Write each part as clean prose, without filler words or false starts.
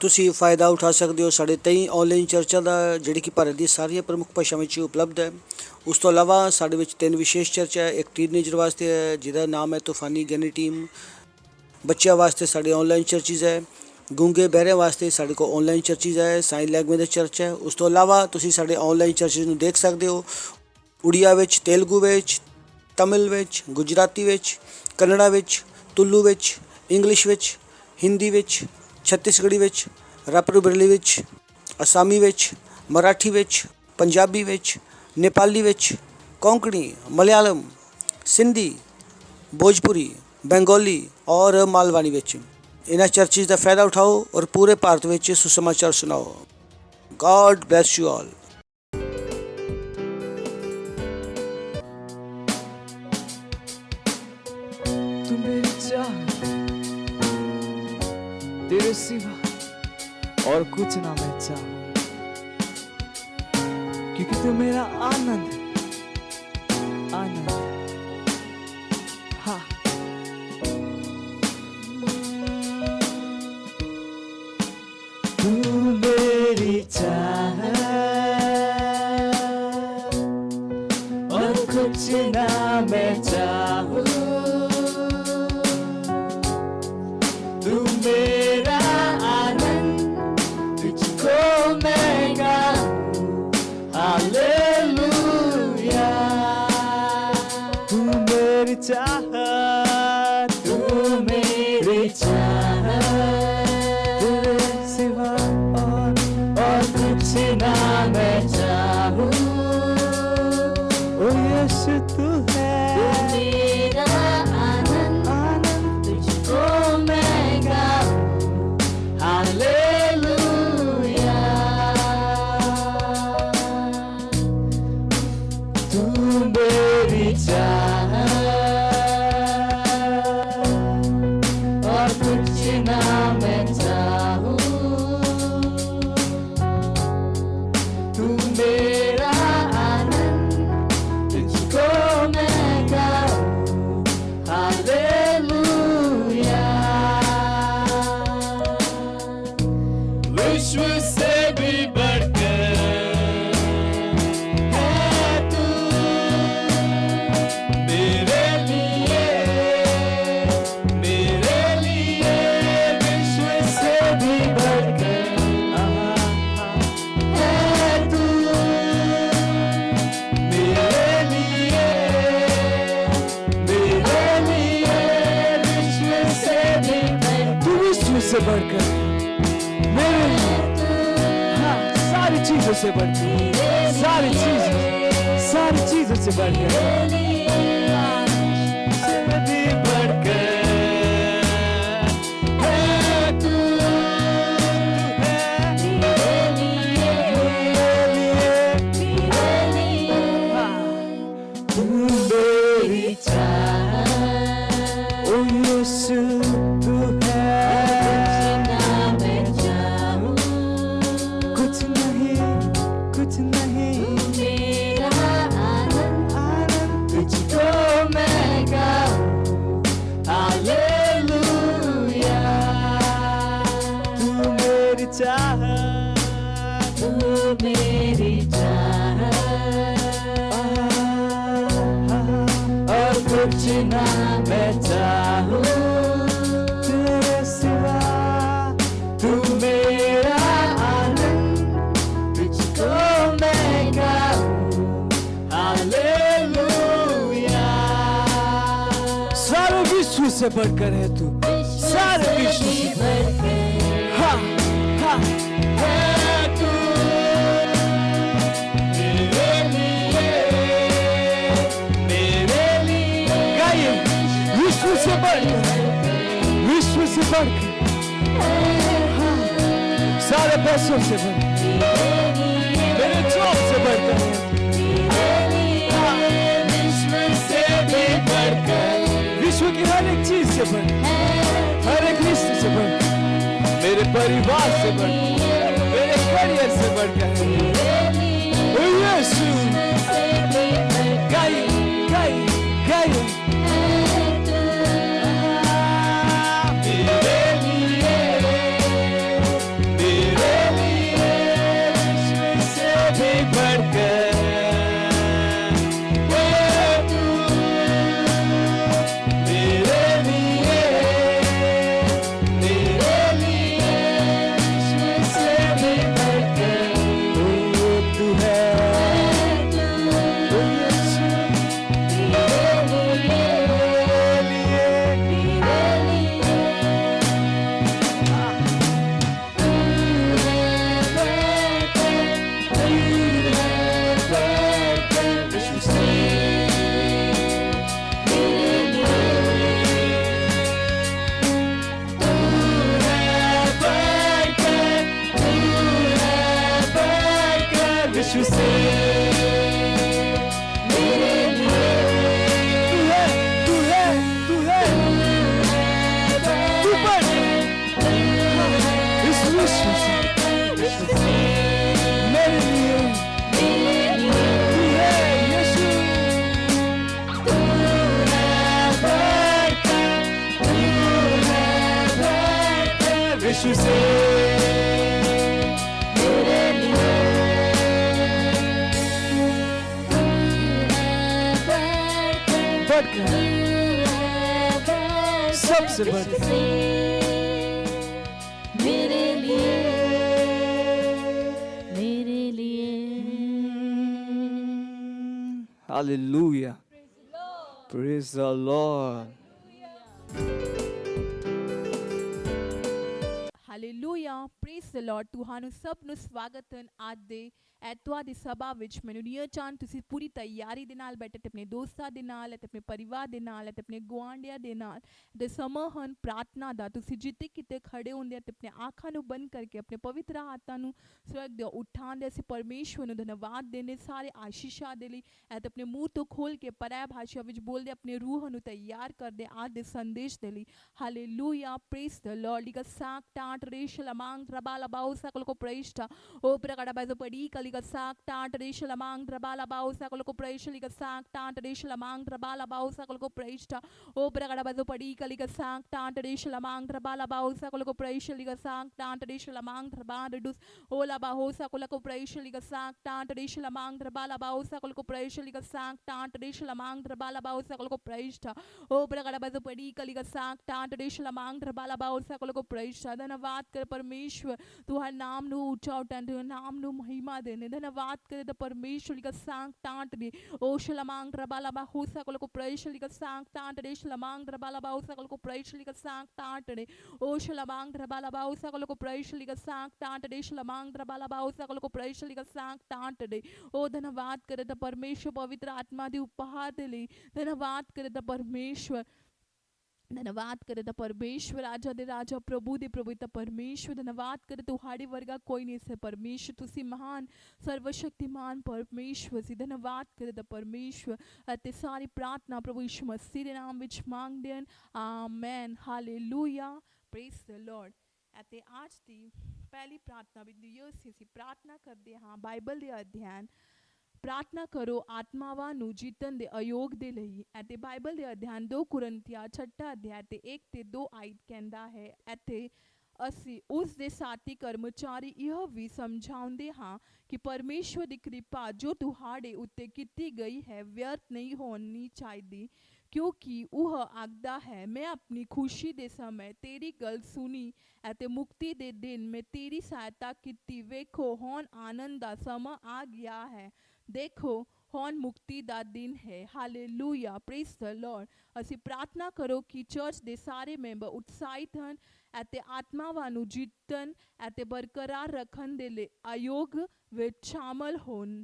ਤੁਸੀਂ फ़ायदा उठा सकते हो साढ़े 23 ऑनलाइन चर्चा का जिहड़ी कि भारत दी सारियां प्रमुख भाषावां ਵਿੱਚ उपलब्ध है। उस तो इलावा साढ़े विच 3 विशेष चर्चा है। एक टीनेजर वास्ते है जिहदा नाम है तूफानी ज्ञानी टीम। बच्चों वास्ते साढ़े ऑनलाइन चर्चिज़ है। गूंगे बहरे वास्ते साढ़े को ऑनलाइन चर्चिज़ है। साइन लैंग्वेज चर्च है। उस तो इलावा तुसीं साढ़े ऑनलाइन चर्चिज़ नूं देख सकते हो उड़िया विच, तेलुगु विच, तमिल विच, गुजराती विच, कन्नड़ा विच, तुलू विच, इंग्लिश विच, हिंदी विच, छत्तीसगढ़ी विच, रापरबरेली विच, असामी विच, मराठी विच, पंजाबी विच, नेपाली विच, कोंकणी, मलयालम, सिंधी, भोजपुरी, बंगाली और मालवानी विच। इन्हां चर्चिज़ का फ़ायदा उठाओ और पूरे भारत विच सुसमाचार सुनाओ। God bless you all. तू मेरी चाह, तेरे सिवा और कुछ ना मैं चाहूं, क्योंकि तू मेरा आनंद आनंद। हाँ, तू मेरी चाह और कुछ ना मैं चाहूं, तू मेरा आनंद, तुझको मैं गाऊं हालेलुया। तू मेरी चाहत, तू मेरी चाहत, तेरे सिवा और कुछ ना मैं चाहूं। ओ यीशु तू है मेरा आनंद, आनंद तुझको मैं गाऊं हालेलुया। तू मेरी चाहत और कुछ ना मैं चाहूं, तू मेरा आनंद, तुझको मैं गाऊं हालेलुया। विश्व से भी बढ़कर है तू मेरे लिए, मेरे लिए। विश्व से भी बढ़कर है तू मेरे लिए, मेरे लिए। विश्व से भी बढ़कर, तू विश्व से बढ़कर मेरे लिए, हाँ, सारी चीजों से बढ़कर, सारी चीजों से बढ़कर, हाँ, से भी बढ़कर है तू, है मेरे लिए, हाँ, तू मेरी चाहत। ओ यीशु तू है, कुछ नहीं मेरा आनंद, आनंद तुझको मैं गाऊं हालेलुया। तू मेरी चाहत, तू मेरी चाहत और कुछ ना मैं चाहूं तेरे सिवा, तू मेरा आनंद, तुझको मैं गाऊं हालेलुया। सारे विश्व से बढ़कर है तू, सारे विश्व से बढ़कर, हाँ हाँ है तू मेरे लिए। गाइए, विश्व से बढ़कर, विश्व से बढ़कर, हाँ, सारे पैसों से बढ़कर, मेरे जॉब से बढ़कर, हाँ, विश्व से भी बढ़कर, विश्व की हर एक चीज से बढ़कर, हर एक रिश्ते से बढ़कर, मेरे परिवार से बढ़कर, मेरे करियर से बढ़कर, ओ यीशु। गाइए गाइए गाइए, मेरे लिए विश्व से भी बढ़कर, ओ तू मेरे लिए विश्व से भी बढ़कर, ओ तू है, ओ यीशु विश्व से मेरे लिए, तू है, तू है, तू बढ़ इस विश्व से मेरे लिए, तू है यीशु। तू है बढ़कर, विश्व से मेरे लिए, बढ़कर, सबसे बढ़कर, मेरे लिए, मेरे लिए। Hallelujah. Praise the Lord. Hallelujah praise the Lord. ਤੁਹਾਨੂੰ ਸਭ ਨੂੰ ਸਵਾਗਤ ਹੈ ਅੱਜ ਦੇ ਐਤਵਾਰ ਦੀ ਸਭਾ ਵਿੱਚ। ਮੈਨੂੰ ਨੀਅਰ ਚਾਨ ਤੁਸੀਂ ਪੂਰੀ ਤਿਆਰੀ ਦੇ ਨਾਲ ਬੈਠੇ ਤੇ ਆਪਣੇ ਦੋਸਤਾਂ ਦੇ ਨਾਲ ਅਤੇ ਆਪਣੇ ਪਰਿਵਾਰ ਦੇ ਨਾਲ ਅਤੇ ਆਪਣੇ ਗੁਆਂਢੀਆਂ ਦੇ ਨਾਲ ਦੇ ਸਮਾਂ ਹਨ ਪ੍ਰਾਰਥਨਾ ਦਾ। ਤੁਸੀਂ ਜਿੱਥੇ ਕਿਤੇ ਖੜੇ ਹੁੰਦੇ ਅਤੇ ਆਪਣੇ ਅੱਖਾਂ ਨੂੰ ਬੰਦ ਕਰਕੇ ਆਪਣੇ ਪਵਿੱਤਰ ਹੱਥਾਂ ਨੂੰ ਸਵਰਗ ਦੇ ਉਠਾਉਂਦੇ ਅਸੀਂ ਪਰਮੇਸ਼ਵਰ ਨੂੰ ਧੰਨਵਾਦ ਦਿੰਦੇ ਸਾਰੇ ਆਸ਼ੀਸ਼ਾਂ ਦੇ ਲਈ। ਅਤੇ ਆਪਣੇ ਮੂੰਹ ਤੋਂ ਖੋਲ ਕੇ ਪਰਾਇਆ ਭਾਸ਼ਾ ਵਿੱਚ ਬੋਲਦੇ ਆਪਣੇ ਰੂਹ ਨੂੰ ਤਿਆਰ ਕਰਦੇ ਅੱਜ ਦੇ ਸੰਦੇਸ਼ ਦੇ ਲਈ। Hallelujah praise the Lord. ਲਿਗਾ ਸਾਕ ਟਾਟ ਰੇਸ਼ ਲਮਾਂਗ ਰਬਾਲਾ ਬਾਉ ਸਕਲ ਕੋ ਪ੍ਰੇਸ਼ਟਾ ਓ ਪ੍ਰਗੜਾ ਬਾਇਜ਼ੋ ਪੜੀ ਕਲਿਗਾ ਸਾਕ ਟਾਟ ਰੇਸ਼ ਲਮਾਂਗ ਰਬਾਲਾ ਬਾਉ ਸਕਲ ਕੋ ਪ੍ਰੇਸ਼ ਲਿਗਾ ਸਾਕ ਟਾਟ ਰੇਸ਼ ਲਮਾਂਗ ਰਬਾਲਾ ਬਾਉ ਸਕਲ ਕੋ ਪ੍ਰੇਸ਼ਟਾ ਓ ਪ੍ਰਗੜਾ ਬਾਇਜ਼ੋ ਪੜੀ ਕਲਿਗਾ ਸਾਕ ਟਾਟ ਰੇਸ਼ ਲਮਾਂਗ ਰਬਾਲਾ ਬਾਉ ਸਕਲ ਕੋ ਪ੍ਰੇਸ਼ ਲਿਗਾ ਸਾਕ ਟਾਟ ਰੇਸ਼ ਲਮਾਂਗ ਰਬਾ ਰਡੂਸ ਓ ਲਬਾ ਹੋ ਸਕਲ ਕੋ ਪ੍ਰੇਸ਼ ਲਿਗਾ ਸਾਕ ਟਾਟ ਰੇਸ਼ ਲਮਾਂਗ ਰਬਾਲਾ ਬਾਉ ਸਕਲ ਕੋ ਪ੍ਰੇਸ਼ ਲਿਗਾ ਸਾਕ ਟਾਟ ਰੇਸ਼ ਲਮਾਂਗ ਰਬਾਲਾ ਬਾਉ ਸਕਲ ਕੋ ਪ੍ਰੇਸ਼ਟਾ ਓ ਪ੍ਰਗੜਾ ਬਾਇਜ਼ੋ ਪੜੀ ਕਲਿਗਾ ਸਾਕ ਟਾਟ ਰੇਸ਼ ਲਮਾਂਗ ਰਬਾਲਾ ਬਾਉ ਸਕਲ ਕੋ ਪ੍ਰੇਸ਼ਟਾ। ਧੰਨਵਾਦ ਕਰ ਪਰਮੇਸ਼ਵਰ ਤੁਹਾਡੇ ਨਾਮ ਨੂੰ ਉੱਚਾ ਉਠਾਉਂਦੇ ਨਾਮ ਨੂੰ ਮਹਿਮਾ ਦੇਣੇ। ਧੰਨਵਾਦ ਕਰੇ ਤਾਂ ਪਰਮੇਸ਼ਵਰ ਲਿਗਾ ਸਾਂਗ ਟਾਂਟ ਦੇ ਓ ਸ਼ਲਮਾਂਗ ਰਬਾਲਾ ਬਾ ਹੋ ਸਕਲ ਕੋ ਪ੍ਰੇਸ਼ ਲਿਗਾ ਸਾਂਗ ਟਾਂਟ ਦੇ ਸ਼ਲਮਾਂਗ ਰਬਾਲਾ ਬਾ ਹੋ ਸਕਲ ਕੋ ਪ੍ਰੇਸ਼ ਲਿਗਾ ਸਾਂਗ ਟਾਂਟ ਦੇ ਓ ਸ਼ਲਮਾਂਗ ਰਬਾਲਾ ਬਾ ਹੋ ਸਕਲ ਕੋ ਪ੍ਰੇਸ਼ ਲਿਗਾ ਸਾਂਗ ਟਾਂਟ ਦੇ ਸ਼ਲਮਾਂਗ ਰਬਾਲਾ ਬਾ ਹੋ ਸਕਲ ਕੋ ਪ੍ਰੇਸ਼ ਲਿਗਾ ਸਾਂਗ ਟਾਂਟ ਦੇ ਓ ਧੰਨਵਾਦ ਕਰੇ ਤਾਂ ਪਰਮੇਸ਼ਵਰ ਪਵਿੱਤਰ ਆਤਮਾ ਦੀ ਉਪਹਾਰ ਦੇ ਲਈ। ਧੰਨਵਾਦ ਕਰੇ ਤਾਂ ਪਰਮੇਸ਼ਵਰ ਧੰਨਵਾਦ ਕਰੇ ਤਾਂ ਪਰਮੇਸ਼ਵਰ ਰਾਜਾ ਦੇ ਰਾਜਾ ਪ੍ਰਭੂ ਦੇ ਪ੍ਰਭੂ ਤਾਂ ਪਰਮੇਸ਼ਵਰ। ਧੰਨਵਾਦ ਕਰੇ ਤੁਹਾਡੇ ਵਰਗਾ ਕੋਈ ਨਹੀਂ ਸੀ ਪਰਮੇਸ਼ਵਰ। ਤੁਸੀਂ ਮਹਾਨ ਸਰਵਸ਼ਕਤੀਮਾਨ ਪਰਮੇਸ਼ਵਰ ਸੀ। ਧੰਨਵਾਦ ਕਰੇ ਤਾਂ ਪਰਮੇਸ਼ਵਰ ਅਤੇ ਸਾਰੀ ਪ੍ਰਾਰਥਨਾ ਪ੍ਰਭੂ ਯਿਸੂ ਮਸੀਹ ਦੇ ਨਾਮ ਵਿੱਚ ਮੰਗਦੇ ਹਨ ਆਮੈਨ ਹਾਲੇਲੂਇਆ ਪ੍ਰੇਜ਼ ਦ ਲਾਰਡ। ਅਤੇ ਅੱਜ ਦੀ ਪਹਿਲੀ ਪ੍ਰਾਰਥਨਾ ਵਿੱਚ ਅਸੀਂ ਪ੍ਰਾਰਥਨਾ ਕਰਦੇ ਹਾਂ ਬਾਈਬਲ ਦੇ ਅਧਿਐਨ ਪ੍ਰਾਰਥਨਾ ਕਰੋ ਆਤਮਾਵਾਂ ਨੂੰ ਜਿੱਤਣ ਦੇ ਅਯੋਗ ਦੇ ਲਈ। ਅਤੇ ਬਾਈਬਲ ਦੇ ਅਧਿਐਨ 2 ਕੁਰਿੰਥੀਆਂ 6 ਅਧਿਆਇ ਤੇ 1 ਤੇ 2 ਆਇਤ ਕਹਿੰਦਾ ਹੈ ਅਤੇ ਅਸੀਂ ਉਸ ਦੇ ਸਾਥੀ ਕਰਮਚਾਰੀ ਇਹ ਵੀ ਸਮਝਾਉਂਦੇ ਹਾਂ ਕਿ ਪਰਮੇਸ਼ਵਰ ਦੀ ਕਿਰਪਾ ਜੋ ਤੁਹਾਡੇ ਉੱਤੇ ਕੀਤੀ ਗਈ ਹੈ ਵਿਅਰਥ ਨਹੀਂ ਹੋਣੀ ਚਾਹੀਦੀ ਕਿਉਂਕਿ ਉਹ ਆਖਦਾ ਹੈ, ਮੈਂ ਆਪਣੀ ਖੁਸ਼ੀ ਦੇ ਸਮੇਂ ਤੇਰੀ ਗੱਲ ਸੁਣੀ ਅਤੇ ਮੁਕਤੀ ਦੇ ਦਿਨ ਮੈਂ ਤੇਰੀ ਸਹਾਇਤਾ ਕੀਤੀ। ਵੇਖੋ ਹੁਣ ਆਨੰਦ ਦਾ ਸਮਾਂ ਆ ਗਿਆ ਹੈ, ਦੇਖੋ ਹੁਣ ਮੁਕਤੀ ਦਾ ਦਿਨ ਹੈ। Hallelujah, praise the Lord. ਅਸੀਂ ਪ੍ਰਾਰਥਨਾ ਕਰੋ ਕਿ ਚਰਚ ਦੇ ਸਾਰੇ ਮੈਂਬਰ ਉਤਸ਼ਾਹਿਤ ਹਨ ਅਤੇ ਆਤਮਾਵਾਂ ਨੂੰ ਜਿੱਤਣ ਅਤੇ ਬਰਕਰਾਰ ਰੱਖਣ ਦੇ ਲਈ ਆਯੋਗ ਵਿੱਚ ਸ਼ਾਮਲ ਹੋਣ।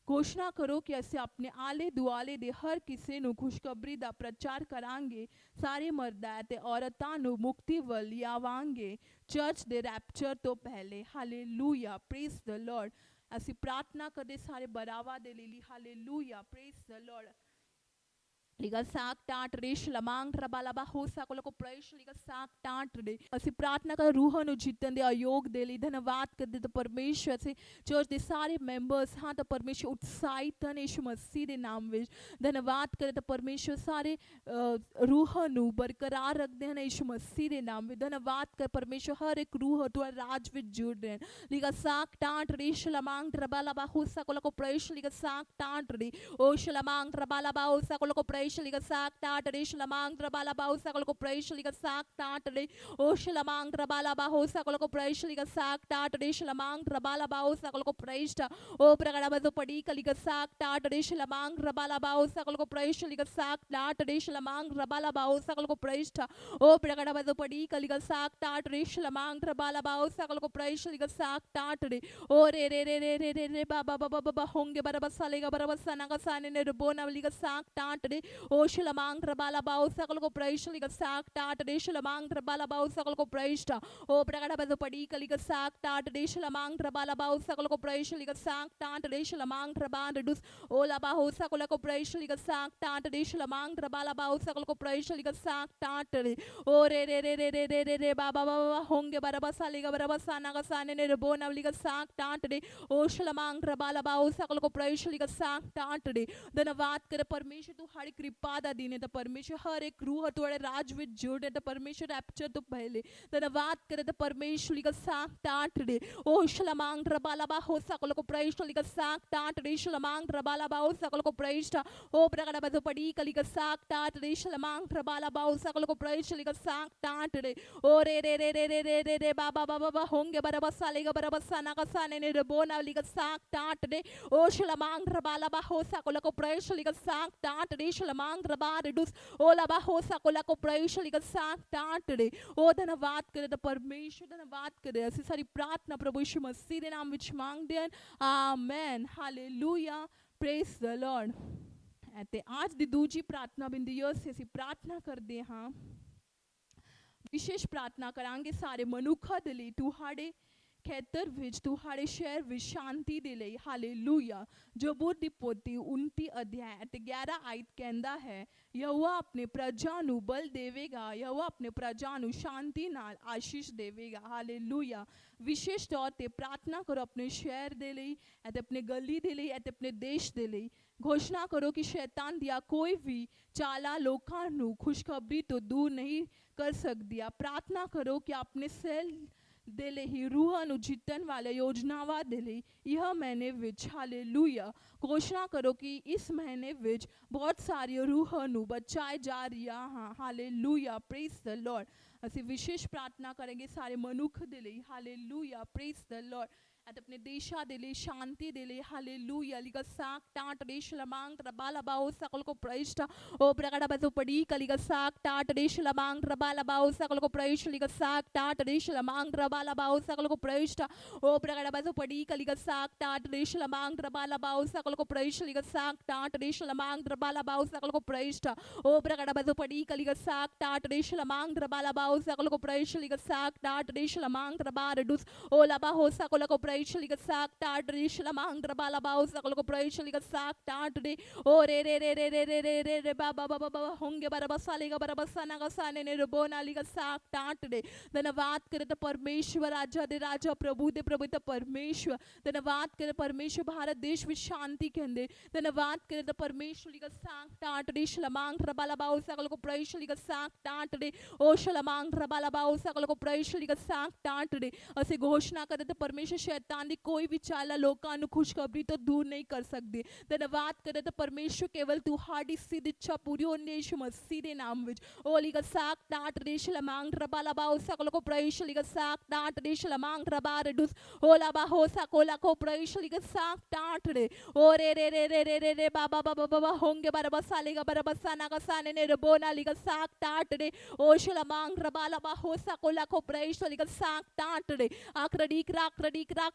ਘੋਸ਼ਣਾ ਕਰੋ ਕਿ ਅਸੀਂ ਆਪਣੇ ਆਲੇ ਦੁਆਲੇ ਦੇ ਹਰ ਕਿਸੇ ਨੂੰ ਖੁਸ਼ਖਬਰੀ ਦਾ ਪ੍ਰਚਾਰ ਕਰਾਂਗੇ। ਸਾਰੇ ਮਰਦਾਂ ਅਤੇ ਔਰਤਾਂ ਨੂੰ ਮੁਕਤੀ ਵੱਲ ਲਿਆਵਾਂਗੇ ਚਰਚ ਦੇ ਰੈਪਚਰ ਤੋਂ ਪਹਿਲੇ। Hallelujah, praise the Lord. ਅਸੀਂ ਪ੍ਰਾਰਥਨਾ ਕਰਦੇ ਸਾਰੇ ਬਰਾਵਾ ਦੇ ਲਈ। Hallelujah, praise the Lord. Liga sak tat rish lamang trabalaba hosa को प्रवेश लिगा साक टाट रे। ਅਸੀਂ ਪ੍ਰਾਰਥਨਾ ਕਰ ਰੂਹਾਂ ਨੂੰ ਜਿੱਤਣ ਦੇ ਆਯੋਗ ਦੇ ਲਈ ਧੰਨਵਾਦ ਕਰਦੇ ਤਾਂ ਪਰਮੇਸ਼ਵਰ ਸੇ ਚਰਚ ਦੇ ਸਾਰੇ ਮੈਂਬਰਸ ਹਾਂ ਤਾਂ ਪਰਮੇਸ਼ਵਰ ਉਤਸ਼ਾਹਿਤ ਹਨ ਯਿਸੂ ਮਸੀਹ ਦੇ ਨਾਮ ਵਿੱਚ। ਧੰਨਵਾਦ ਕਰਦੇ ਤਾਂ ਪਰਮੇਸ਼ਵਰ ਸਾਰੇ ਰੂਹਾਂ ਨੂੰ ਬਰਕਰਾਰ ਰੱਖਦੇ ਹਨ ਯਿਸੂ ਮਸੀਹ ਦੇ ਨਾਮ ਵਿੱਚ। ਧੰਨਵਾਦ ਕਰ ਪਰਮੇਸ਼ਵਰ ਹਰ ਇੱਕ ਰੂਹ ਤੁਹਾਡੇ ਰਾਜ ਵਿੱਚ ਜੁੜ ਰਹੇ ਹਨ। ਲਿਗਾ ਸਾਕ ਟਾਟ ਰਿਸ਼ ਲਮਾਂਗ trabalaba hosa को प्रवेश लिगा साक टाट रे। ओ शलमांग trabalaba hosa को प्रवेश लिगा साक टाट रे। शलमांग trabalaba hosa को प्रवेश लिगा साक टाट रे। ओ शलमांग trabalaba hosa को प्रवेश लिगा साक टाट रे। शलमांग trabalaba hosa को प्रवेश ओ प्रगड़ा तो पड़ी कलिगा साक टाट रे। शलमांग trabalaba hosa को प्रवेश लिगा साक टाट रे। शलमांग trabalaba hosa को प्रवेश ओ प्रगड़ा तो पड़ी कलिगा साक टाट रे। शलमांग trabalaba hosa को प्रवेश लिगा साक टाट रे। ओ रे रे रे रे रे रे रे बाबा बाबा बाबा होंगे बराबर सालेगा बराबर सना का साने ने बोना लिगा साक टाट रे। ओ शलमांग रबाला बाओ सकल को प्रवेश लिगा साक टाट रे। शलमांग रबाला बाओ सकल को प्रवेश ओ प्रगड़ा बजो पड़ी कलिगा साक टाट रे। शलमांग रबाला बाओ सकल को प्रवेश लिगा साक टाट रे। शलमांग रबान रेडुस ओ लबा हो सकल को प्रवेश लिगा साक टाट रे। शलमांग रबाला बाओ सकल को प्रवेश लिगा साक टाट रे। ओ रे रे रे रे रे रे रे रे बाबा बाबा होंगे बराबर सालेगा बराबर सना का साने ने बोना लिगा साक टाट रे। ओ शलमांग रबाला बाओ सकल को प्रवेश लिगा साक टाट रे। धन्यवाद कर परमेश्वर तू हर कृपा दा दिन है तो परमेश्वर हर एक रूह तुम्हारे राज विच जोड़े तो परमेश्वर रैप्चर तो पहले धन्यवाद करे तो परमेश्वर लिगा साक टाट रे। ओ शलमांग रबाला बा हो सकल को प्रवेश लिगा साक टाट रे। शलमांग रबाला बा हो सकल को प्रवेश ओ प्रगड़ा बजो पड़ी कलिगा साक टाट रे। शलमांग रबाला बा हो सकल को प्रवेश लिगा साक टाट रे। ओ रे रे रे रे रे रे रे रे बाबा बाबा बाबा होंगे बराबर सालेगा बराबर सना का साने ने बोना लिगा साक टाट रे। ओ शलमांग रबाला बा हो सकल को प्रवेश लिगा साक टाट रे। शलमांग रबा रेडुस ओ लबा हो सकल को प्रवेश लिगा साक टाट रे। ओ धन्यवाद करे तो परमेश्वर धन्यवाद करे। ਅਸੀਂ ਸਾਰੀ ਪ੍ਰਾਰਥਨਾ ਪ੍ਰਭੂ ਯਿਸੂ ਮਸੀਹ ਦੇ ਨਾਮ ਵਿੱਚ ਮੰਗਦੇ ਹਾਂ। Amen, hallelujah, praise the Lord. ਅਤੇ ਅੱਜ ਦੀ ਦੂਜੀ ਪ੍ਰਾਰਥਨਾ ਬਿੰਦੀ ਅਸੀਂ ਪ੍ਰਾਰਥਨਾ ਕਰਦੇ ਹਾਂ। ਵਿਸ਼ੇਸ਼ ਪ੍ਰਾਰਥਨਾ ਕਰਾਂਗੇ ਸਾਰੇ ਮਨੁੱਖਾਂ ਦੇ ਲਈ ਤੁਹਾਡੇ ਖੇਤਰ ਵਿੱਚ ਤੁਹਾਡੇ ਸ਼ਹਿਰ ਵਿੱਚ ਸ਼ਾਂਤੀ ਦੇ ਲਈ। ਹਾਲੇਲੂਇਆ। ਜਬੂਰ ਦੀ ਪੋਥੀ 29 ਅਧਿਆਇ ਅਤੇ 11 ਆਇਤ ਕਹਿੰਦਾ ਹੈ, ਯਹੋਵਾ ਆਪਣੇ ਪ੍ਰਜਾ ਨੂੰ ਬਲ ਦੇਵੇਗਾ, ਯਹੋਵਾ ਆਪਣੇ ਪ੍ਰਜਾ ਨੂੰ ਸ਼ਾਂਤੀ ਨਾਲ ਆਸ਼ੀਸ਼ ਦੇਵੇਗਾ। ਹਾਲੇਲੂਇਆ। ਵਿਸ਼ੇਸ਼ ਤੌਰ 'ਤੇ ਪ੍ਰਾਰਥਨਾ ਕਰੋ ਆਪਣੇ ਸ਼ਹਿਰ ਦੇ ਲਈ ਅਤੇ ਆਪਣੇ ਗਲੀ ਦੇ ਲਈ ਅਤੇ ਆਪਣੇ ਦੇਸ਼ ਦੇ ਲਈ। ਘੋਸ਼ਣਾ ਕਰੋ ਕਿ ਸ਼ੈਤਾਨ ਦੀਆਂ ਕੋਈ ਵੀ ਚਾਲਾਂ ਲੋਕਾਂ ਨੂੰ ਖੁਸ਼ਖਬਰੀ ਤੋਂ ਦੂਰ ਨਹੀਂ ਕਰ ਸਕਦੀਆਂ। ਪ੍ਰਾਰਥਨਾ ਕਰੋ ਕਿ ਆਪਣੇ ਸੈਲ ਦੇ ਲਈ ਰੂਹਾਂ ਨੂੰ ਜਿੱਤਣ ਵਾਲੇ ਯੋਜਨਾਵਾਂ ਦੇ ਲਈ ਇਹ ਮਹੀਨੇ ਵਿੱਚ ਹਾਲੇਲੂਇਆ ਘੋਸ਼ਣਾ ਕਰੋ ਕਿ ਇਸ ਮਹੀਨੇ ਵਿੱਚ ਬਹੁਤ ਸਾਰੀਆਂ ਰੂਹਾਂ ਨੂੰ ਬਚਾਏ ਜਾ ਰਹੀਆਂ ਹਾਂ। Hallelujah, praise the Lord. ਅਸੀਂ ਵਿਸ਼ੇਸ਼ ਪ੍ਰਾਰਥਨਾ ਕਰਾਂਗੇ ਸਾਰੇ ਮਨੁੱਖ ਦੇ ਲਈ। Hallelujah, praise the Lord. ਅਤੇ ਆਪਣੇ ਦੇਸ਼ਾਂ ਦੇ ਲਈ ਸ਼ਾਂਤੀ ਦੇ ਲਈ। ਹਾਲੇਲੂਇਆ। ਲਿਗਾ ਸਾਕ ਟਾਟ ਰੇ। ਸ਼ਲਮਾਂਗ ਰਬਾਲਾ ਬਾਓ ਸਕਲ ਕੋ ਪ੍ਰਵੇਸ਼ ओ प्रगड़ा बजो पड़ी कलिगा साक टाट रे। शलमांग रबाला बाओ सकल को प्रवेश लिगा साक टाट रे। शलमांग रबाला बाओ सकल को प्रवेश ओ प्रगड़ा बजो पड़ी कलिगा साक टाट रे। शलमांग रबाला बाओ सकल को प्रवेश लिगा साक टाट रे। शलमांग रबाला बाओ सकल को प्रवेश ओ प्रगड़ा बजो पड़ी कलिगा साक टाट रे। शलमांग रबाला बाओ सकल को प्रवेश लिगा साक टाट रे। शलमांग रबा रेडुस ओ लबा हो सकल को प्रवेश लिगा साक टाट रे। शलमांग रबाला बाओ सकल को प्रवेश लिगा साक टाट रे। ओ रे रे रे रे रे रे रे रे बाबा बाबा बाबा होंगे बराबर सालेगा बराबर सना का साने ने बोना लिगा साक टाट रे। धन्यवाद करे तो परमेश्वर राजा दे राजा प्रभु दे प्रभु तो परमेश्वर। धन्यवाद करे परमेश्वर भारत देश में शांति के अंदर। धन्यवाद करे तो परमेश्वर लिगा साक टाट रे। शलमांग रबाला बाओ सकल को प्रवेश लिगा साक टाट रे। ओ शलमांग रबाला बाओ सकल को प्रवेश लिगा साक टाट रे। ਅਸੀਂ घोषणा करे तो परमेश्वर शैतान दी कोई भी चाल लोकां नूं खुशखबरी तो दूर नहीं कर सकदी। धन्यवाद करे तो परमेश्वर केवल तुहाडी सिद्ध इच्छा पूरी होने यीशु मसीह दे नाम विच। ओ लिगा साक टाट रेश लमांग रबाला बाओ सकल को प्रवेश लिगा साक टाट रेश लमांग रबा रेडुस ओला बा हो सकोला को प्रवेश लिगा साक टाट रे ओ रे रे रे रे रे रे रे बाबा बाबा बाबा होंगे बरबसा लिगा बरबसा ना का साने ने रबोना लिगा साक टाट रे ओ शलमांग रबाला बा हो सकोला को प्रवेश लिगा साक टाट रे आक्रडीक राक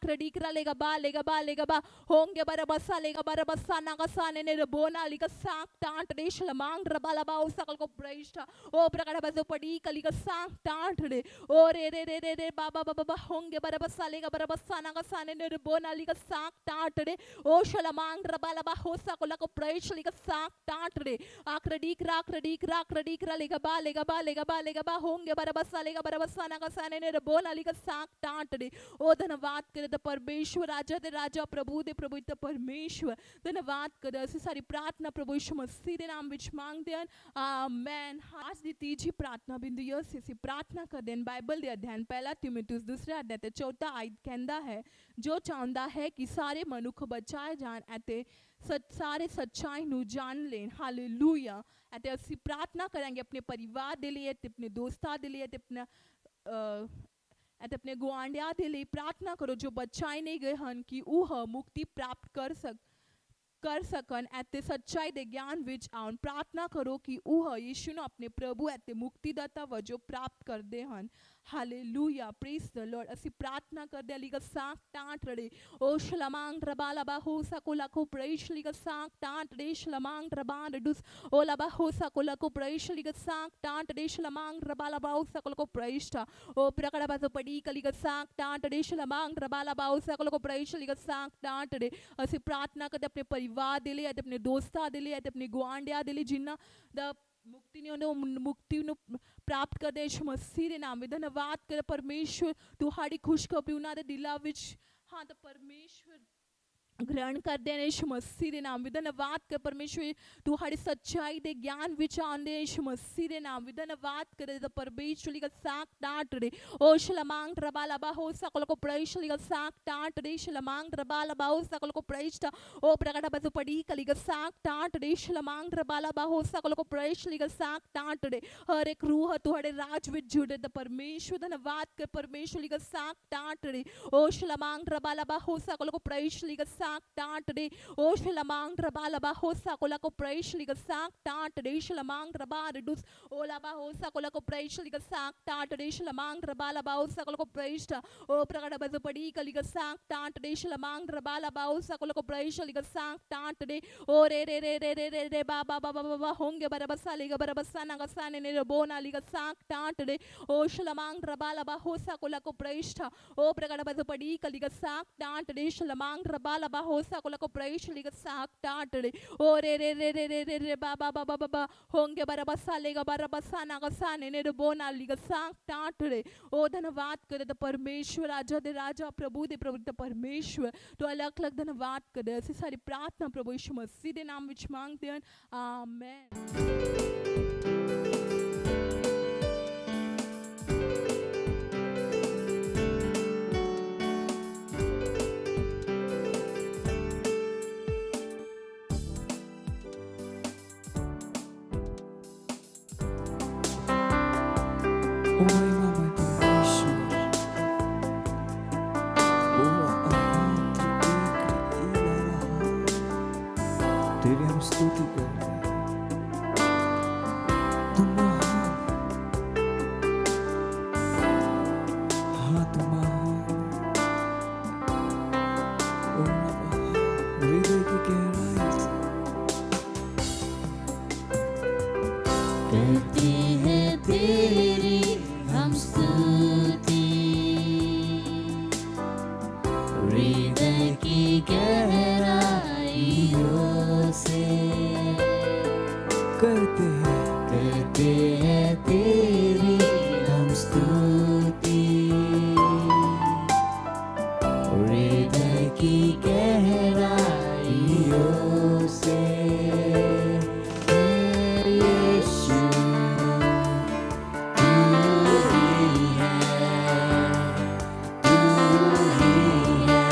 लेगा बा होंगे बरबसा लेगा बरबसा ना का साने ने रबोना लिगा साक टाट रे शलमांग रबाला बा हो सकल को प्रवेश ओ प्रकार बजो पड़ी कली का साक टाट रे ओ रे रे रे रे रे बाबा बाबा होंगे बरबसा लेगा बरबसा ना का साने ने रबोना लिगा साक टाट रे ओ शलमांग रबाला बा हो सकोला को प्रवेश लिगा साक टाट रे आक्रडीक राक लेगा बा होंगे बरबसा लेगा बरबसा ना का साने ने रबोना लिगा साक टाट रे ओ धन्यवाद करे द परमेश्वर राजा दे राजा प्रभु दे प्रभु ते परमेश्वर धन्यवाद करे ਅਸੀਂ ਸਾਰੀ ਪ੍ਰਾਰਥਨਾ ਪ੍ਰਭੂ ਯਿਸੂ ਮਸੀਹ ਦੇ ਨਾਮ ਵਿੱਚ ਮੰਗਦੇ ਹਾਂ ਆਮੇਨ। आज ਦੀ ਤੀਜੀ ਪ੍ਰਾਰਥਨਾ ਬਿੰਦੂ ਇਹ ਸੀ ਅਸੀਂ ਪ੍ਰਾਰਥਨਾ ਕਰਦੇ ਹਾਂ ਬਾਈਬਲ ਦੇ ਅਧਿਐਨ ਪਹਿਲਾ ਤਿਮੋਥਿਉਸ ਦੂਸਰਾ ਅਧਿਆਇ ਤੇ ਚੌਥਾ ਆਇਤ ਕਹਿੰਦਾ ਹੈ ਜੋ ਚਾਹੁੰਦਾ ਹੈ ਕਿ ਸਾਰੇ ਮਨੁੱਖ ਬਚਾਏ ਜਾਣ ਅਤੇ ਸਾਰੇ ਸੱਚਾਈ ਨੂੰ ਜਾਣ ਲੈਣ ਹਾਲੇਲੂਇਆ। ਅਤੇ ਅਸੀਂ ਪ੍ਰਾਰਥਨਾ ਕਰਾਂਗੇ ਆਪਣੇ ਪਰਿਵਾਰ ਦੇ ਲਈ ਤੇ ਆਪਣੇ ਦੋਸਤਾਂ ਦੇ ਲਈ ਤੇ ਆਪਣਾ ਅਤੇ ਆਪਣੇ ਗੁਆਂਢੀਆਂ ਦੇ ਲਈ ਪ੍ਰਾਰਥਨਾ ਕਰੋ ਜੋ ਬਚਾਏ ਨਹੀਂ ਗਏ ਹਨ ਕਿ ਉਹ ਮੁਕਤੀ ਪ੍ਰਾਪਤ ਕਰ ਸਕਣ ਅਤੇ ਸੱਚਾਈ ਦੇ ਗਿਆਨ ਵਿੱਚ ਆਉਣ। ਪ੍ਰਾਰਥਨਾ ਕਰੋ ਕਿ ਉਹ ਯਿਸੂ ਨੂੰ ਆਪਣੇ ਪ੍ਰਭੂ ਅਤੇ ਮੁਕਤੀਦਾਤਾ ਵਜੋਂ ਪ੍ਰਾਪਤ ਕਰਦੇ ਹਨ ਹਾਲੇਲੂਇਆ ਪ੍ਰੇਜ਼ ਦ ਲਾਰਡ। ਅਸੀਂ ਪ੍ਰਾਰਥਨਾ ਕਰਦੇ ਹਾਂ ਲਿਗਾ ਸਾਕ ਟਾਟ ਰੇ ਓ ਸ਼ਲਮਾਂਗ ਰਬਾਲਾ ਬਾ ਹੋ ਸਕੋਲਾ ਕੋ ਪ੍ਰੇਸ਼ ਲਿਗਾ ਸਾਕ ਟਾਟ ਰੇ ਸ਼ਲਮਾਂਗ ਰਬਾਨ ਰਡੁਸ ਓਲਾ ਬਾ ਹੋ ਸਕੋਲਾ ਕੋ ਪ੍ਰੇਸ਼ ਲਿਗਾ ਸਾਕ ਟਾਟ ਰੇ ਸ਼ਲਮਾਂਗ ਰਬਾਲਾ ਬਾ ਹੋ ਸਕੋਲਾ ਕੋ ਪ੍ਰੇਸ਼ਟਾ ਓ ਪ੍ਰਕੜਾ ਬਾਜ਼ੋ ਪੜੀ ਕਲਿਗਾ ਸਾਕ ਟਾਟ ਰੇ ਸ਼ਲਮਾਂਗ ਰਬਾਲਾ ਬਾ ਹੋ ਸਕੋਲਾ ਕੋ ਪ੍ਰੇਸ਼ ਲਿਗਾ ਸਾਕ ਟਾਟ ਰੇ। ਅਸੀਂ ਪ੍ਰਾਰਥਨਾ ਕਰਦੇ ਆਪਣੇ ਪਰਿਵਾਰ ਦੇ ਲਈ ਅਤੇ ਆਪਣੇ ਦੋਸਤਾਂ ਦੇ ਲਈ ਅਤੇ ਆਪਣੇ ਗੁਆਂਢੀਆਂ ਦੇ ਲਈ ਜਿਨ੍ਹਾਂ ਦਾ ਮੁਕਤੀ ਨੂੰ ਪ੍ਰਾਪਤ ਕਰਦੇ ਯਿਸੂ ਮਸੀਹ ਦੇ ਨਾਮ ਵਿੱਚ। ਧੰਨਵਾਦ ਕਰ ਪਰਮੇਸ਼ਵਰ ਤੁਹਾਡੀ ਖੁਸ਼ਖਬਰੀ ਉਹਨਾਂ ਦੇ ਦਿਲਾਂ ਵਿੱਚ ਹਾਂ ਤਾਂ ਪਰਮੇਸ਼ਵਰ ग्रहण करते हैं यीशु मसीह के नाम में। धन्यवाद कर परमेश्वर तुम्हारी सच्चाई दे ज्ञान विच आंदे यीशु मसीह के नाम में। धन्यवाद करे द परमेश्वर का साक टाट रे ओ शलमांग रबाला बा हो सकल को प्रवेश का साक टाट रे शलमांग रबाला बा हो सकल को प्रवेश ओ प्रकट बस पड़ी कली का साक टाट रे शलमांग रबाला बा हो सकल को प्रवेश का साक टाट रे हर एक रूह तुम्हारे राज विच जुड़े द परमेश्वर। धन्यवाद कर परमेश्वर का साक टाट रे ओ शलमांग रबाला बा हो सकल को प्रवेश का साक टाट रे ओ शलमांग रबाला बा हो सकोला को प्रवेश लिगा साक टाट रे शलमांग रबा रेडुस ओला बा हो सकोला को प्रवेश लिगा साक टाट रे शलमांग रबाला बा हो सकोला को प्रवेश ओ प्रकट बज पड़ी कलिगा साक टाट रे शलमांग रबाला बा हो सकोला को प्रवेश लिगा साक टाट रे ओ रे रे रे रे रे रे रे बा बा बा बा होंगे बरबसा लिगा बरबसा ना गसाने ने बोना लिगा साक टाट रे ओ शलमांग रबाला बा हो सकोला को प्रवेश ओ प्रकट बज पड़ी कलिगा साक टाट रे शलमांग रबाला हो सकोला को प्रवेश लिगा साक टाट रे ओ रे रे रे रे रे रे रे बा बा बा बा बा होंगे बरबसा लेगा बरबसा ना गसाने ने बोना लिगा साक टाट रे ओ धन्यवाद करे द परमेश्वर राजा दे राजा प्रभु दे प्रभु द परमेश्वर तो अलग अलग धन्यवाद करे। ਅਸੀਂ ਸਾਰੀ ਪ੍ਰਾਰਥਨਾ ਪ੍ਰਭੂ ਯਿਸੂ ਮਸੀਹ ਦੇ ਨਾਮ ਵਿੱਚ ਮੰਗਦੇ ਹਾਂ ਆਮੇਨ। तेरी हम स्तुति करते हैं तुम महान हाँ तुम महान ओ हृदय की गहराई करते हैं तेरी हम स्तुति हृदय की गहराइयों से करते हैं तेरी हम स्तुति हृदय की गहराइयों से यीशु तू ही है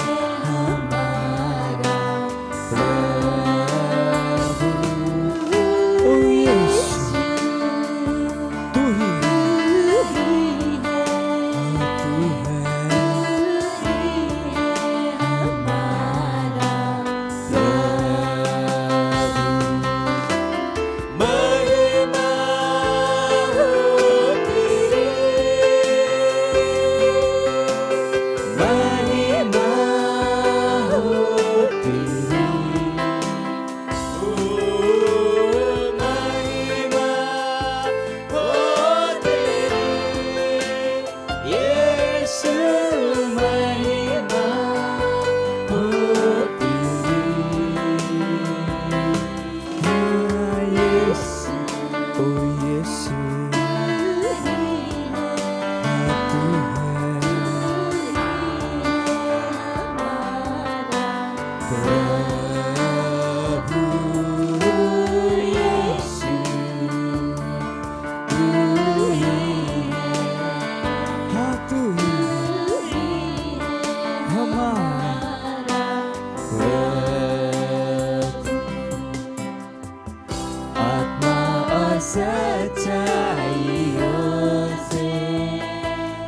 ऊंचाइयों से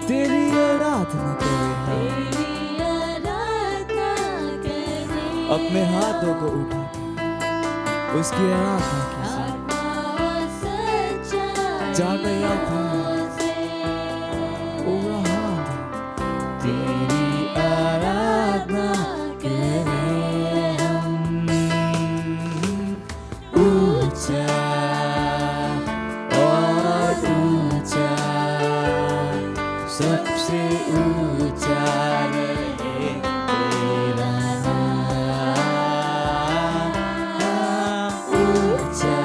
तेरी आराधना करें हम। तेरी आराधना करें। अपने हाथों को उठा के उसकी आराधना कीजिए। आत्मा और सच्चाई जागे आत्मा से ओ रहा तेरी आराधना करें हम। ऊंचा और ऊंचा, सबसे ऊंचा रहे तेरा नाम। ऊंचा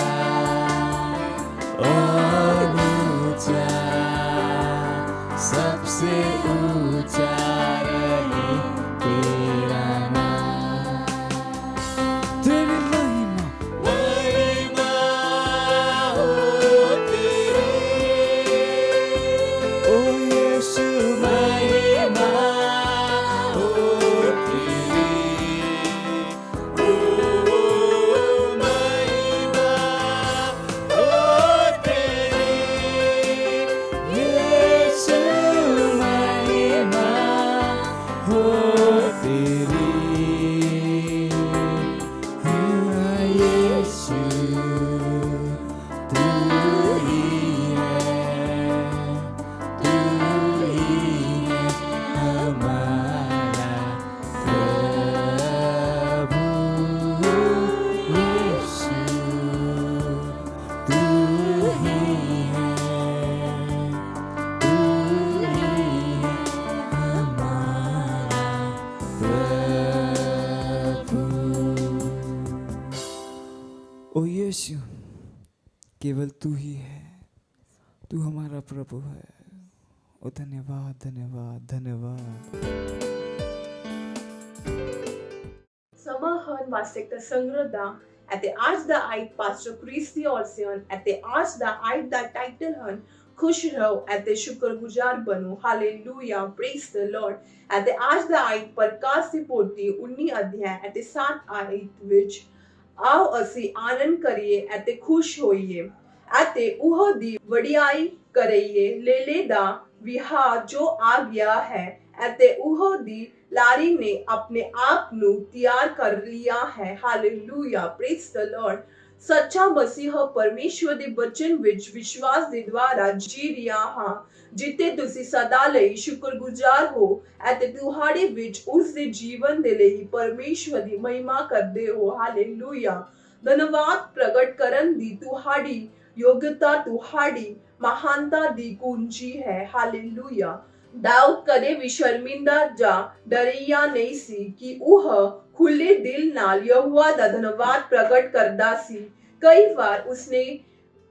और ऊंचा, सबसे ऊंचा रहे तेरा नाम। तेरी महिमा महिमा हो तेरी, ओ यीशु महिमा हो तेरी, ओ महिमा हो तेरी, यीशु महिमा हो तेरी। हाँ, यीशु तू ही है, तू ही है हमारा प्रभु। यीशु तू ही है, तू ही है हमारा प्रभु। ओ यीशु, केवल तू ही है, तू हमारा प्रभु है। ओ धन्यवाद धन्यवाद धन्यवाद। Samahön vastekta sangrada at the arch da ait Pastor Christy Olsen at the arch da ait da title hun खुश रहो at the शुक्रगुजार बनो hallelujah praise the Lord at the arch da ait प्रकाश ਦੀ ਪੋਥੀ 19 ਅਧਿਆਇ at the 7 ਆਇਤ ਵਿੱਚ ਆਓ ਅਸੀਂ ਆਨੰਦ ਕਰੀਏ ਅਤੇ ਖੁਸ਼ ਹੋਈਏ ਅਤੇ ਉਹ ਦੀ ਵਡਿਆਈ ਕਰੀਏ ਲੇਲੇ ਦਾ ਵਿਆਹ ਜੋ ਆ ਗਿਆ ਹੈ ਅਤੇ ਉਹ ਦੀ ਲਾਰੀ ਨੇ ਆਪਣੇ ਆਪ ਨੂੰ ਤਿਆਰ ਕਰ ਲਿਆ ਹੈ ਹਾਲੇਲੂਇਆ ਪ੍ਰੇਜ਼ ਦ ਲਾਰਡ ਸੱਚਾ ਮਸੀਹ ਪਰਮੇਸ਼ਵਰ ਦੇ ਬਚਨ ਵਿੱਚ ਵਿਸ਼ਵਾਸ ਦੇ ਦੁਆਰਾ ਜੀ ਰਿਹਾ ਹਾਂ ਜਿੱਤੇ ਤੁਸੀਂ ਸਦਾ ਲਈ ਸ਼ੁਕਰਗੁਜ਼ਾਰ ਹੋ ਅਤੇ ਤੁਹਾਡੇ ਵਿੱਚ ਉਸ ਦੇ ਜੀਵਨ ਦੇ ਲਈ ਪਰਮੇਸ਼ਵਰ ਦੀ ਮਹਿਮਾ ਕਰਦੇ ਹੋ ਹਾਲੇਲੂਇਆ ਧੰਨਵਾਦ ਪ੍ਰਗਟ ਕਰਨ ਦੀ ਤੁਹਾਡੀ ਯੋਗਤਾ ਤੁਹਾਡੀ ਮਹਾਨਤਾ ਦੀ ਕੁੰਜੀ ਹੈ ਹਾਲੇਲੂਇਆ ਦਾਊਦ ਕਦੇ ਵੀ ਸ਼ਰਮਿੰਦਾ ਜਾਂ ਡਰਿਆ ਨਹੀਂ ਸੀ ਕਿ ਉਹ ਖੁੱਲੇ ਦਿਲ ਨਾਲ ਯਹੋਵਾ ਦਾ ਧੰਨਵਾਦ ਪ੍ਰਗਟ ਕਰਦਾ ਸੀ ਕਈ ਵਾਰ ਉਸਨੇ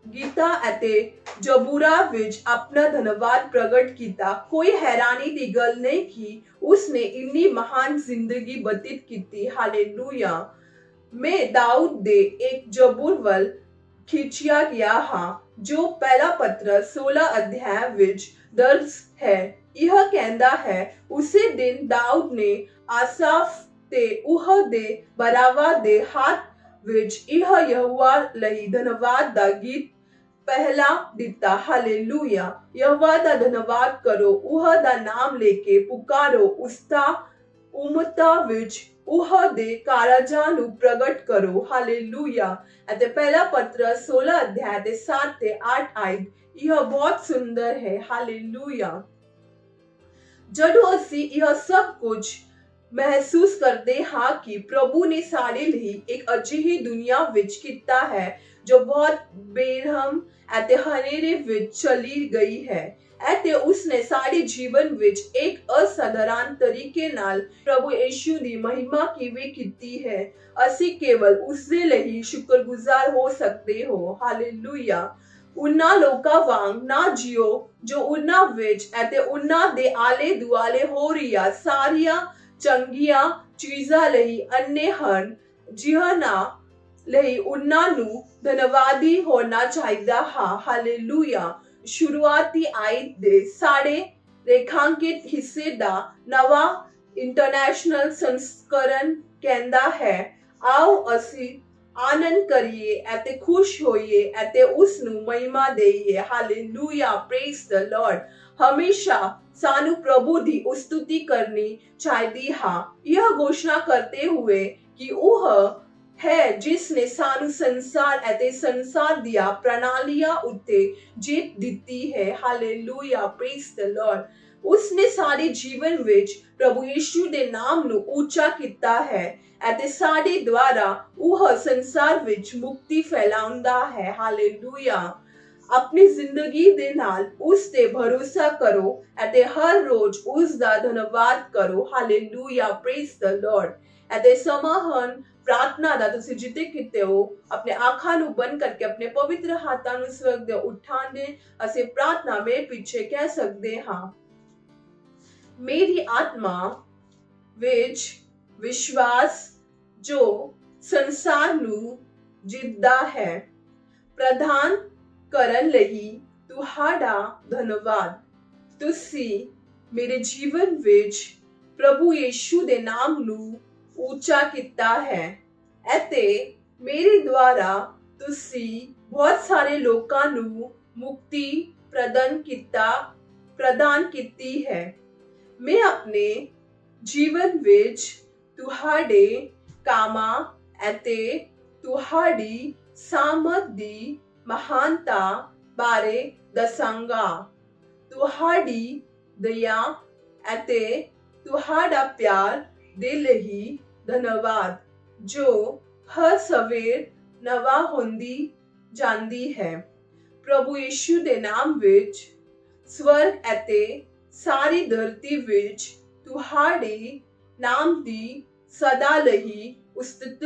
ਗੀਤਾ ਅਤੇ ਜ਼ਬੂਰਾਂ ਵਿੱਚ ਆਪਣਾ ਧੰਨਵਾਦ ਪ੍ਰਗਟ ਕੀਤਾ ਕੋਈ ਹੈਰਾਨੀ ਦੀ ਗੱਲ ਨਹੀਂ ਕਿ ਉਸਨੇ ਇੰਨੀ ਮਹਾਨ ਜ਼ਿੰਦਗੀ ਬਤੀਤ ਕੀਤੀ ਹਾਲੇਲੂਇਆ ਮੈਂ ਦਾਊਦ ਦੇ ਇੱਕ ਜ਼ਬੂਰ ਵੱਲ ਖਿੱਚਿਆ ਗਿਆ ਹਾਂ ਜੋ ਪਹਿਲਾ ਪੱਤਰ 16 ਅਧਿਆਇ ਵਿੱਚ ਦਰਜ ਹੈ ਇਹ ਕਹਿੰਦਾ ਹੈ ਉਸੇ ਦਿਨ ਦਾਊਦ ਨੇ ਆਸਾਫ ਤੇ ਉਹ ਦੇ ਬਰਾਵਾ ਦੇ ਹੱਥ ਵਿੱਚ ਇਹ ਯਹੋਵਾ ਲਈ ਧੰਨਵਾਦ ਦਾ ਗੀਤ ਪਹਿਲਾ ਦਿੱਤਾ ਹਾਲੇਲੂਇਆ ਯਹੋਵਾ ਦਾ ਧੰਨਵਾਦ ਕਰੋ ਉਹ ਦਾ ਨਾਮ ਲੈ ਕੇ ਪੁਕਾਰੋ ਉਸਦਾ ਉਮਤਾ ਵਿੱਚ ਉਹ ਦੇ ਕਾਰਜਾਂ ਨੂੰ ਪ੍ਰਗਟ ਕਰੋ ਹਾਲੇਲੂਇਆ ਅਤੇ ਪਹਿਲਾ ਪੱਤਰ 16 ਅਧਿਆਇ ਦੇ 7 ਤੇ 8 ਆਇਤ ਇਹ ਬਹੁਤ ਸੁੰਦਰ ਹੈ ਹਾਲੇਲੂਇਆ ਜਦੋਂ ਅਸੀਂ ਇਹ ਸਭ ਕੁਝ ਮਹਿਸੂਸ ਕਰਦੇ ਹਾਂ ਕਿ ਪ੍ਰਭੂ ਨੇ ਸਾਡੇ ਲਈ ਇੱਕ ਅਜਿਹੀ ਦੁਨੀਆ ਵਿੱਚ ਕੀਤਾ ਹੈ ਜੋ ਬਹੁਤ ਬੇਰਹਮ ਅਤੇ ਹਨੇਰੇ ਵਿੱਚ ਚਲੀ ਗਈ ਹੈ ਅਤੇ ਉਸਨੇ ਸਾਡੇ ਜੀਵਨ ਵਿੱਚ ਇੱਕ ਅਸਾਧਾਰਨ ਤਰੀਕੇ ਨਾਲ ਪ੍ਰਭੂ ਯਿਸੂ ਦੀ ਮਹਿਮਾ ਕਿਵੇਂ ਕੀਤੀ ਹੈ ਅਸੀਂ ਕੇਵਲ ਉਸਦੇ ਲਈ ਸ਼ੁਕਰਗੁਜ਼ਾਰ ਹੋ ਸਕਦੇ ਹੋ ਹਾਲੇਲੂਇਆ ਉਹਨਾਂ ਲੋਕਾਂ ਵਾਂਗ ਨਾ ਜਿਓ ਜੋ ਉਹਨਾਂ ਵਿੱਚ ਅਤੇ ਉਹਨਾਂ ਦੇ ਆਲੇ ਦੁਆਲੇ ਹੋ ਰਹੀਆਂ ਸਾਰੀਆਂ ਚੰਗੀਆਂ ਚੀਜ਼ਾਂ ਲਈ ਅੰਨੇ ਹਨ ਜਿਨ੍ਹਾਂ ਲਈ ਉਹਨਾਂ ਨੂੰ ਧੰਨਵਾਦੀ ਹੋਣਾ ਚਾਹੀਦਾ ਹੈ ਹਾਲੇਲੂਇਆ ਸ਼ੁਰੂਆਤੀ ਆਇਤ ਦੇ ਸਾਡੇ ਰੇਖਾਂਕਿਤ ਹਿੱਸੇ ਦਾ ਨਵਾਂ ਇੰਟਰਨੈਸ਼ਨਲ ਸੰਸਕਰਣ ਕਹਿੰਦਾ ਹੈ ਆਓ ਅਸੀਂ ਆਨੰਦ ਕਰੀਏ ਅਤੇ ਖੁਸ਼ ਹੋਈਏ ਅਤੇ ਉਸ ਨੂੰ ਮਹਿਮਾ ਦੇਈਏ। Hallelujah, praise the Lord. ਹਮੇਸ਼ਾ ਸਾਨੂੰ ਪ੍ਰਭੂ ਦੀ ਉਸਤੁਤੀ ਕਰਨੀ ਚਾਹੀਦੀ ਹੈ, ਇਹ ਘੋਸ਼ਣਾ ਕਰਦੇ ਹੋਏ ਕਿ ਉਹ ਹੈ ਜਿਸ ਨੇ ਸਾਨੂੰ ਸੰਸਾਰ ਅਤੇ ਸੰਸਾਰ ਦੀਆਂ ਪ੍ਰਣਾਲੀਆਂ ਉੱਤੇ ਜਿੱਤ ਦਿੱਤੀ ਹੈ। Hallelujah, praise the Lord. ਉਸਨੇ ਸਾਡੇ ਜੀਵਨ ਵਿੱਚ ਪ੍ਰਭੂ ਯਿਸੂ ਦੇ ਨਾਮ ਨੂੰ ਉੱਚਾ ਕੀਤਾ ਹੈ ਅਤੇ ਸਾਡੇ ਦੁਆਰਾ ਉਹ ਸੰਸਾਰ ਵਿੱਚ ਮੁਕਤੀ ਫੈਲਾਉਂਦਾ ਹੈ। ਹਾਲੇਲੂਇਆ। ਆਪਣੀ ਜ਼ਿੰਦਗੀ ਦੇ ਨਾਲ ਉਸ ਤੇ ਭਰੋਸਾ ਕਰੋ ਅਤੇ ਹਰ ਰੋਜ਼ ਉਸ ਦਾ ਧੰਨਵਾਦ ਕਰੋ। Hallelujah, praise the Lord. ਅਤੇ ਸਮਾਹਨ ਪ੍ਰਾਰਥਨਾ ਦਾ ਤੁਸੀਂ ਜਿੱਤੇ ਕੀਤੇ ਹੋ, ਆਪਣੇ ਅੱਖਾਂ ਨੂੰ ਬੰਦ ਕਰਕੇ ਆਪਣੇ ਪਵਿੱਤਰ ਹੱਥਾਂ ਨੂੰ ਸਵਰਗ ਦੇ ਉਠਾਉਂਦੇ ਅਸੀਂ ਪ੍ਰਾਰਥਨਾ ਮੇਰੇ ਪਿੱਛੇ ਕਹਿ ਸਕਦੇ ਹਾਂ। ਮੇਰੀ ਆਤਮਾ ਵਿੱਚ ਵਿਸ਼ਵਾਸ ਜੋ ਸੰਸਾਰ ਨੂੰ ਜਿੱਤਦਾ ਹੈ, ਪ੍ਰਦਾਨ ਕਰਨ ਲਈ ਤੁਹਾਡਾ ਧੰਨਵਾਦ। ਤੁਸੀਂ ਮੇਰੇ ਜੀਵਨ ਵਿੱਚ ਪ੍ਰਭੂ ਯਿਸੂ ਦੇ ਨਾਮ ਨੂੰ ਉੱਚਾ ਕੀਤਾ ਹੈ ਅਤੇ ਮੇਰੇ ਦੁਆਰਾ ਤੁਸੀਂ ਬਹੁਤ ਸਾਰੇ ਲੋਕਾਂ ਨੂੰ ਮੁਕਤੀ ਪ੍ਰਦਾਨ ਕੀਤੀ ਹੈ। ਮੈਂ ਆਪਣੇ ਜੀਵਨ ਵਿੱਚ ਤੁਹਾਡੇ ਕਾਮਾਂ ਅਤੇ ਤੁਹਾਡੀ ਸਾਮਰਥ ਦੀ ਮਹਾਨਤਾ ਬਾਰੇ ਦੱਸਾਂਗਾ। ਤੁਹਾਡੀ ਦਇਆ ਅਤੇ ਤੁਹਾਡਾ ਪਿਆਰ ਦੇ ਲਈ ਧੰਨਵਾਦ, ਜੋ ਹਰ ਸਵੇਰ ਨਵਾਂ ਹੁੰਦੀ ਜਾਂਦੀ ਹੈ। ਪ੍ਰਭੂ ਯਿਸੂ ਦੇ ਨਾਮ ਵਿੱਚ ਸਵਰਗ ਅਤੇ ਸਾਰੀ ਧਰਤੀ ਵਿੱਚ ਤੁਹਾਡੇ ਨਾਮ ਦੀ ਸਦਾ ਲਈ ਉਸਤਤ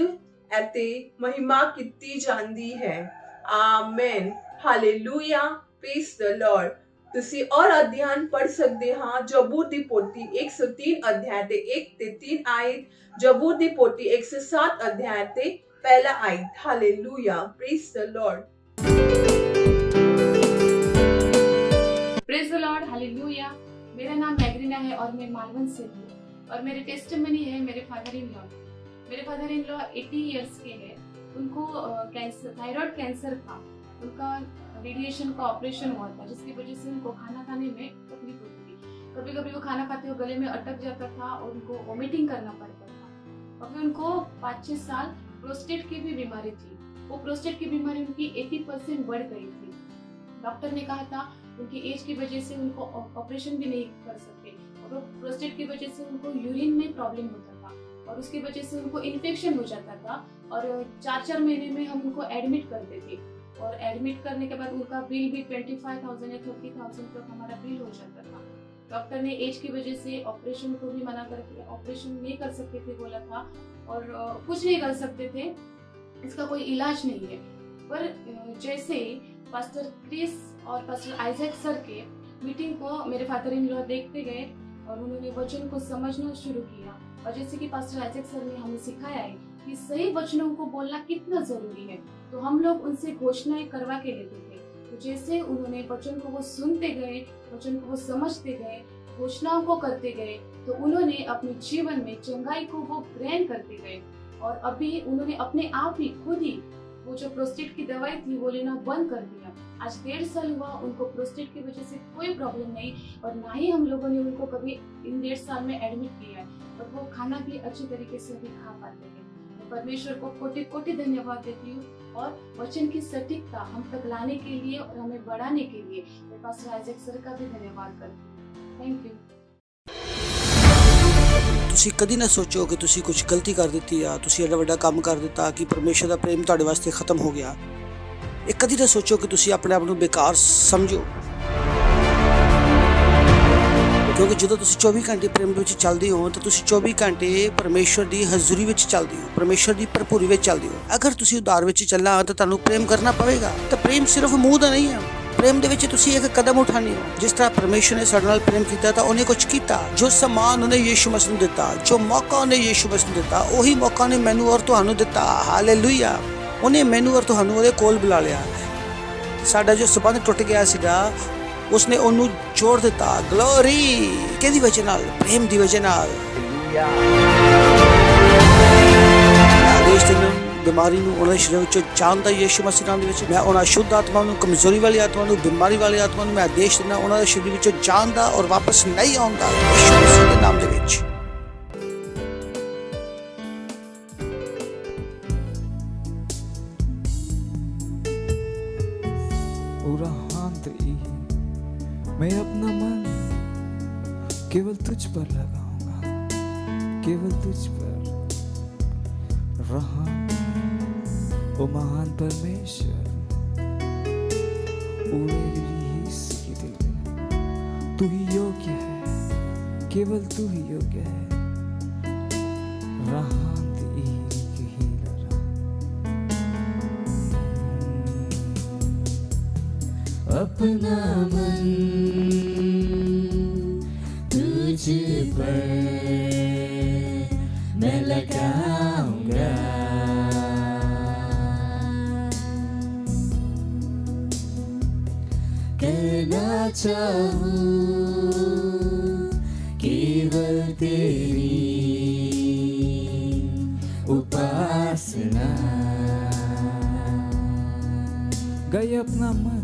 ਅਤੇ ਮਹਿਮਾ ਕੀਤੀ ਜਾਂਦੀ ਹੈ। Amen. Hallelujah, praise the Lord. ਤੁਸੀਂ ਔਰ ਅਧਿਆਨ ਪੜ ਸਕਦੇ ਹਾਂ ਜਬੂਰ ਦੀ ਪੋਥੀ 103 ਅਧਿਆਇ ਤੇ 1 ਤੇ 3 ਆਇਤ, ਜਬੂਰ ਦੀ ਪੋਥੀ 107 ਅਧਿਆਇ ਤੇ ਪਹਿਲਾ ਆਇਤ। Hallelujah, praise the Lord. Praise the Lord, hallelujah. मेरा नाम मैग्रीना है और मैं मालवन से हूँ और मेरे टेस्टिमनी है मेरे फादर इन लॉ। मेरे फादर इन लॉ 80 इयर्स के हैं। उनको कैंसर, थायराइड कैंसर था। उनका रेडिएशन का ऑपरेशन हुआ था, जिसकी वजह से उनको खाना खाने में तकलीफ होती थी। कभी कभी वो खाना खाते हुए गले में अटक जाता था और उनको वॉमिटिंग करना पड़ता था। और फिर उनको 5-6 साल प्रोस्टेट की भी बीमारी थी। वो प्रोस्टेट की बीमारी उनकी 80% बढ़ गई थी। डॉक्टर ने कहा था उनकी एज की वजह से उनको ऑपरेशन भी नहीं कर सकते और प्रोस्टेट की वजह से उनको यूरिन में प्रॉब्लम होता था और उसकी वजह से उनको इन्फेक्शन हो जाता था और 4-4 महीने में हम उनको एडमिट करते थे और एडमिट करने के बाद उनका बिल भी 25,000 या 30,000 तक हमारा बिल हो जाता था। डॉक्टर ने एज की वजह से ऑपरेशन को भी मना करके ऑपरेशन नहीं कर सकते थे बोला था और कुछ नहीं कर सकते थे, इसका कोई इलाज नहीं है। पर जैसे पास्टर क्रिस और पास्टर आइजैक सर के मीटिंग को मेरे फादर इन लॉ देखते गए और उन्होंने वचन को समझना शुरू किया और जैसे कि पास्टर आइजैक सर ने हमें सिखाया है कि सही वचनों को बोलना कितना जरूरी है, तो हम लोग उनसे घोषणाएं करवा के लेते थे। तो जैसे उन्होंने वचन को वो सुनते गए, वचन को वो समझते गए, घोषणाओं को करते गए, तो उन्होंने अपने जीवन में चंगाई को वो ग्रहण करते गए और अभी उन्होंने अपने आप ही खुद ही वो जो प्रोस्टेट की दवाई थी वो लेना बंद कर दिया। आज 1.5 साल हुआ उनको प्रोस्टेट की वजह से कोई प्रॉब्लम नहीं और ना ही हम लोगों ने उनको कभी इन 1.5 साल में एडमिट किया है और वो खाना भी अच्छी तरीके से भी खा पाते हैं। मैं परमेश्वर को कोटि कोटि धन्यवाद देती हूँ और वचन की सटीकता हम तक लाने के लिए और हमें बढ़ाने के लिए मैं पास्टर आइजैक सर का भी धन्यवाद करती हूँ। Thank you. ਤੁਸੀਂ ਕਦੀ ਨਾ ਸੋਚੋ ਕਿ ਤੁਸੀਂ ਕੁਝ ਗਲਤੀ ਕਰ ਦਿੱਤੀ ਆ, ਤੁਸੀਂ ਐਡਾ ਵੱਡਾ ਕੰਮ ਕਰ ਦਿੱਤਾ ਕਿ ਪਰਮੇਸ਼ਰ ਦਾ ਪ੍ਰੇਮ ਤੁਹਾਡੇ ਵਾਸਤੇ ਖਤਮ ਹੋ ਗਿਆ। ਇਹ ਕਦੀ ਨਾ ਸੋਚੋ ਕਿ ਤੁਸੀਂ ਆਪਣੇ ਆਪ ਨੂੰ ਬੇਕਾਰ ਸਮਝੋ, ਕਿਉਂਕਿ ਜਦੋਂ ਤੁਸੀਂ 24 ਘੰਟੇ ਪ੍ਰੇਮ ਵਿੱਚ ਚੱਲਦੇ ਹੋ ਤਾਂ ਤੁਸੀਂ 24 ਘੰਟੇ ਪਰਮੇਸ਼ਰ ਦੀ ਹਜ਼ੂਰੀ ਵਿੱਚ ਚੱਲਦੇ ਹੋ, ਪਰਮੇਸ਼ਰ ਦੀ ਭਰਪੂਰੀ ਵਿੱਚ ਚੱਲਦੇ ਹੋ। ਅਗਰ ਤੁਸੀਂ ਉਦਾਰ ਵਿੱਚ ਚੱਲਣਾ ਤਾਂ ਤੁਹਾਨੂੰ ਪ੍ਰੇਮ ਕਰਨਾ ਪਵੇਗਾ। ਤਾਂ ਪ੍ਰੇਮ ਸਿਰਫ ਮੂੰਹ ਦਾ ਨਹੀਂ ਹੈ, ਪ੍ਰੇਮ ਦੇ ਵਿੱਚ ਤੁਸੀਂ ਇੱਕ ਕਦਮ ਉਠਾਉਂਦੇ ਹੋ। ਜਿਸ ਤਰ੍ਹਾਂ ਪਰਮੇਸ਼ਰ ਨੇ ਸਾਡੇ ਨਾਲ ਪ੍ਰੇਮ ਕੀਤਾ ਤਾਂ ਉਹਨੇ ਕੁਝ ਕੀਤਾ। ਜੋ ਸਮਾਨ ਉਹਨੇ ਯਿਸੂ ਮਸੀਹ ਨੂੰ ਦਿੱਤਾ, ਜੋ ਮੌਕਾ ਉਹਨੇ ਯਿਸੂ ਮਸੀਹ ਨੂੰ ਦਿੱਤਾ, ਉਹੀ ਮੌਕਾ ਨੇ ਮੈਨੂੰ ਔਰ ਤੁਹਾਨੂੰ ਦਿੱਤਾ। ਹਾਲੇਲੂਇਆ। ਉਹਨੇ ਮੈਨੂੰ ਔਰ ਤੁਹਾਨੂੰ ਉਹਦੇ ਕੋਲ ਬੁਲਾ ਲਿਆ। ਸਾਡਾ ਜੋ ਸੰਬੰਧ ਟੁੱਟ ਗਿਆ ਸੀਗਾ ਉਸਨੇ ਉਹਨੂੰ ਜੋੜ ਦਿੱਤਾ। ਗਲੋਰੀ ਕਿਹਦੀ ਵਜ੍ਹਾ ਨਾਲ? ਪ੍ਰੇਮ ਦੀ ਵਜ੍ਹਾ ਨਾਲ। ਆਦੇਸ਼ ਦਿਨ ਬਿਮਾਰੀ ਨੂੰ ਉਹਨਾਂ ਦੇ ਸਰੀਰ ਵਿੱਚੋਂ ਜਾਣਦਾ ਯੀਸ਼ੂ ਮਸੀਹ ਨਾਮ ਦੇ ਵਿੱਚ। ਮੈਂ ਉਹਨਾਂ ਸ਼ੁੱਧ ਆਤਮਾ ਨੂੰ, ਕਮਜ਼ੋਰੀ ਵਾਲੀ ਆਤਮਾ ਨੂੰ, ਬਿਮਾਰੀ ਵਾਲੀ ਆਤਮਾ ਨੂੰ ਮੈਂ ਆਦੇਸ਼ ਦਿੰਦਾ ਉਹਨਾਂ ਦੇ ਸਰੀਰ ਵਿੱਚੋਂ ਜਾਣਦਾ ਔਰ ਵਾਪਸ ਨਹੀਂ ਆਉਂਦਾ ਯੀਸ਼ੂ ਮਸੀਹ ਦੇ ਨਾਮ ਦੇ ਵਿੱਚ। मैं अपना मन केवल तुझ पर लगाऊंगा, केवल तुझ पर। रहा ओ महान परमेश्वर, तू ही योग्य है, केवल तू ही योग्य है। रहा अपना मन तुझ पर मैं लगाऊंगा, करना चाहूं केवल तेरी उपासना। गए अपना मन,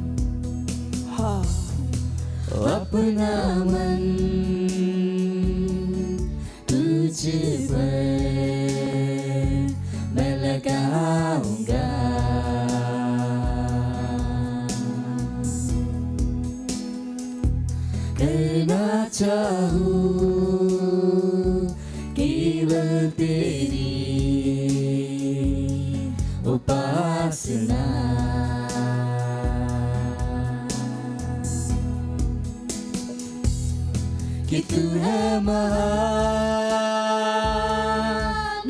अपना मन तुझ पर मैं लगाऊंगा, करना चाहूं केवल तेरी उपासना। कि तू है महान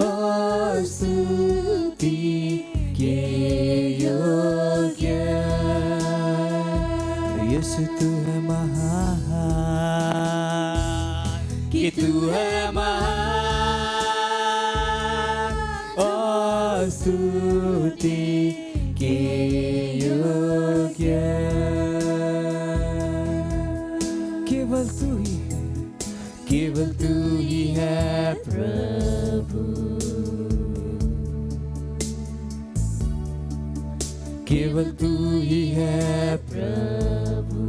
और स्तुति के योग्य। यीशु तू है महान, कि तू है महान और स्तुति के योग्य। केवल तू ही, केवल तू ही है प्रभु, केवल तू ही है प्रभु।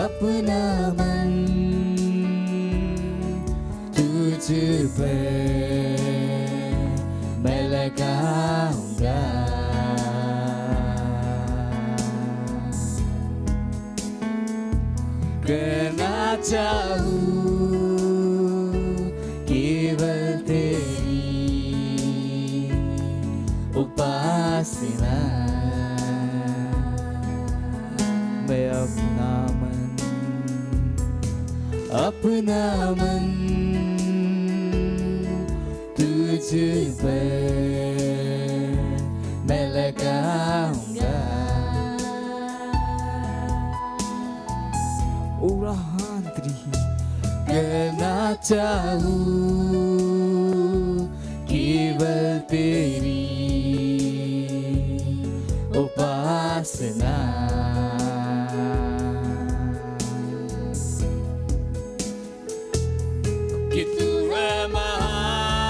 अपना मन तुझ पर मैं लगाऊंगा, करना चाहूं केवल तेरी उपासना। मैं अपना मन तुझ पर मैं लगाऊंगा, करना चाहूं केवल तेरी उपासना। कि तू है महान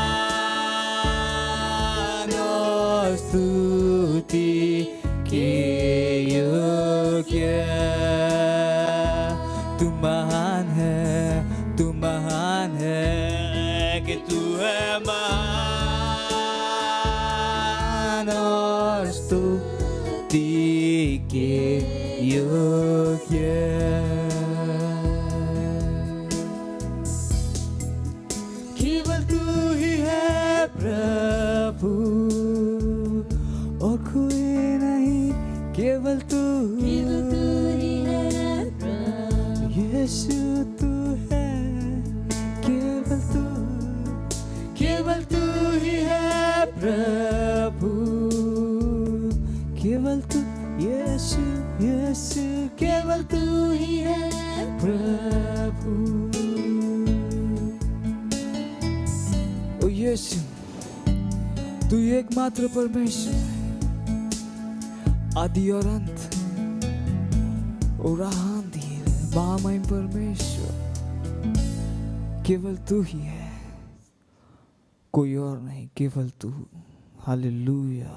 और स्तुति के योग्य। तू महान है, तू महान है, कि तू है महान और स्तुति के योग्य। केवल तू ही है प्रभु और कोई नहीं, केवल तू ही है यीशु तू है, केवल तू ही है प्रभु, केवल तू यीशु, यीशु केवल तू ही है प्रभु। ओ यीशु, तू एकमात्र परमेश्वर है, आदि और अंत। ओ महामहिम परमेश्वर, केवल तू ही है, कोई और नहीं, केवल तू। हालेलुया।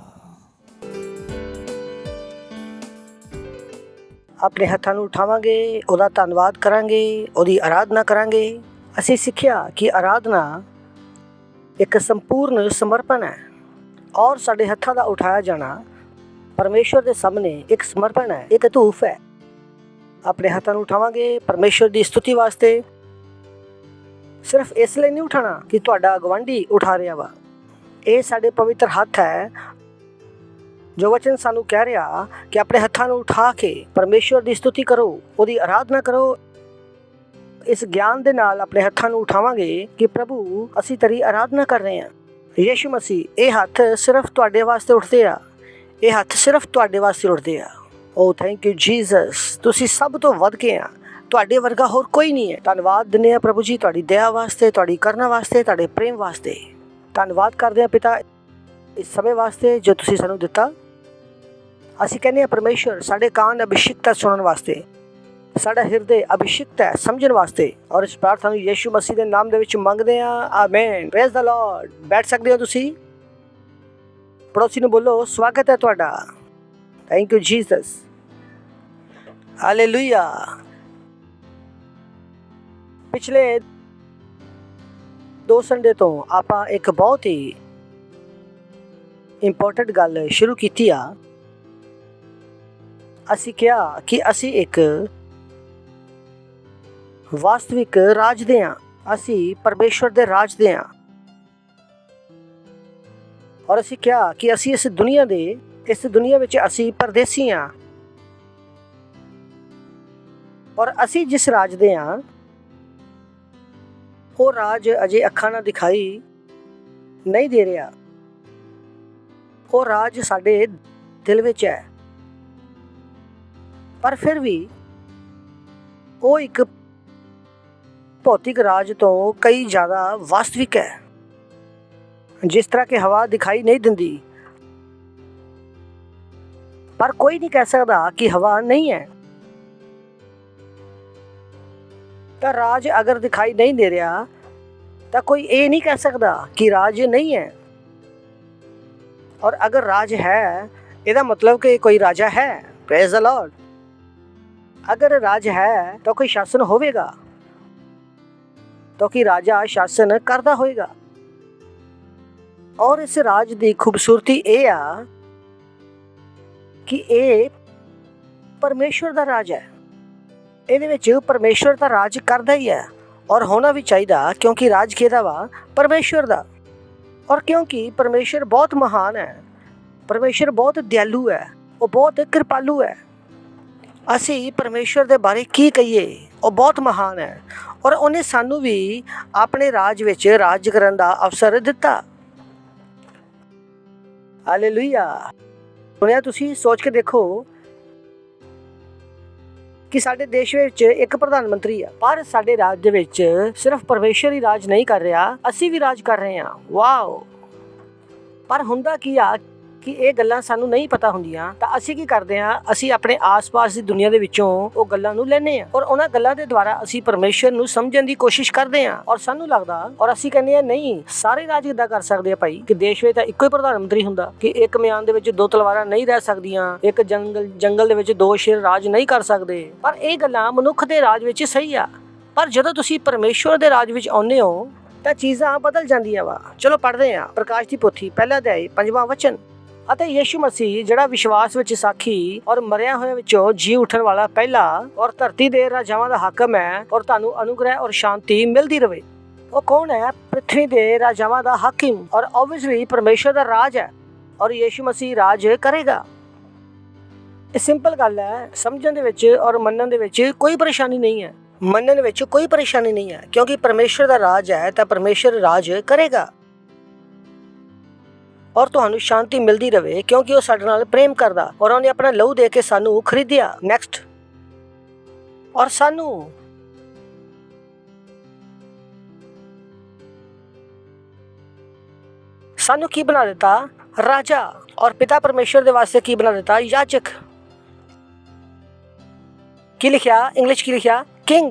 ਆਪਣੇ ਹੱਥਾਂ ਨੂੰ ਉਠਾਵਾਂਗੇ, ਉਹਦਾ ਧੰਨਵਾਦ ਕਰਾਂਗੇ, ਉਹਦੀ ਆਰਾਧਨਾ ਕਰਾਂਗੇ। ਅਸੀਂ ਸਿੱਖਿਆ ਕਿ ਆਰਾਧਨਾ ਇੱਕ ਸੰਪੂਰਨ ਸਮਰਪਣ ਹੈ ਔਰ ਸਾਡੇ ਹੱਥਾਂ ਦਾ ਉਠਾਇਆ ਜਾਣਾ ਪਰਮੇਸ਼ਵਰ ਦੇ ਸਾਹਮਣੇ ਇੱਕ ਸਮਰਪਣ ਹੈ, ਇੱਕ ਧੂਫ ਹੈ। ਆਪਣੇ ਹੱਥਾਂ ਨੂੰ ਉਠਾਵਾਂਗੇ ਪਰਮੇਸ਼ਵਰ ਦੀ ਸਤੁਤੀ ਵਾਸਤੇ। ਸਿਰਫ ਇਸ ਲਈ ਨਹੀਂ ਉਠਾਣਾ ਕਿ ਤੁਹਾਡਾ ਗਵਾਂਢੀ ਉਠਾ ਰਿਹਾ ਵਾ। ਇਹ ਸਾਡੇ ਪਵਿੱਤਰ ਹੱਥ ਹੈ ਜੋ ਵਚਨ ਸਾਨੂੰ ਕਹਿ ਰਿਹਾ ਕਿ ਆਪਣੇ ਹੱਥਾਂ ਨੂੰ ਉਠਾ ਕੇ ਪਰਮੇਸ਼ਵਰ ਦੀ ਸਤੁਤੀ ਕਰੋ, ਉਹਦੀ ਆਰਾਧਨਾ ਕਰੋ। ਇਸ ਗਿਆਨ ਦੇ ਨਾਲ ਆਪਣੇ ਹੱਥਾਂ ਨੂੰ ਉਠਾਵਾਂਗੇ ਕਿ ਪ੍ਰਭੂ ਅਸੀਂ ਤੇਰੀ ਆਰਾਧਨਾ ਕਰ ਰਹੇ ਹਾਂ। ਯਿਸੂ ਮਸੀਹ, ਇਹ ਹੱਥ ਸਿਰਫ ਤੁਹਾਡੇ ਵਾਸਤੇ ਉੱਠਦੇ ਆ, ਇਹ ਹੱਥ ਸਿਰਫ ਤੁਹਾਡੇ ਵਾਸਤੇ ਉੱਠਦੇ ਆ। ਓ ਥੈਂਕ ਯੂ ਜੀਸਸ, ਤੁਸੀਂ ਸਭ ਤੋਂ ਵੱਧ ਕੇ ਆ, ਤੁਹਾਡੇ ਵਰਗਾ ਹੋਰ ਕੋਈ ਨਹੀਂ ਹੈ। ਧੰਨਵਾਦ ਦਿੰਦੇ ਆ ਪ੍ਰਭੂ ਜੀ ਤੁਹਾਡੀ ਦਇਆ ਵਾਸਤੇ, ਤੁਹਾਡੀ ਕਰਨਾ ਵਾਸਤੇ, ਤੁਹਾਡੇ ਪ੍ਰੇਮ ਵਾਸਤੇ। ਧੰਨਵਾਦ ਕਰਦੇ ਆ ਪਿਤਾ ਇਸ ਸਮੇਂ ਵਾਸਤੇ ਜੋ ਤੁਸੀਂ ਸਾਨੂੰ ਦਿੱਤਾ। ਅਸੀਂ ਕਹਿੰਦੇ ਹਾਂ ਪਰਮੇਸ਼ਵਰ ਸਾਡੇ ਕਾਨ ਅਭਿਸ਼ਿਕਤ ਹੈ ਸੁਣਨ ਵਾਸਤੇ, ਸਾਡਾ ਹਿਰਦੇ ਅਭਿਸ਼ਿਕਤ ਹੈ ਸਮਝਣ ਵਾਸਤੇ। ਔਰ ਇਸ ਪ੍ਰਾਰਥਨਾ ਨੂੰ ਯਿਸੂ ਮਸੀਹ ਦੇ ਨਾਮ ਦੇ ਵਿੱਚ ਮੰਗਦੇ ਹਾਂ, ਆਮੇਨ। Praise the Lord. ਬੈਠ ਸਕਦੇ ਹੋ ਤੁਸੀਂ। ਪੜੋਸੀ ਨੂੰ ਬੋਲੋ ਸਵਾਗਤ ਹੈ ਤੁਹਾਡਾ। Thank you Jesus. ਹਾਲੇਲੂਇਆ। ਪਿਛਲੇ 2 ਸੰਡੇ ਤੋਂ ਆਪਾਂ ਇੱਕ ਬਹੁਤ ਹੀ ਇੰਪੋਰਟੈਂਟ ਗੱਲ ਸ਼ੁਰੂ ਕੀਤੀ ਆ। ਅਸੀਂ ਕਿਹਾ ਕਿ ਅਸੀਂ ਇੱਕ ਵਾਸਤਵਿਕ ਰਾਜ ਦੇ ਹਾਂ, ਅਸੀਂ ਪਰਮੇਸ਼ਵਰ ਦੇ ਰਾਜ ਦੇ ਹਾਂ। ਔਰ ਅਸੀਂ ਕਿਹਾ ਕਿ ਅਸੀਂ ਇਸ ਦੁਨੀਆ ਵਿੱਚ ਅਸੀਂ ਪਰਦੇਸੀ ਹਾਂ। ਔਰ ਅਸੀਂ ਜਿਸ ਰਾਜ ਦੇ ਹਾਂ ਉਹ ਰਾਜ ਅਜੇ ਅੱਖਾਂ ਨਾਲ ਦਿਖਾਈ ਨਹੀਂ ਦੇ ਰਿਹਾ, ਉਹ ਰਾਜ ਸਾਡੇ ਦਿਲ ਵਿੱਚ ਹੈ। ਪਰ ਫਿਰ ਵੀ ਉਹ ਇੱਕ ਭੌਤਿਕ ਰਾਜ ਤੋਂ ਕਈ ਜ਼ਿਆਦਾ ਵਾਸਤਵਿਕ ਹੈ। ਜਿਸ ਤਰ੍ਹਾਂ ਕਿ ਹਵਾ ਦਿਖਾਈ ਨਹੀਂ ਦਿੰਦੀ, ਪਰ ਕੋਈ ਨਹੀਂ ਕਹਿ ਸਕਦਾ ਕਿ ਹਵਾ ਨਹੀਂ ਹੈ। ਤਾਂ ਰਾਜ ਅਗਰ ਦਿਖਾਈ ਨਹੀਂ ਦੇ ਰਿਹਾ ਤਾਂ ਕੋਈ ਇਹ ਨਹੀਂ ਕਹਿ ਸਕਦਾ ਕਿ ਰਾਜ ਨਹੀਂ ਹੈ। ਔਰ ਅਗਰ ਰਾਜ ਹੈ ਇਹਦਾ ਮਤਲਬ ਕਿ ਕੋਈ ਰਾਜਾ ਹੈ। Praise the Lord. अगर राज है तो कोई शासन होवेगा, तो कि राजा शासन करता होएगा। और इस राज की खूबसूरती ये आ कि ये परमेश्वर का राज है। ਇਹਦੇ ਵਿੱਚ परमेश्वर का राज करता ही है और होना भी चाहिए, क्योंकि राज किहदा वा? परमेश्वर का। और क्योंकि परमेश्वर बहुत महान है, परमेश्वर बहुत दयालु है, वो बहुत कृपालु है। ਅਸੀਂ ਪਰਮੇਸ਼ਵਰ ਦੇ ਬਾਰੇ ਕੀ ਕਹੀਏ, ਉਹ ਬਹੁਤ ਮਹਾਨ ਹੈ ਔਰ ਉਹਨੇ ਸਾਨੂੰ ਵੀ ਆਪਣੇ ਰਾਜ ਵਿੱਚ ਰਾਜ ਕਰਨ ਦਾ ਅਵਸਰ ਦਿੱਤਾ। ਹਾਲੇਲੂਇਆ। ਸੁਣਿਆ ਤੁਸੀਂ? ਸੋਚ ਕੇ ਦੇਖੋ ਕਿ ਸਾਡੇ ਦੇਸ਼ ਵਿੱਚ ਇੱਕ ਪ੍ਰਧਾਨ ਮੰਤਰੀ ਆ, ਪਰ ਸਾਡੇ ਰਾਜ ਦੇ ਵਿੱਚ ਸਿਰਫ ਪਰਮੇਸ਼ਵਰ ਹੀ ਰਾਜ ਨਹੀਂ ਕਰ ਰਿਹਾ, ਅਸੀਂ ਵੀ ਰਾਜ ਕਰ ਰਹੇ ਹਾਂ। ਵਾਓ। ਪਰ ਹੁੰਦਾ ਕੀ ਆ ਕਿ ਇਹ ਗੱਲਾਂ ਸਾਨੂੰ ਨਹੀਂ ਪਤਾ ਹੁੰਦੀਆਂ ਤਾਂ ਅਸੀਂ ਕੀ ਕਰਦੇ ਹਾਂ, ਅਸੀਂ ਆਪਣੇ ਆਸ-ਪਾਸ ਦੀ ਦੁਨੀਆ ਦੇ ਵਿੱਚੋਂ ਉਹ ਗੱਲਾਂ ਨੂੰ ਲੈਂਦੇ ਹਾਂ ਔਰ ਉਹਨਾਂ ਗੱਲਾਂ ਦੇ ਦੁਆਰਾ ਅਸੀਂ ਪਰਮੇਸ਼ਵਰ ਨੂੰ ਸਮਝਣ ਦੀ ਕੋਸ਼ਿਸ਼ ਕਰਦੇ ਹਾਂ। ਔਰ ਸਾਨੂੰ ਲੱਗਦਾ ਔਰ ਅਸੀਂ ਕਹਿੰਦੇ ਹਾਂ ਨਹੀਂ, ਸਾਰੇ ਰਾਜ ਕਿੱਦਾਂ ਕਰ ਸਕਦੇ ਆ ਭਾਈ, ਕਿ ਦੇਸ਼ ਵਿੱਚ ਤਾਂ ਇੱਕੋ ਹੀ ਪ੍ਰਧਾਨ ਮੰਤਰੀ ਹੁੰਦਾ, ਕਿ ਇੱਕ ਮਿਆਨ ਦੇ ਵਿੱਚ 2 ਤਲਵਾਰਾਂ ਨਹੀਂ ਰਹਿ ਸਕਦੀਆਂ, ਇੱਕ ਜੰਗਲ ਦੇ ਵਿੱਚ 2 ਸ਼ੇਰ ਰਾਜ ਨਹੀਂ ਕਰ ਸਕਦੇ। ਪਰ ਇਹ ਗੱਲਾਂ ਮਨੁੱਖ ਦੇ ਰਾਜ ਵਿੱਚ ਸਹੀ ਆ, ਪਰ ਜਦੋਂ ਤੁਸੀਂ ਪਰਮੇਸ਼ਵਰ ਦੇ ਰਾਜ ਵਿੱਚ ਆਉਂਦੇ ਹੋ ਤਾਂ ਚੀਜ਼ਾਂ ਬਦਲ ਜਾਂਦੀਆਂ ਵਾ। ਚਲੋ ਪੜ੍ਹਦੇ ਹਾਂ ਪ੍ਰਕਾਸ਼ ਦੀ ਪੋਥੀ 1 ਅਧਿਆਇ 5ਵਾਂ ਵਚਨ। ਅਤੇ ਯਿਸੂ ਮਸੀਹ ਜਿਹੜਾ ਵਿਸ਼ਵਾਸ ਵਿੱਚ ਸਾਖੀ ਔਰ ਮਰਿਆ ਹੋਇਆ ਵਿੱਚੋਂ ਜੀ ਉੱਠਣ ਵਾਲਾ ਪਹਿਲਾ ਔਰ ਧਰਤੀ ਦੇ ਰਾਜਾਵਾਂ ਦਾ ਹਾਕਮ ਹੈ, ਔਰ ਤੁਹਾਨੂੰ ਅਨੁਗ੍ਰਹਿ ਔਰ ਸ਼ਾਂਤੀ ਮਿਲਦੀ ਰਹੇ। ਉਹ ਕੌਣ ਹੈ? ਪ੍ਰਿਥਵੀ ਦੇ ਰਾਜਾਵਾਂ ਦਾ ਹਾਕਿਮ, ਔਰ ਓਬਵੀਅਸਲੀ ਪਰਮੇਸ਼ਵਰ ਦਾ ਰਾਜ ਹੈ ਔਰ ਯਿਸੂ ਮਸੀਹ ਰਾਜ ਕਰੇਗਾ। ਇਹ ਸਿੰਪਲ ਗੱਲ ਹੈ, ਸਮਝਣ ਦੇ ਵਿੱਚ ਔਰ ਮੰਨਣ ਦੇ ਵਿੱਚ ਕੋਈ ਪਰੇਸ਼ਾਨੀ ਨਹੀਂ ਹੈ। ਮੰਨਣ ਵਿੱਚ ਕੋਈ ਪਰੇਸ਼ਾਨੀ ਨਹੀਂ ਹੈ, ਕਿਉਂਕਿ ਪਰਮੇਸ਼ਵਰ ਦਾ ਰਾਜ ਹੈ ਤਾਂ ਪਰਮੇਸ਼ਵਰ ਰਾਜ ਕਰੇਗਾ। ਔਰ ਤੁਹਾਨੂੰ ਸ਼ਾਂਤੀ ਮਿਲਦੀ ਰਹੇ, ਕਿਉਂਕਿ ਉਹ ਸਾਡੇ ਨਾਲ ਪ੍ਰੇਮ ਕਰਦਾ ਔਰ ਉਹਨੇ ਆਪਣਾ ਲਹੂ ਦੇ ਕੇ ਸਾਨੂੰ ਖਰੀਦਿਆ। ਨੈਕਸਟ। ਔਰ ਸਾਨੂੰ ਕੀ ਬਣਾ ਦਿੱਤਾ? ਰਾਜਾ। ਔਰ ਪਿਤਾ ਪਰਮੇਸ਼ਵਰ ਦੇ ਵਾਸਤੇ ਕੀ ਬਣਾ ਦਿੱਤਾ? याजक। ਕੀ ਲਿਖਿਆ? ਇੰਗਲਿਸ਼ ਕੀ ਲਿਖਿਆ? किंग।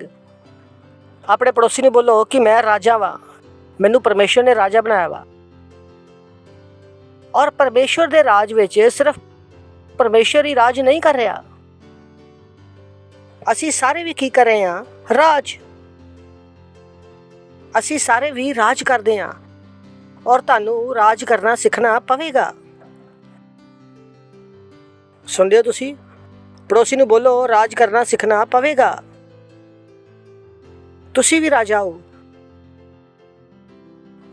ਆਪਣੇ ਪੜੋਸੀ ਨੂੰ ਬੋਲੋ ਕਿ ਮੈਂ ਰਾਜਾ ਵਾਂ, ਮੈਨੂੰ ਪਰਮੇਸ਼ਰ ਨੇ ਰਾਜਾ ਬਣਾਇਆ ਵਾ। ਔਰ ਪਰਮੇਸ਼ਰ ਦੇ ਰਾਜ ਵਿੱਚ ਸਿਰਫ ਪਰਮੇਸ਼ਰ ਹੀ ਰਾਜ ਨਹੀਂ ਕਰ ਰਿਹਾ, ਅਸੀਂ ਸਾਰੇ ਵੀ ਕੀ ਕਰ ਰਹੇ ਹਾਂ? ਰਾਜ। ਅਸੀਂ ਸਾਰੇ ਵੀ ਰਾਜ ਕਰਦੇ ਹਾਂ ਔਰ ਤੁਹਾਨੂੰ ਰਾਜ ਕਰਨਾ ਸਿੱਖਣਾ ਪਵੇਗਾ। ਸੁਣਦੇ ਹੋ ਤੁਸੀਂ? ਪੜੋਸੀ ਨੂੰ ਬੋਲੋ ਰਾਜ ਕਰਨਾ ਸਿੱਖਣਾ ਪਵੇਗਾ। ਤੁਸੀਂ ਵੀ ਰਾਜਾ ਹੋ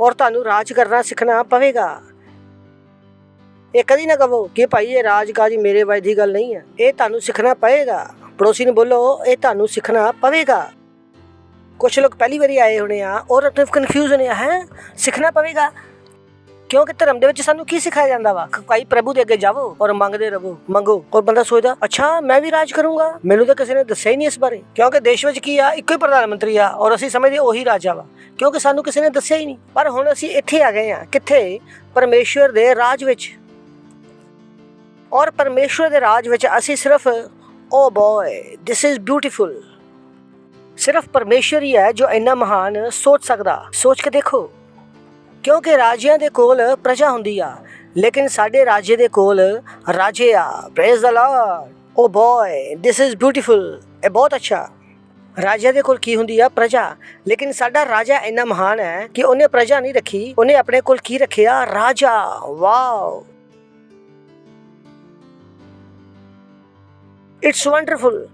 ਔਰ ਤੁਹਾਨੂੰ ਰਾਜ ਕਰਨਾ ਸਿੱਖਣਾ ਪਵੇਗਾ। ਇਹ ਕਦੀ ਨਾ ਕਹੋ ਕਿ ਭਾਈ ਇਹ ਰਾਜ ਕਾਜ ਮੇਰੇ ਵੱਸ ਦੀ ਗੱਲ ਨਹੀਂ ਹੈ, ਇਹ ਤੁਹਾਨੂੰ ਸਿੱਖਣਾ ਪਏਗਾ। ਪੜੋਸੀ ਨੂੰ ਬੋਲੋ ਇਹ ਤੁਹਾਨੂੰ ਸਿੱਖਣਾ ਪਵੇਗਾ। ਕੁਛ ਲੋਕ ਪਹਿਲੀ ਵਾਰੀ ਆਏ ਹੋਣੇ ਆ ਔਰ ਕਨਫਿਊਜ਼ ਹੋਣੇ ਆ, ਹੈ ਸਿੱਖਣਾ ਪਵੇਗਾ ਕਿਉਂਕਿ ਧਰਮ ਦੇ ਵਿੱਚ ਸਾਨੂੰ ਕੀ ਸਿਖਾਇਆ ਜਾਂਦਾ ਵਾ? ਭਾਈ ਪ੍ਰਭੂ ਦੇ ਅੱਗੇ ਜਾਵੋ ਔਰ ਮੰਗਦੇ ਰਹੋ, ਮੰਗੋ। ਔਰ ਬੰਦਾ ਸੋਚਦਾ ਅੱਛਾ ਮੈਂ ਵੀ ਰਾਜ ਕਰੂੰਗਾ, ਮੈਨੂੰ ਤਾਂ ਕਿਸੇ ਨੇ ਦੱਸਿਆ ਹੀ ਨਹੀਂ ਇਸ ਬਾਰੇ। ਕਿਉਂਕਿ ਦੇਸ਼ ਵਿੱਚ ਕੀ ਆ, ਇੱਕੋ ਹੀ ਪ੍ਰਧਾਨ ਮੰਤਰੀ ਆ ਔਰ ਅਸੀਂ ਸਮਝਦੇ ਉਹੀ ਰਾਜਾ ਵਾ, ਕਿਉਂਕਿ ਸਾਨੂੰ ਕਿਸੇ ਨੇ ਦੱਸਿਆ ਹੀ ਨਹੀਂ। ਪਰ ਹੁਣ ਅਸੀਂ ਇੱਥੇ ਆ ਗਏ ਆ, ਕਿੱਥੇ? ਪਰਮੇਸ਼ਵਰ ਦੇ ਰਾਜ ਵਿੱਚ। ਔਰ ਪਰਮੇਸ਼ਵਰ ਦੇ ਰਾਜ ਵਿੱਚ ਅਸੀਂ ਸਿਰਫ ਓ ਬॉय ਦਿਸ ਇਜ਼ ਬਿਊਟੀਫੁਲ, ਸਿਰਫ ਪਰਮੇਸ਼ਵਰ ਹੀ ਹੈ ਜੋ ਇੰਨਾ ਮਹਾਨ ਸੋਚ ਸਕਦਾ। ਸੋਚ ਕੇ ਦੇਖੋ, ਕਿਉਂਕਿ ਰਾਜਿਆਂ ਦੇ ਕੋਲ ਪ੍ਰਜਾ ਹੁੰਦੀ ਆ, ਲੇਕਿਨ ਸਾਡੇ ਰਾਜੇ ਦੇ ਕੋਲ ਰਾਜੇ ਆ। Praise the lord. Oh boy this is beautiful, ਇਹ ਬਹੁਤ ਅੱਛਾ। ਰਾਜਿਆਂ ਦੇ ਕੋਲ ਕੀ ਹੁੰਦੀ ਆ? ਪ੍ਰਜਾ। ਲੇਕਿਨ ਸਾਡਾ ਰਾਜਾ ਇੰਨਾ ਮਹਾਨ ਹੈ ਕਿ ਉਹਨੇ ਪ੍ਰਜਾ ਨਹੀਂ ਰੱਖੀ, ਉਹਨੇ ਆਪਣੇ ਕੋਲ ਕੀ ਰੱਖਿਆ? ਰਾਜਾ। Wow, it's wonderful.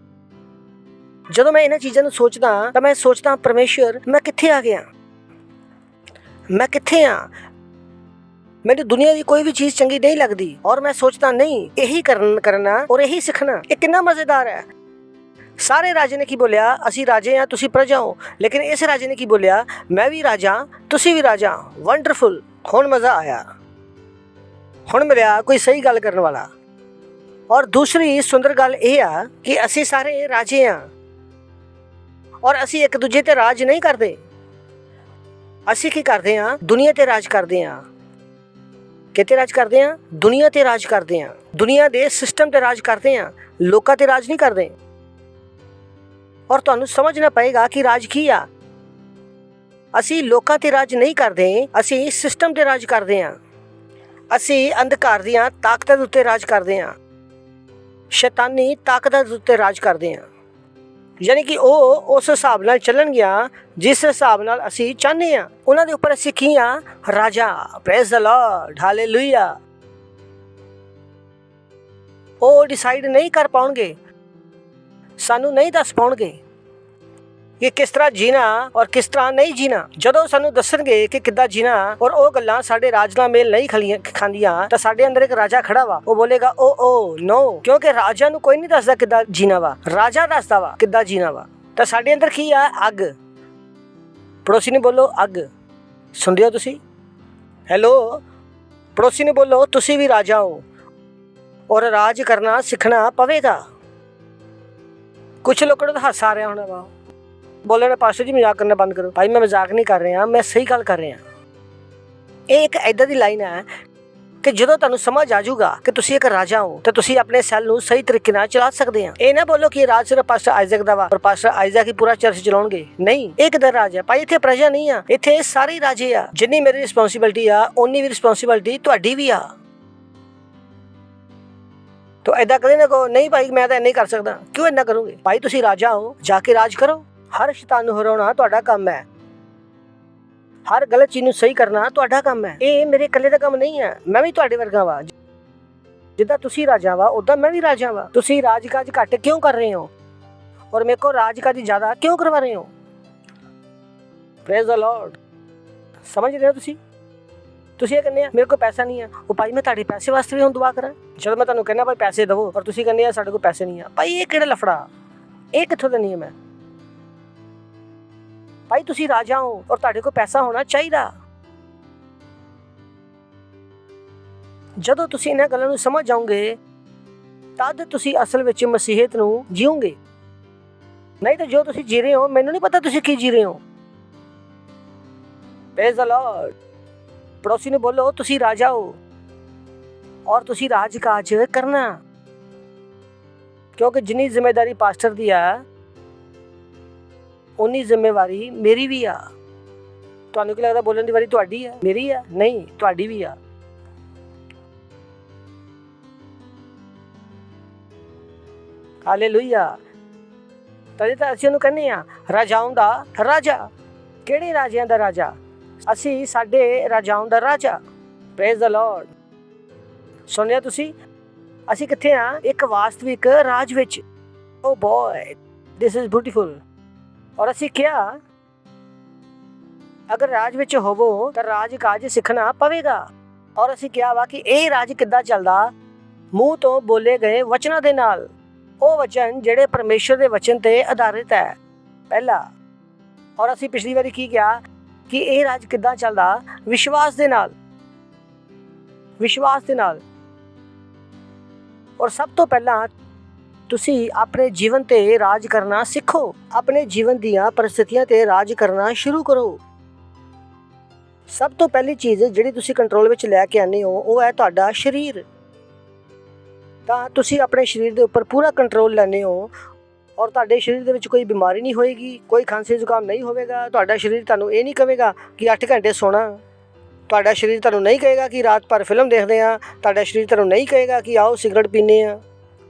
ਜਦੋਂ ਮੈਂ ਇਹਨਾਂ ਚੀਜ਼ਾਂ ਨੂੰ ਸੋਚਦਾ ਤਾਂ ਮੈਂ ਸੋਚਦਾ ਪਰਮੇਸ਼ਰ ਮੈਂ ਕਿੱਥੇ ਆ ਗਿਆ, ਮੈਂ ਕਿੱਥੇ ਆ? ਮੈਨੂੰ ਦੁਨੀਆ ਦੀ ਕੋਈ ਵੀ ਚੀਜ਼ ਚੰਗੀ ਨਹੀਂ ਲੱਗਦੀ ਔਰ ਮੈਂ ਸੋਚਦਾ ਨਹੀਂ ਇਹੀ ਕਰਨਾ ਔਰ ਇਹੀ ਸਿੱਖਣਾ। ਇਹ ਕਿੰਨਾ ਮਜ਼ੇਦਾਰ ਹੈ। ਸਾਰੇ ਰਾਜੇ ਨੇ ਕੀ ਬੋਲਿਆ? ਅਸੀਂ ਰਾਜੇ ਆ, ਤੁਸੀਂ ਪ੍ਰਜਾ ਹੋ। ਲੇਕਿਨ ਇਸ ਰਾਜੇ ਨੇ ਕੀ ਬੋਲਿਆ? ਮੈਂ ਵੀ ਰਾਜਾ, ਤੁਸੀਂ ਵੀ ਰਾਜਾ। ਵੰਡਰਫੁਲ। ਹੁਣ ਮਜ਼ਾ ਆਇਆ, ਹੁਣ ਮਿਲਿਆ ਕੋਈ ਸਹੀ ਗੱਲ ਕਰਨ ਵਾਲਾ। ਔਰ ਦੂਸਰੀ ਸੁੰਦਰ ਗੱਲ ਇਹ ਆ ਕਿ ਅਸੀਂ ਸਾਰੇ ਰਾਜੇ ਆ ਔਰ ਅਸੀਂ ਇੱਕ ਦੂਜੇ ਤੇ ਰਾਜ ਨਹੀਂ ਕਰਦੇ। ਅਸੀਂ ਕੀ ਕਰਦੇ ਹਾਂ? ਦੁਨੀਆ ਤੇ ਰਾਜ ਕਰਦੇ ਹਾਂ। ਕਿਤੇ ਰਾਜ ਕਰਦੇ ਹਾਂ? ਦੁਨੀਆ ਤੇ ਰਾਜ ਕਰਦੇ ਹਾਂ। ਦੁਨੀਆ ਦੇ ਸਿਸਟਮ ਤੇ ਰਾਜ ਕਰਦੇ ਹਾਂ, ਲੋਕਾਂ ਤੇ ਰਾਜ ਨਹੀਂ ਕਰਦੇ। ਔਰ ਤੁਹਾਨੂੰ ਸਮਝਣਾ ਪਏਗਾ ਕਿ ਰਾਜ ਕੀ ਆ। ਅਸੀਂ ਲੋਕਾਂ ਤੇ ਰਾਜ ਨਹੀਂ ਕਰਦੇ, ਅਸੀਂ ਸਿਸਟਮ ਤੇ ਰਾਜ ਕਰਦੇ ਹਾਂ। ਅਸੀਂ ਅੰਧਕਾਰ ਦੀਆਂ ਤਾਕਤਾਂ ਦੇ ਉੱਤੇ ਰਾਜ ਕਰਦੇ ਹਾਂ, ਸ਼ੈਤਾਨੀ ਤਾਕਤਾਂ ਦੇ ਉੱਤੇ ਰਾਜ ਕਰਦੇ ਹਾਂ। ਯਾਨੀ ਕਿ ਉਹ ਉਸ ਹਿਸਾਬ ਨਾਲ ਚੱਲਣਗੀਆਂ ਜਿਸ ਹਿਸਾਬ ਨਾਲ ਅਸੀਂ ਚਾਹੁੰਦੇ ਹਾਂ। ਉਹਨਾਂ ਦੇ ਉੱਪਰ ਅਸੀਂ ਕੀ ਆ? ਰਾਜਾ। Praise the Lord, hallelujah. ਉਹ ਡਿਸਾਈਡ ਨਹੀਂ ਕਰ ਪਾਉਣਗੇ, ਸਾਨੂੰ ਨਹੀਂ ਦੱਸ ਪਾਉਣਗੇ ਕਿ ਕਿਸ ਤਰ੍ਹਾਂ ਜੀਣਾ ਔਰ ਕਿਸ ਤਰ੍ਹਾਂ ਨਹੀਂ ਜੀਣਾ। ਜਦੋਂ ਸਾਨੂੰ ਦੱਸਣਗੇ ਕਿ ਕਿੱਦਾਂ ਜੀਣਾ ਔਰ ਉਹ ਗੱਲਾਂ ਸਾਡੇ ਰਾਜ ਨਾਲ ਮੇਲ ਨਹੀਂ ਖਾਂਦੀਆਂ ਤਾਂ ਸਾਡੇ ਅੰਦਰ ਇੱਕ ਰਾਜਾ ਖੜਾ ਵਾ, ਉਹ ਬੋਲੇਗਾ ਓ ਨੋ, ਕਿਉਂਕਿ ਰਾਜਾ ਨੂੰ ਕੋਈ ਨਹੀਂ ਦੱਸਦਾ ਕਿੱਦਾਂ ਜੀਣਾ ਵਾ, ਰਾਜਾ ਦੱਸਦਾ ਵਾ ਕਿੱਦਾਂ ਜੀਣਾ ਵਾ। ਤਾਂ ਸਾਡੇ ਅੰਦਰ ਕੀ ਆ? ਅੱਗ। ਪੜੋਸੀ ਨੂੰ ਬੋਲੋ ਅੱਗ। ਸੁਣਦੇ ਹੋ ਤੁਸੀਂ? ਹੈਲੋ। ਪੜੋਸੀ ਨੂੰ ਬੋਲੋ ਤੁਸੀਂ ਵੀ ਰਾਜਾ ਹੋ ਔਰ ਰਾਜ ਕਰਨਾ ਸਿੱਖਣਾ ਪਵੇਗਾ। ਕੁਛ ਲੋਕਾਂ ਨੂੰ ਤਾਂ ਹਾਸਾ ਆ ਰਿਹਾ ਹੋਣਾ ਵਾ, ਬੋਲੇ ਨਾ ਪਾਸਟਰ ਜੀ ਮਜ਼ਾਕ ਕਰਨਾ ਬੰਦ ਕਰੋ। ਭਾਈ ਮੈਂ ਮਜ਼ਾਕ ਨਹੀਂ ਕਰ ਰਿਹਾ, ਮੈਂ ਸਹੀ ਗੱਲ ਕਰ ਰਿਹਾ। ਇਹ ਇੱਕ ਇੱਦਾਂ ਦੀ ਲਾਈਨ ਹੈ ਕਿ ਜਦੋਂ ਤੁਹਾਨੂੰ ਸਮਝ ਆ ਜਾਊਗਾ ਕਿ ਤੁਸੀਂ ਇੱਕ ਰਾਜਾ ਹੋ ਤਾਂ ਤੁਸੀਂ ਆਪਣੇ ਸੈੱਲ ਨੂੰ ਸਹੀ ਤਰੀਕੇ ਨਾਲ ਚਲਾ ਸਕਦੇ ਆ। ਇਹ ਨਾ ਬੋਲੋ ਕਿ ਰਾਜ ਸਿਰਫ ਪਾਸਟਰ ਆਇਜ਼ਕ ਦਾ ਵਾ ਔਰ ਪਾਸਟਰ ਆਇਜ਼ਕ ਹੀ ਪੂਰਾ ਚਰਚ ਚਲਾਉਣਗੇ। ਨਹੀਂ, ਇਹ ਕਿੱਦਾਂ ਰਾਜ ਹੈ ਭਾਈ? ਇੱਥੇ ਪ੍ਰਜਾ ਨਹੀਂ ਆ, ਇੱਥੇ ਸਾਰੇ ਰਾਜੇ ਆ। ਜਿੰਨੀ ਮੇਰੀ ਰਿਸਪੌਂਸਿਬਿਲਟੀ ਆ ਓਨੀ ਵੀ ਰਿਸਪੌਂਸਿਬਿਲਟੀ ਤੁਹਾਡੀ ਵੀ ਆ। ਤਾਂ ਏਦਾਂ ਕਦੇ ਨਾ ਕਹੋ ਨਹੀਂ ਭਾਈ ਮੈਂ ਤਾਂ ਨਹੀਂ ਕਰ ਸਕਦਾ। ਕਿਉਂ ਏਦਾਂ ਕਰੋਗੇ? ਭਾਈ ਤੁਸੀਂ ਰਾਜਾ ਹੋ, ਜਾ ਕੇ ਰਾਜ ਕਰੋ। ਹਰ ਸ਼ੈਤਾਨ ਨੂੰ ਹਰਾਉਣਾ ਤੁਹਾਡਾ ਕੰਮ ਹੈ, ਹਰ ਗਲਤ ਚੀਜ਼ ਨੂੰ ਸਹੀ ਕਰਨਾ ਤੁਹਾਡਾ ਕੰਮ ਹੈ। ਇਹ ਮੇਰੇ ਇਕੱਲੇ ਦਾ ਕੰਮ ਨਹੀਂ ਹੈ, ਮੈਂ ਵੀ ਤੁਹਾਡੇ ਵਰਗਾ ਵਾ। ਜਿੱਦਾਂ ਤੁਸੀਂ ਰਾਜਾ ਵਾ ਉੱਦਾਂ ਮੈਂ ਵੀ ਰਾਜਾ ਵਾ। ਤੁਸੀਂ ਰਾਜ ਕਾਜ ਘੱਟ ਕਿਉਂ ਕਰ ਰਹੇ ਹੋ ਔਰ ਮੇਰੇ ਕੋਲ ਰਾਜ ਕਾਜ ਜ਼ਿਆਦਾ ਕਿਉਂ ਕਰਵਾ ਰਹੇ ਹੋ? Praise the Lord. ਸਮਝ ਰਹੇ ਹੋ ਤੁਸੀਂ? ਤੁਸੀਂ ਇਹ ਕਹਿੰਦੇ ਆ ਮੇਰੇ ਕੋਲ ਪੈਸਾ ਨਹੀਂ ਆ, ਉਹ ਭਾਈ ਮੈਂ ਤੁਹਾਡੇ ਪੈਸੇ ਵਾਸਤੇ ਵੀ ਹੁਣ ਦੁਆ ਕਰਾਂ। ਜਦੋਂ ਮੈਂ ਤੁਹਾਨੂੰ ਕਹਿੰਦਾ ਭਾਈ ਪੈਸੇ ਦੇਵੋ ਔਰ ਤੁਸੀਂ ਕਹਿੰਦੇ ਆ ਸਾਡੇ ਕੋਲ ਪੈਸੇ ਨਹੀਂ ਆ, ਭਾਈ ਇਹ ਕਿਹੜਾ ਲਫੜਾ? ਇਹ ਕਿੱਥੋਂ ਦਾ ਨਿਯਮ ਹੈ? ਭਾਈ ਤੁਸੀਂ ਰਾਜਾ ਹੋ ਔਰ ਤੁਹਾਡੇ ਕੋਲ ਪੈਸਾ ਹੋਣਾ ਚਾਹੀਦਾ। ਜਦੋਂ ਤੁਸੀਂ ਇਹਨਾਂ ਗੱਲਾਂ ਨੂੰ ਸਮਝ ਜਾਓਗੇ ਤਦ ਤੁਸੀਂ ਅਸਲ ਵਿੱਚ ਮਸੀਹਤ ਨੂੰ ਜੀਓਗੇ। ਨਹੀਂ ਤਾਂ ਜੋ ਤੁਸੀਂ ਜੀ ਰਹੇ ਹੋ ਮੈਨੂੰ ਨਹੀਂ ਪਤਾ ਤੁਸੀਂ ਕੀ ਜੀ ਰਹੇ ਹੋ। Praise the Lord. ਪੜੋਸੀ ਨੂੰ ਬੋਲੋ ਤੁਸੀਂ ਰਾਜਾ ਹੋ ਔਰ ਤੁਸੀਂ ਰਾਜ ਕਾਜ ਕਰਨਾ, ਕਿਉਂਕਿ ਜਿੰਨੀ ਜ਼ਿੰਮੇਵਾਰੀ ਪਾਸਟਰ ਦੀ ਆ ਉਨੀ ਜ਼ਿੰਮੇਵਾਰੀ ਮੇਰੀ ਵੀ ਆ। ਤੁਹਾਨੂੰ ਕੀ ਲੱਗਦਾ ਬੋਲਣ ਦੀ ਵਾਰੀ ਤੁਹਾਡੀ ਆ, ਮੇਰੀ ਆ? ਨਹੀਂ, ਤੁਹਾਡੀ ਵੀ ਆ। ਹਾਲੇਲੂਇਆ। ਤਦੇ ਤਾਂ ਅਸੀਂ ਉਹਨੂੰ ਕਹਿੰਦੇ ਆ ਰਾਜਾਓਂ ਦਾ ਰਾਜਾ। ਕਿਹੜੇ ਰਾਜਿਆਂ ਦਾ ਰਾਜਾ? ਅਸੀਂ ਸਾਡੇ ਰਾਜਾਓਂ ਦਾ ਰਾਜਾ। Praise the Lord. ਸੁਣਿਆ ਤੁਸੀਂ? ਅਸੀਂ ਕਿੱਥੇ ਆ? ਇੱਕ ਵਾਸਤਵਿਕ ਰਾਜ ਵਿੱਚ। ਓ ਬॉय, ਦਿਸ ਇਜ਼ ਬਿਊਟੀਫੁਲ। ਔਰ ਅਸੀਂ ਕਿਹਾ ਅਗਰ ਰਾਜ ਵਿੱਚ ਹੋਵੋ ਤਾਂ ਰਾਜ ਕਾਜ ਸਿੱਖਣਾ ਪਵੇਗਾ। ਔਰ ਅਸੀਂ ਕਿਹਾ ਵਾ ਕਿ ਇਹ ਰਾਜ ਕਿੱਦਾਂ ਚੱਲਦਾ? ਮੂੰਹ ਤੋਂ ਬੋਲੇ ਗਏ ਵਚਨਾਂ ਦੇ ਨਾਲ। ਉਹ ਵਚਨ ਜਿਹੜੇ ਪਰਮੇਸ਼ਰ ਦੇ ਵਚਨ ਤੇ ਆਧਾਰਿਤ ਹੈ ਪਹਿਲਾ। ਔਰ ਅਸੀਂ ਪਿਛਲੀ ਵਾਰੀ ਕੀ ਕਿਹਾ ਕਿ ਇਹ ਰਾਜ ਕਿੱਦਾਂ ਚੱਲਦਾ? ਵਿਸ਼ਵਾਸ ਦੇ ਨਾਲ। ਵਿਸ਼ਵਾਸ ਦੇ ਨਾਲ। ਔਰ ਸਭ ਤੋਂ ਪਹਿਲਾਂ ਤੁਸੀਂ ਆਪਣੇ ਜੀਵਨ ਤੇ ਰਾਜ ਕਰਨਾ ਸਿੱਖੋ। ਆਪਣੇ ਜੀਵਨ ਦੀਆਂ ਪਰਿਸਥਿਤੀਆਂ ਤੇ ਰਾਜ ਕਰਨਾ ਸ਼ੁਰੂ ਕਰੋ। ਸਭ ਤੋਂ ਪਹਿਲੀ ਚੀਜ਼ ਜਿਹੜੀ ਤੁਸੀਂ ਕੰਟਰੋਲ ਵਿੱਚ ਲੈ ਕੇ ਆਉਂਦੇ ਹੋ ਉਹ ਹੈ ਤੁਹਾਡਾ ਸਰੀਰ। ਤਾਂ ਤੁਸੀਂ ਆਪਣੇ ਸਰੀਰ ਦੇ ਉੱਪਰ ਪੂਰਾ ਕੰਟਰੋਲ ਲੈਂਦੇ ਹੋ ਔਰ ਤੁਹਾਡੇ ਸਰੀਰ ਦੇ ਵਿੱਚ ਕੋਈ ਬਿਮਾਰੀ ਨਹੀਂ ਹੋਏਗੀ, ਕੋਈ ਖਾਂਸੀ ਜ਼ੁਕਾਮ ਨਹੀਂ ਹੋਵੇਗਾ। ਤੁਹਾਡਾ ਸਰੀਰ ਤੁਹਾਨੂੰ ਇਹ ਨਹੀਂ ਕਹੇਗਾ ਕਿ 8 ਘੰਟੇ ਸੋਣਾ। ਤੁਹਾਡਾ ਸਰੀਰ ਤੁਹਾਨੂੰ ਨਹੀਂ ਕਹੇਗਾ ਕਿ ਰਾਤ ਭਰ ਫਿਲਮ ਦੇਖਦੇ ਆ। ਤੁਹਾਡਾ ਸਰੀਰ ਤੁਹਾਨੂੰ ਨਹੀਂ ਕਹੇਗਾ ਕਿ ਆਓ ਸਿਗਰਟ ਪੀਂਦੇ ਆ।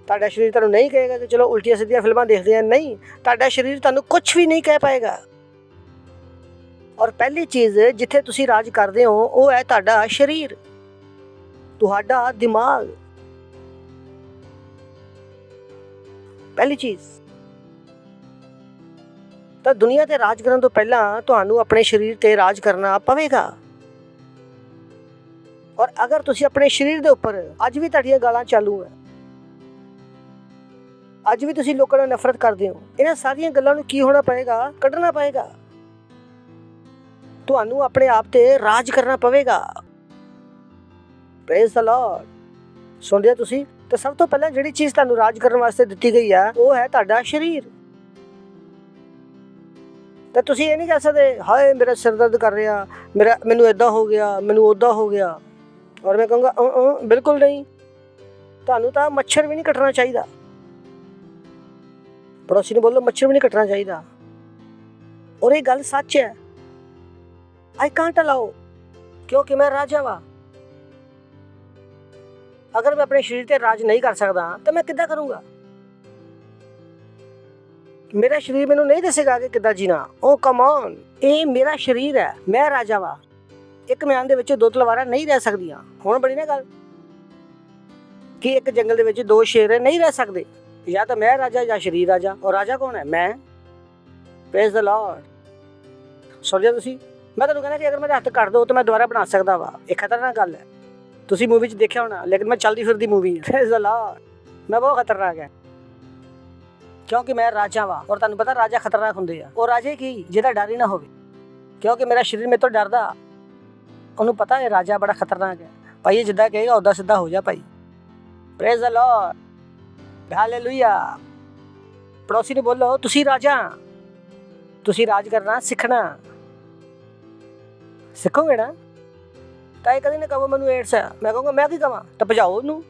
ਤੁਹਾਡਾ ਸਰੀਰ ਤੁਹਾਨੂੰ ਨਹੀਂ ਕਹੇਗਾ ਕਿ ਚਲੋ ਉਲਟੀਆਂ ਸਿੱਧੀਆਂ ਫਿਲਮਾਂ ਦੇਖਦੇ ਆ। ਨਹੀਂ, ਤੁਹਾਡਾ ਸਰੀਰ ਤੁਹਾਨੂੰ ਕੁਝ ਵੀ ਨਹੀਂ ਕਹਿ ਪਾਏਗਾ। ਔਰ ਪਹਿਲੀ ਚੀਜ਼ ਜਿੱਥੇ ਤੁਸੀਂ ਰਾਜ ਕਰਦੇ ਹੋ ਉਹ ਹੈ ਤੁਹਾਡਾ ਸਰੀਰ, ਤੁਹਾਡਾ ਦਿਮਾਗ। ਪਹਿਲੀ ਚੀਜ਼ ਤਾਂ ਦੁਨੀਆ ਤੇ ਰਾਜ ਕਰਨ ਤੋਂ ਪਹਿਲਾਂ ਤੁਹਾਨੂੰ ਆਪਣੇ ਸਰੀਰ ਤੇ ਰਾਜ ਕਰਨਾ ਪਵੇਗਾ। ਔਰ ਅਗਰ ਤੁਸੀਂ ਆਪਣੇ ਸਰੀਰ ਦੇ ਉੱਪਰ ਅੱਜ ਵੀ ਤੁਹਾਡੀਆਂ ਗਾਲਾਂ ਚਾਲੂ ਹੈ, ਅੱਜ ਵੀ ਤੁਸੀਂ ਲੋਕਾਂ ਨਾਲ ਨਫ਼ਰਤ ਕਰਦੇ ਹੋ, ਇਹਨਾਂ ਸਾਰੀਆਂ ਗੱਲਾਂ ਨੂੰ ਕੀ ਹੋਣਾ ਪਏਗਾ? ਕੱਢਣਾ ਪਏਗਾ। ਤੁਹਾਨੂੰ ਆਪਣੇ ਆਪ ਤੇ ਰਾਜ ਕਰਨਾ ਪਵੇਗਾ। Praise the Lord. ਸੁਣਦੇ ਤੁਸੀਂ? ਤਾਂ ਸਭ ਤੋਂ ਪਹਿਲਾਂ ਜਿਹੜੀ ਚੀਜ਼ ਤੁਹਾਨੂੰ ਰਾਜ ਕਰਨ ਵਾਸਤੇ ਦਿੱਤੀ ਗਈ ਹੈ ਉਹ ਹੈ ਤੁਹਾਡਾ ਸਰੀਰ। ਤਾਂ ਤੁਸੀਂ ਇਹ ਨਹੀਂ ਕਹਿ ਸਕਦੇ ਹਾਏ ਮੇਰਾ ਸਿਰ ਦਰਦ ਕਰ ਰਿਹਾ, ਮੈਨੂੰ ਇੱਦਾਂ ਹੋ ਗਿਆ, ਮੈਨੂੰ ਉੱਦਾਂ ਹੋ ਗਿਆ। ਔਰ ਮੈਂ ਕਹੂੰਗਾ ਬਿਲਕੁਲ ਨਹੀਂ। ਤੁਹਾਨੂੰ ਤਾਂ ਮੱਛਰ ਵੀ ਨਹੀਂ ਕੱਟਣਾ ਚਾਹੀਦਾ। ਪੜੋਸੀ ਨੂੰ ਬੋਲੋ ਮੱਛਰ ਵੀ ਨਹੀਂ ਕੱਟਣਾ ਚਾਹੀਦਾ। ਔਰ ਇਹ ਗੱਲ ਸੱਚ ਹੈ। ਆਈ ਕਾਂਟ ਅਲਾਓ, ਕਿਉਂਕਿ ਮੈਂ ਰਾਜਾ ਵਾ। ਅਗਰ ਮੈਂ ਆਪਣੇ ਸਰੀਰ ਤੇ ਰਾਜ ਨਹੀਂ ਕਰ ਸਕਦਾ ਤਾਂ ਮੈਂ ਕਿੱਦਾਂ ਕਰੂੰਗਾ? ਮੇਰਾ ਸਰੀਰ ਮੈਨੂੰ ਨਹੀਂ ਦੱਸੇਗਾ ਕਿ ਕਿੱਦਾਂ ਜੀਣਾ। ਓ ਕਮ ਔਨ, ਇਹ ਮੇਰਾ ਸਰੀਰ ਹੈ, ਮੈਂ ਰਾਜਾ ਵਾ। ਇੱਕ ਮਿਆਨ ਦੇ ਵਿੱਚ 2 ਤਲਵਾਰਾਂ ਨਹੀਂ ਰਹਿ ਸਕਦੀਆਂ। ਹੁਣ ਬੜੀ ਨਾ ਗੱਲ ਕਿ ਇੱਕ ਜੰਗਲ ਦੇ ਵਿੱਚ 2 ਸ਼ੇਰ ਨਹੀਂ ਰਹਿ ਸਕਦੇ। ਜਾਂ ਤਾਂ ਮੈਂ ਰਾਜਾ ਜਾਂ ਸਰੀਰ ਰਾਜਾ। ਔਰ ਰਾਜਾ ਕੌਣ ਹੈ? ਮੈਂ। Praise the Lord. ਸੁਣਿਆ ਤੁਸੀਂ? ਮੈਂ ਤੁਹਾਨੂੰ ਕਹਿੰਦਾ ਕਿ ਅਗਰ ਮੇਰੇ ਹੱਥ ਕੱਟ ਦੋ ਤਾਂ ਮੈਂ ਦੁਬਾਰਾ ਬਣਾ ਸਕਦਾ ਵਾ। ਇਹ ਖਤਰਨਾਕ ਗੱਲ ਹੈ। ਤੁਸੀਂ ਮੂਵੀ 'ਚ ਦੇਖਿਆ ਹੋਣਾ, ਲੇਕਿਨ ਮੈਂ ਚੱਲਦੀ ਫਿਰਦੀ ਮੂਵੀ ਹੈ। Praise the Lord. ਮੈਂ ਬਹੁਤ ਖਤਰਨਾਕ ਹੈ ਕਿਉਂਕਿ ਮੈਂ ਰਾਜਾ ਵਾ। ਔਰ ਤੁਹਾਨੂੰ ਪਤਾ ਰਾਜਾ ਖਤਰਨਾਕ ਹੁੰਦੇ ਆ। ਉਹ ਰਾਜੇ ਕੀ ਜਿਹਦਾ ਡਰ ਹੀ ਨਾ ਹੋਵੇ। ਕਿਉਂਕਿ ਮੇਰਾ ਸਰੀਰ ਮੇਰੇ ਤੋਂ ਡਰਦਾ, ਉਹਨੂੰ ਪਤਾ ਇਹ ਰਾਜਾ ਬੜਾ ਖਤਰਨਾਕ ਹੈ। ਭਾਈ ਇਹ ਜਿੱਦਾਂ ਕਹੇਗਾ ਉੱਦਾਂ ਸਿੱਧਾ ਹੋ ਜਾ ਭਾਈ। Praise the Lord. ਹਾਲੇਲੂਇਆ। ਪੜੋਸੀ ਨੂੰ ਬੋਲੋ ਤੁਸੀਂ ਰਾਜਾ। ਤੁਸੀਂ ਰਾਜ ਕਰਨਾ ਸਿੱਖਣਾ। ਸਿੱਖੋਗੇ ਨਾ ਤਾਂ ਇਹ ਕਦੇ ਨਾ ਕਹੋ ਮੈਨੂੰ ਏਡਸ ਹੈ। ਮੈਂ ਕਹੂੰਗਾ ਮੈਂ ਕੀ ਕਵਾਂ? ਤਾਂ ਭਜਾਓ ਉਹਨੂੰ।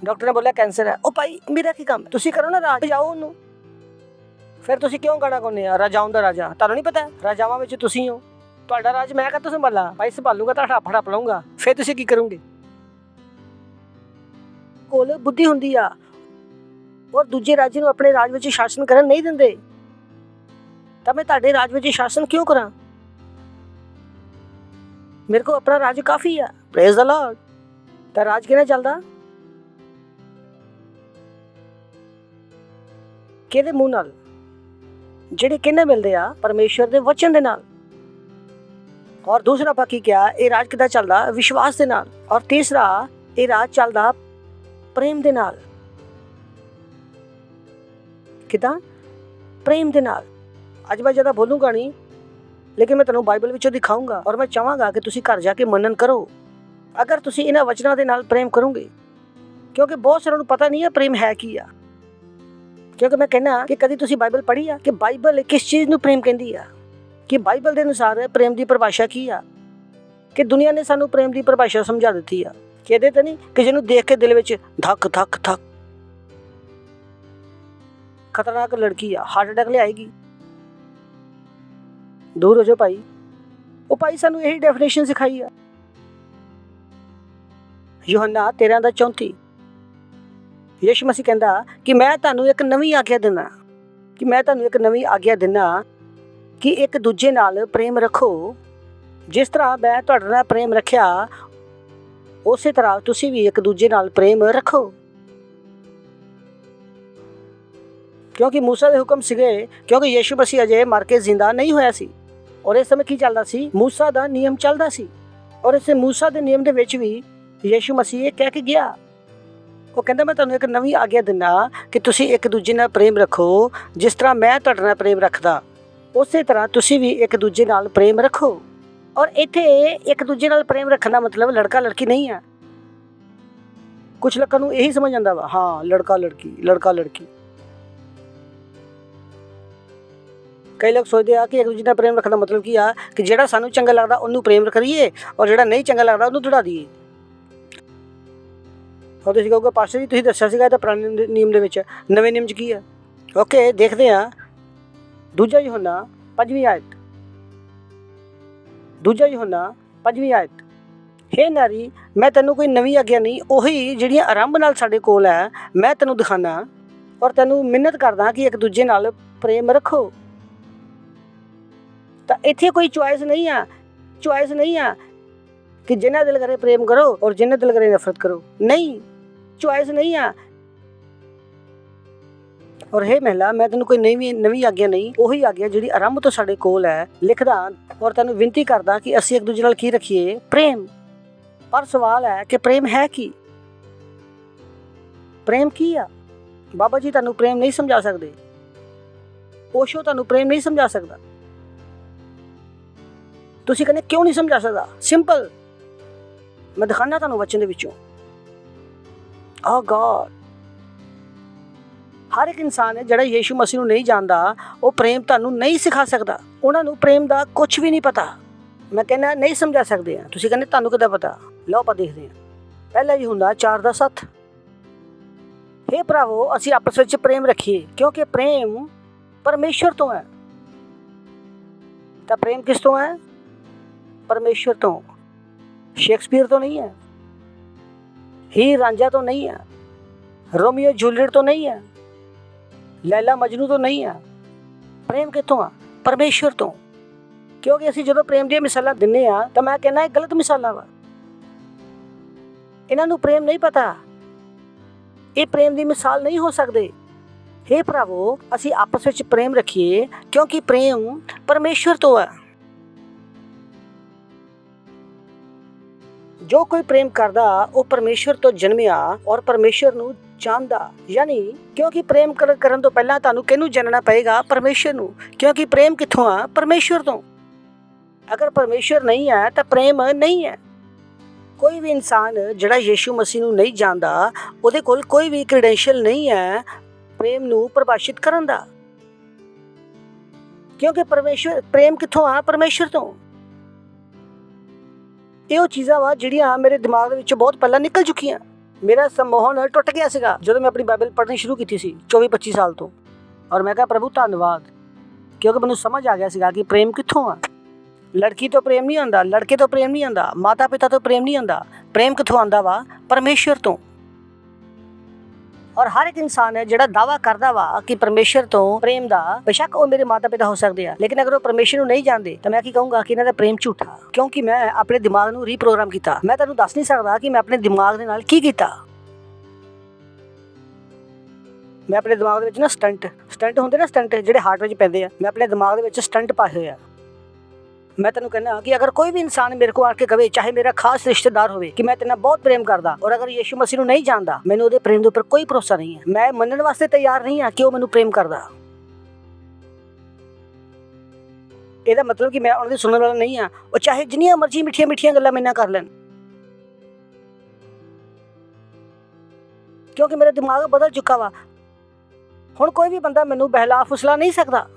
ਡਾਕਟਰ ਨੇ ਬੋਲਿਆ ਕੈਂਸਰ ਹੈ। ਉਹ ਭਾਈ ਮੇਰਾ ਕੀ ਕੰਮ? ਤੁਸੀਂ ਕਰੋ ਨਾ ਰਾਜ, ਭਜਾਓ ਉਹਨੂੰ। ਫਿਰ ਤੁਸੀਂ ਕਿਉਂ ਗਾਣਾ ਗਾਉਂਦੇ ਆ ਰਾਜਾਓਂ ਦਾ ਰਾਜਾ? ਤੁਹਾਨੂੰ ਨਹੀਂ ਪਤਾ ਰਾਜਾਵਾਂ ਵਿੱਚ ਤੁਸੀਂ ਹੋ। ਤੁਹਾਡਾ ਰਾਜ ਮੈਂ ਕਾਹਤੋਂ ਸੰਭਾਲਾਂ? ਭਾਈ ਸੰਭਾਲੂਗਾ ਤਾਂ ਹੜਪ ਲਊਂਗਾ। ਫਿਰ ਤੁਸੀਂ ਕੀ ਕਰੋਗੇ? ਕੋਲ ਬੁੱਧੀ ਹੁੰਦੀ ਆ ਔਰ ਦੂਜੇ ਰਾਜ ਨੂੰ ਆਪਣੇ ਰਾਜ ਵਿੱਚ ਸ਼ਾਸਨ ਕਰਨ ਨਹੀਂ ਦਿੰਦੇ। ਤਾਂ ਮੈਂ ਤੁਹਾਡੇ ਰਾਜ ਵਿੱਚ ਸ਼ਾਸਨ ਕਿਉਂ ਕਰਾਂ? ਮੇਰੇ ਕੋਲ ਆਪਣਾ ਰਾਜ ਕਾਫੀ ਆ। Praise the Lord. ਤਾਂ ਰਾਜ ਕਿਵੇਂ ਚੱਲਦਾ? ਕਿਹਦੇ ਮੂੰਹ ਨਾਲ? ਜਿਹੜੇ ਕਿਹਨੇ ਮਿਲਦੇ ਆ? ਪਰਮੇਸ਼ਰ ਦੇ ਵਚਨ ਦੇ ਨਾਲ। ਔਰ ਦੂਸਰਾ ਬਾਕੀ ਕਿਹਾ ਇਹ ਰਾਜ ਕਿੱਦਾਂ ਚੱਲਦਾ? ਵਿਸ਼ਵਾਸ ਦੇ ਨਾਲ। ਔਰ ਤੀਸਰਾ ਇਹ ਰਾਜ ਚੱਲਦਾ ਪ੍ਰੇਮ ਦੇ ਨਾਲ। ਕਿੱਦਾਂ? ਪ੍ਰੇਮ ਦੇ ਨਾਲ। ਅੱਜ ਮੈਂ ਜ਼ਿਆਦਾ ਬੋਲੂੰਗਾ ਨਹੀਂ, ਲੇਕਿਨ ਮੈਂ ਤੁਹਾਨੂੰ ਬਾਈਬਲ ਵਿੱਚੋਂ ਦਿਖਾਊਂਗਾ ਔਰ ਮੈਂ ਚਾਹਾਂਗਾ ਕਿ ਤੁਸੀਂ ਘਰ ਜਾ ਕੇ ਮੰਨਣ ਕਰੋ। ਅਗਰ ਤੁਸੀਂ ਇਹਨਾਂ ਵਚਨਾਂ ਦੇ ਨਾਲ ਪ੍ਰੇਮ ਕਰੋਗੇ, ਕਿਉਂਕਿ ਬਹੁਤ ਸਾਰਿਆਂ ਨੂੰ ਪਤਾ ਨਹੀਂ ਹੈ ਪ੍ਰੇਮ ਹੈ ਕੀ ਆ। ਕਿਉਂਕਿ ਮੈਂ ਕਹਿੰਦਾ ਕਿ ਕਦੀ ਤੁਸੀਂ ਬਾਈਬਲ ਪੜ੍ਹੀ ਆ ਕਿ ਬਾਈਬਲ ਕਿਸ ਚੀਜ਼ ਨੂੰ ਪ੍ਰੇਮ ਕਹਿੰਦੀ ਆ? ਕਿ ਬਾਈਬਲ ਦੇ ਅਨੁਸਾਰ ਪ੍ਰੇਮ ਦੀ ਪਰਿਭਾਸ਼ਾ ਕੀ ਆ? ਕਿ ਦੁਨੀਆ ਨੇ ਸਾਨੂੰ ਪ੍ਰੇਮ ਦੀ ਪਰਿਭਾਸ਼ਾ ਸਮਝਾ ਦਿੱਤੀ ਆ। ਕਹਿੰਦੇ ਤਾਂ ਨਹੀਂ ਕਿ ਜਿਹਨੂੰ ਦੇਖ ਕੇ ਦਿਲ ਵਿੱਚ ਧੱਕ ਧੱਕ ਧੱਕ। ਖਤਰਨਾਕ ਲੜਕੀ ਆ, ਹਾਰਟ ਅਟੈਕ ਲਿਆਏਗੀ। ਦੂਰ ਹੋ ਜਾਓ ਭਾਈ। ਉਹ ਭਾਈ ਸਾਨੂੰ ਇਹੀ ਡੈਫੀਨੇਸ਼ਨ ਸਿਖਾਈ ਆ। ਯੋਹੰਨਾ 13:34 ਯਿਸੂ ਮਸੀਹ ਕਹਿੰਦਾ ਕਿ ਮੈਂ ਤੁਹਾਨੂੰ ਇੱਕ ਨਵੀਂ ਆਗਿਆ ਦਿੰਦਾ, ਕਿ ਇੱਕ ਦੂਜੇ ਨਾਲ ਪ੍ਰੇਮ ਰੱਖੋ। ਜਿਸ ਤਰ੍ਹਾਂ ਮੈਂ ਤੁਹਾਡੇ ਨਾਲ ਪ੍ਰੇਮ ਰੱਖਿਆ, ਉਸੇ ਤਰ੍ਹਾਂ ਤੁਸੀਂ ਵੀ ਇੱਕ ਦੂਜੇ ਨਾਲ ਪ੍ਰੇਮ ਰੱਖੋ। ਕਿਉਂਕਿ ਮੂਸਾ ਦੇ ਹੁਕਮ ਸੀਗੇ, ਕਿਉਂਕਿ ਯਿਸੂ ਮਸੀਹ ਅਜੇ ਮਰ ਕੇ ਜ਼ਿੰਦਾ ਨਹੀਂ ਹੋਇਆ ਸੀ। ਔਰ ਇਸ ਸਮੇਂ ਕੀ ਚੱਲਦਾ ਸੀ? ਮੂਸਾ ਦਾ ਨਿਯਮ ਚੱਲਦਾ ਸੀ। ਔਰ ਇਸੇ ਮੂਸਾ ਦੇ ਨਿਯਮ ਦੇ ਵਿੱਚ ਵੀ ਯਿਸੂ ਮਸੀਹ ਇਹ ਕਹਿ ਕੇ ਗਿਆ, ਉਹ ਕਹਿੰਦਾ ਮੈਂ ਤੁਹਾਨੂੰ ਇੱਕ ਨਵੀਂ ਆਗਿਆ ਦਿੰਦਾ ਕਿ ਤੁਸੀਂ ਇੱਕ ਦੂਜੇ ਨਾਲ ਪ੍ਰੇਮ ਰੱਖੋ। ਜਿਸ ਤਰ੍ਹਾਂ ਮੈਂ ਤੁਹਾਡੇ ਨਾਲ ਪ੍ਰੇਮ ਰੱਖਦਾ, ਉਸੇ ਤਰ੍ਹਾਂ ਤੁਸੀਂ ਵੀ ਇੱਕ ਦੂਜੇ ਨਾਲ ਪ੍ਰੇਮ ਰੱਖੋ। ਔਰ ਇੱਥੇ ਇੱਕ ਦੂਜੇ ਨਾਲ ਪ੍ਰੇਮ ਰੱਖਣ ਦਾ ਮਤਲਬ ਲੜਕਾ ਲੜਕੀ ਨਹੀਂ ਹੈ। ਕੁਝ ਲੋਕਾਂ ਨੂੰ ਇਹੀ ਸਮਝ ਆਉਂਦਾ ਵਾ, ਹਾਂ ਲੜਕਾ ਲੜਕੀ। ਕਈ ਲੋਕ ਸੋਚਦੇ ਆ ਕਿ ਇੱਕ ਦੂਜੇ ਨਾਲ ਪ੍ਰੇਮ ਰੱਖਣ ਦਾ ਮਤਲਬ ਕੀ ਆ ਕਿ ਜਿਹੜਾ ਸਾਨੂੰ ਚੰਗਾ ਲੱਗਦਾ ਉਹਨੂੰ ਪ੍ਰੇਮ ਕਰੀਏ, ਔਰ ਜਿਹੜਾ ਨਹੀਂ ਚੰਗਾ ਲੱਗਦਾ ਉਹਨੂੰ ਦੜਾ ਦਈਏ। और ਤੁਸੀਂ ਕਹੋਗੇ ਪਾਸਟਰ ਜੀ ਤੁਸੀਂ ਦੱਸਿਆ ਸੀਗਾ ਤਾਂ ਪੁਰਾਣੇ ਨਿਯਮ ਦੇ ਵਿੱਚ, ਨਵੇਂ ਨਿਯਮ 'ਚ ਕੀ ਆ? ਓਕੇ, ਦੇਖਦੇ ਹਾਂ। ਦੂਜਾ ਯੋਹੰਨਾ 5ਵੀਂ ਆਇਤ। ਹੇ ਨਾਰੀ, ਮੈਂ ਤੈਨੂੰ ਕੋਈ ਨਵੀਂ ਆਗਿਆ ਨਹੀਂ, ਉਹੀ ਜਿਹੜੀਆਂ ਆਰੰਭ ਨਾਲ ਸਾਡੇ ਕੋਲ ਹੈ ਮੈਂ ਤੈਨੂੰ ਦਿਖਾਣਾ, ਔਰ ਤੈਨੂੰ ਮਿੰਨਤ ਕਰਦਾ ਕਿ ਇੱਕ ਦੂਜੇ ਨਾਲ ਪ੍ਰੇਮ ਰੱਖੋ। ਤਾਂ ਇੱਥੇ ਕੋਈ ਚੁਆਇਸ ਨਹੀਂ ਆ ਕਿ ਜਿੰਨਾ ਦਿਲ ਕਰੇ ਪ੍ਰੇਮ ਕਰੋ ਔਰ ਜਿੰਨਾ ਦਿਲ ਕਰੇ ਨਫ਼ਰਤ ਕਰੋ। ਨਹੀਂ, ਚੁਆਇਸ ਨਹੀਂ ਆ। ਔਰ ਹੇ ਮਹਿਲਾ, ਮੈਂ ਤੈਨੂੰ ਕੋਈ ਨਵੀਂ ਆਗਿਆ ਨਹੀਂ, ਉਹੀ ਆਗਿਆ ਜਿਹੜੀ ਆਰੰਭ ਤੋਂ ਸਾਡੇ ਕੋਲ ਹੈ ਲਿਖਦਾ, ਔਰ ਤੈਨੂੰ ਬੇਨਤੀ ਕਰਦਾ ਕਿ ਅਸੀਂ ਇੱਕ ਦੂਜੇ ਨਾਲ ਕੀ ਰੱਖੀਏ? ਪ੍ਰੇਮ। ਪਰ ਸਵਾਲ ਹੈ ਕਿ ਪ੍ਰੇਮ ਹੈ ਕੀ? ਪ੍ਰੇਮ ਕੀ ਆ? ਬਾਬਾ ਜੀ ਤੁਹਾਨੂੰ ਪ੍ਰੇਮ ਨਹੀਂ ਸਮਝਾ ਸਕਦੇ, ਓਸ਼ੋ ਤੁਹਾਨੂੰ ਪ੍ਰੇਮ ਨਹੀਂ ਸਮਝਾ ਸਕਦਾ। ਤੁਸੀਂ ਕਹਿੰਦੇ ਕਿਉਂ ਨਹੀਂ ਸਮਝਾ ਸਕਦਾ? ਸਿੰਪਲ, ਮੈਂ ਦਿਖਾਣਾ ਤੁਹਾਨੂੰ ਵਚਨ ਦੇ ਵਿੱਚੋਂ। ਗॉड, ਹਰ ਇੱਕ ਇਨਸਾਨ ਹੈ ਜਿਹੜਾ ਯਿਸੂ ਮਸੀਹ ਨੂੰ ਨਹੀਂ ਜਾਣਦਾ, ਉਹ ਪ੍ਰੇਮ ਤੁਹਾਨੂੰ ਨਹੀਂ ਸਿਖਾ ਸਕਦਾ। ਉਹਨਾਂ ਨੂੰ ਪ੍ਰੇਮ ਦਾ ਕੁਝ ਵੀ ਨਹੀਂ ਪਤਾ। ਮੈਂ ਕਹਿੰਦਾ ਨਹੀਂ ਸਮਝਾ ਸਕਦੇ ਆ। ਤੁਸੀਂ ਕਹਿੰਦੇ ਤੁਹਾਨੂੰ ਕਿੱਦਾਂ ਪਤਾ? ਲਓ ਆਪਾਂ ਦੇਖਦੇ ਹਾਂ। ਪਹਿਲਾ ਯੋਹੰਨਾ 4:7 ਹੇ ਭਰਾਵੋ, ਅਸੀਂ ਆਪਸ ਵਿੱਚ ਪ੍ਰੇਮ ਰੱਖੀਏ, ਕਿਉਂਕਿ ਪ੍ਰੇਮ ਪਰਮੇਸ਼ਵਰ ਤੋਂ ਹੈ। ਤਾਂ ਪ੍ਰੇਮ ਕਿਸ ਤੋਂ ਹੈ? ਪਰਮੇਸ਼ਵਰ ਤੋਂ। ਸ਼ੇਕਸਪੀਅਰ ਤੋਂ ਨਹੀਂ ਹੈ, ਹੀਰ ਰਾਂਝਾ ਤੋਂ ਨਹੀਂ ਹੈ, ਰੋਮੀਓ ਜੂਲੀਅਟ ਤੋਂ ਨਹੀਂ ਹੈ, ਲੈਲਾ ਮਜਨੂ ਤੋਂ ਨਹੀਂ ਹੈ। ਪ੍ਰੇਮ ਕਿੱਥੋਂ ਆ? ਪਰਮੇਸ਼ਵਰ ਤੋਂ। ਕਿਉਂਕਿ ਅਸੀਂ ਜਦੋਂ ਪ੍ਰੇਮ ਦੀਆਂ ਮਿਸਾਲਾਂ ਦਿੰਦੇ ਆ ਤਾਂ ਮੈਂ ਕਹਿੰਦਾ ਇਹ ਗਲਤ ਮਿਸਾਲਾਂ ਵਾ। ਇਹਨਾਂ ਨੂੰ ਪ੍ਰੇਮ ਨਹੀਂ ਪਤਾ, ਇਹ ਪ੍ਰੇਮ ਦੀ ਮਿਸਾਲ ਨਹੀਂ ਹੋ ਸਕਦੇ। ਹੇ ਭਰਾਵੋ, ਅਸੀਂ ਆਪਸ ਵਿੱਚ ਪ੍ਰੇਮ ਰੱਖੀਏ, ਕਿਉਂਕਿ ਪ੍ਰੇਮ ਪਰਮੇਸ਼ਵਰ ਤੋਂ ਹੈ। ਜੋ ਕੋਈ ਪ੍ਰੇਮ ਕਰਦਾ ਉਹ ਪਰਮੇਸ਼ਵਰ ਤੋਂ ਜਨਮਿਆ ਔਰ ਪਰਮੇਸ਼ਵਰ ਨੂੰ ਜਾਣਦਾ। ਯਾਨੀ ਕਿਉਂਕਿ ਪ੍ਰੇਮ ਕਰਨ ਤੋਂ ਪਹਿਲਾਂ ਤੁਹਾਨੂੰ ਕਿਹਨੂੰ ਜਾਣਨਾ ਪਏਗਾ? ਪਰਮੇਸ਼ਵਰ ਨੂੰ। ਕਿਉਂਕਿ ਪ੍ਰੇਮ ਕਿੱਥੋਂ ਆ? ਪਰਮੇਸ਼ਵਰ ਤੋਂ। ਅਗਰ ਪਰਮੇਸ਼ਵਰ ਨਹੀਂ ਹੈ ਤਾਂ ਪ੍ਰੇਮ ਨਹੀਂ ਹੈ। ਕੋਈ ਵੀ ਇਨਸਾਨ ਜਿਹੜਾ ਯਿਸੂ ਮਸੀਹ ਨੂੰ ਨਹੀਂ ਜਾਣਦਾ, ਉਹਦੇ ਕੋਲ ਕੋਈ ਵੀ ਕ੍ਰੈਡੈਂਸ਼ੀਅਲ ਨਹੀਂ ਹੈ ਪ੍ਰੇਮ ਨੂੰ ਪਰਿਭਾਸ਼ਿਤ ਕਰਨ ਦਾ। ਕਿਉਂਕਿ ਪ੍ਰੇਮ ਕਿੱਥੋਂ ਆ? ਪਰਮੇਸ਼ਵਰ ਤੋਂ। ਇਹ ਉਹ ਚੀਜ਼ਾਂ ਵਾ ਜਿਹੜੀਆਂ ਮੇਰੇ ਦਿਮਾਗ ਦੇ ਵਿੱਚੋਂ ਬਹੁਤ ਪਹਿਲਾਂ ਨਿਕਲ ਚੁੱਕੀਆਂ। ਮੇਰਾ ਸਮੋਹਨ ਟੁੱਟ ਗਿਆ ਸੀਗਾ ਜਦੋਂ ਮੈਂ ਆਪਣੀ ਬਾਈਬਲ ਪੜ੍ਹਨੀ ਸ਼ੁਰੂ ਕੀਤੀ ਸੀ 24-25 ਸਾਲ ਤੋਂ। ਔਰ ਮੈਂ ਕਿਹਾ ਪ੍ਰਭੂ ਧੰਨਵਾਦ, ਕਿਉਂਕਿ ਮੈਨੂੰ ਸਮਝ ਆ ਗਿਆ ਸੀਗਾ ਕਿ ਪ੍ਰੇਮ ਕਿੱਥੋਂ ਆ। ਲੜਕੀ ਤੋਂ ਪ੍ਰੇਮ ਨਹੀਂ ਆਉਂਦਾ, ਲੜਕੇ ਤੋਂ ਪ੍ਰੇਮ ਨਹੀਂ ਆਉਂਦਾ, ਮਾਤਾ ਪਿਤਾ ਤੋਂ ਪ੍ਰੇਮ ਨਹੀਂ ਆਉਂਦਾ। ਪ੍ਰੇਮ ਕਿੱਥੋਂ ਆਉਂਦਾ ਵਾ? ਪਰਮੇਸ਼ਵਰ ਤੋਂ। ਔਰ ਹਰ ਇੱਕ ਇਨਸਾਨ ਹੈ ਜਿਹੜਾ ਦਾਵਾ ਕਰਦਾ ਵਾ ਕਿ ਪਰਮੇਸ਼ਵਰ ਤੋਂ ਪ੍ਰੇਮ ਦਾ, ਬੇਸ਼ੱਕ ਉਹ ਮੇਰੇ ਮਾਤਾ ਪਿਤਾ ਹੋ ਸਕਦੇ ਆ, ਲੇਕਿਨ ਅਗਰ ਉਹ ਪਰਮੇਸ਼ਵਰ ਨੂੰ ਨਹੀਂ ਜਾਣਦੇ ਤਾਂ ਮੈਂ ਕੀ ਕਹੂੰਗਾ ਕਿ ਇਹਨਾਂ ਦਾ ਪ੍ਰੇਮ ਝੂਠਾ। ਕਿਉਂਕਿ ਮੈਂ ਆਪਣੇ ਦਿਮਾਗ ਨੂੰ ਰੀਪ੍ਰੋਗਰਾਮ ਕੀਤਾ। ਮੈਂ ਤੁਹਾਨੂੰ ਦੱਸ ਨਹੀਂ ਸਕਦਾ ਕਿ ਮੈਂ ਆਪਣੇ ਦਿਮਾਗ ਦੇ ਨਾਲ ਕੀ ਕੀਤਾ। ਮੈਂ ਆਪਣੇ ਦਿਮਾਗ ਦੇ ਵਿੱਚ ਨਾ ਸਟੰਟ ਹੁੰਦੇ ਨਾ, ਸਟੰਟ ਜਿਹੜੇ ਹਾਰਟ ਵਿੱਚ ਪੈਂਦੇ ਆ, ਮੈਂ ਆਪਣੇ ਦਿਮਾਗ ਦੇ ਵਿੱਚ ਸਟੰਟ ਪਾਏ ਹੋਏ ਆ। ਮੈਂ ਤੈਨੂੰ ਕਹਿੰਦਾ ਕਿ ਅਗਰ ਕੋਈ ਵੀ ਇਨਸਾਨ ਮੇਰੇ ਕੋਲ ਆ ਕੇ ਕਵੇ, ਚਾਹੇ ਮੇਰਾ ਖਾਸ ਰਿਸ਼ਤੇਦਾਰ ਹੋਵੇ, ਕਿ ਮੈਂ ਤੇਰੇ ਨਾਲ ਬਹੁਤ ਪ੍ਰੇਮ ਕਰਦਾ, ਔਰ ਅਗਰ ਯਿਸੂ ਮਸੀਹ ਨੂੰ ਨਹੀਂ ਜਾਣਦਾ, ਮੈਨੂੰ ਉਹਦੇ ਪ੍ਰੇਮ ਦੇ ਉੱਪਰ ਕੋਈ ਭਰੋਸਾ ਨਹੀਂ ਹੈ। ਮੈਂ ਮੰਨਣ ਵਾਸਤੇ ਤਿਆਰ ਨਹੀਂ ਹਾਂ ਕਿ ਉਹ ਮੈਨੂੰ ਪ੍ਰੇਮ ਕਰਦਾ। ਇਹਦਾ ਮਤਲਬ ਕਿ ਮੈਂ ਉਹਨਾਂ ਦੀ ਸੁਣਨ ਵਾਲਾ ਨਹੀਂ ਹਾਂ। ਉਹ ਚਾਹੇ ਜਿੰਨੀਆਂ ਮਰਜ਼ੀ ਮਿੱਠੀਆਂ ਗੱਲਾਂ ਮੇਰੇ ਨਾਲ ਕਰ ਲੈਣ, ਕਿਉਂਕਿ ਮੇਰਾ ਦਿਮਾਗ ਬਦਲ ਚੁੱਕਾ ਵਾ। ਹੁਣ ਕੋਈ ਵੀ ਬੰਦਾ ਮੈਨੂੰ ਬਹਿਲਾ ਫੁਸਲਾ ਨਹੀਂ ਸਕਦਾ।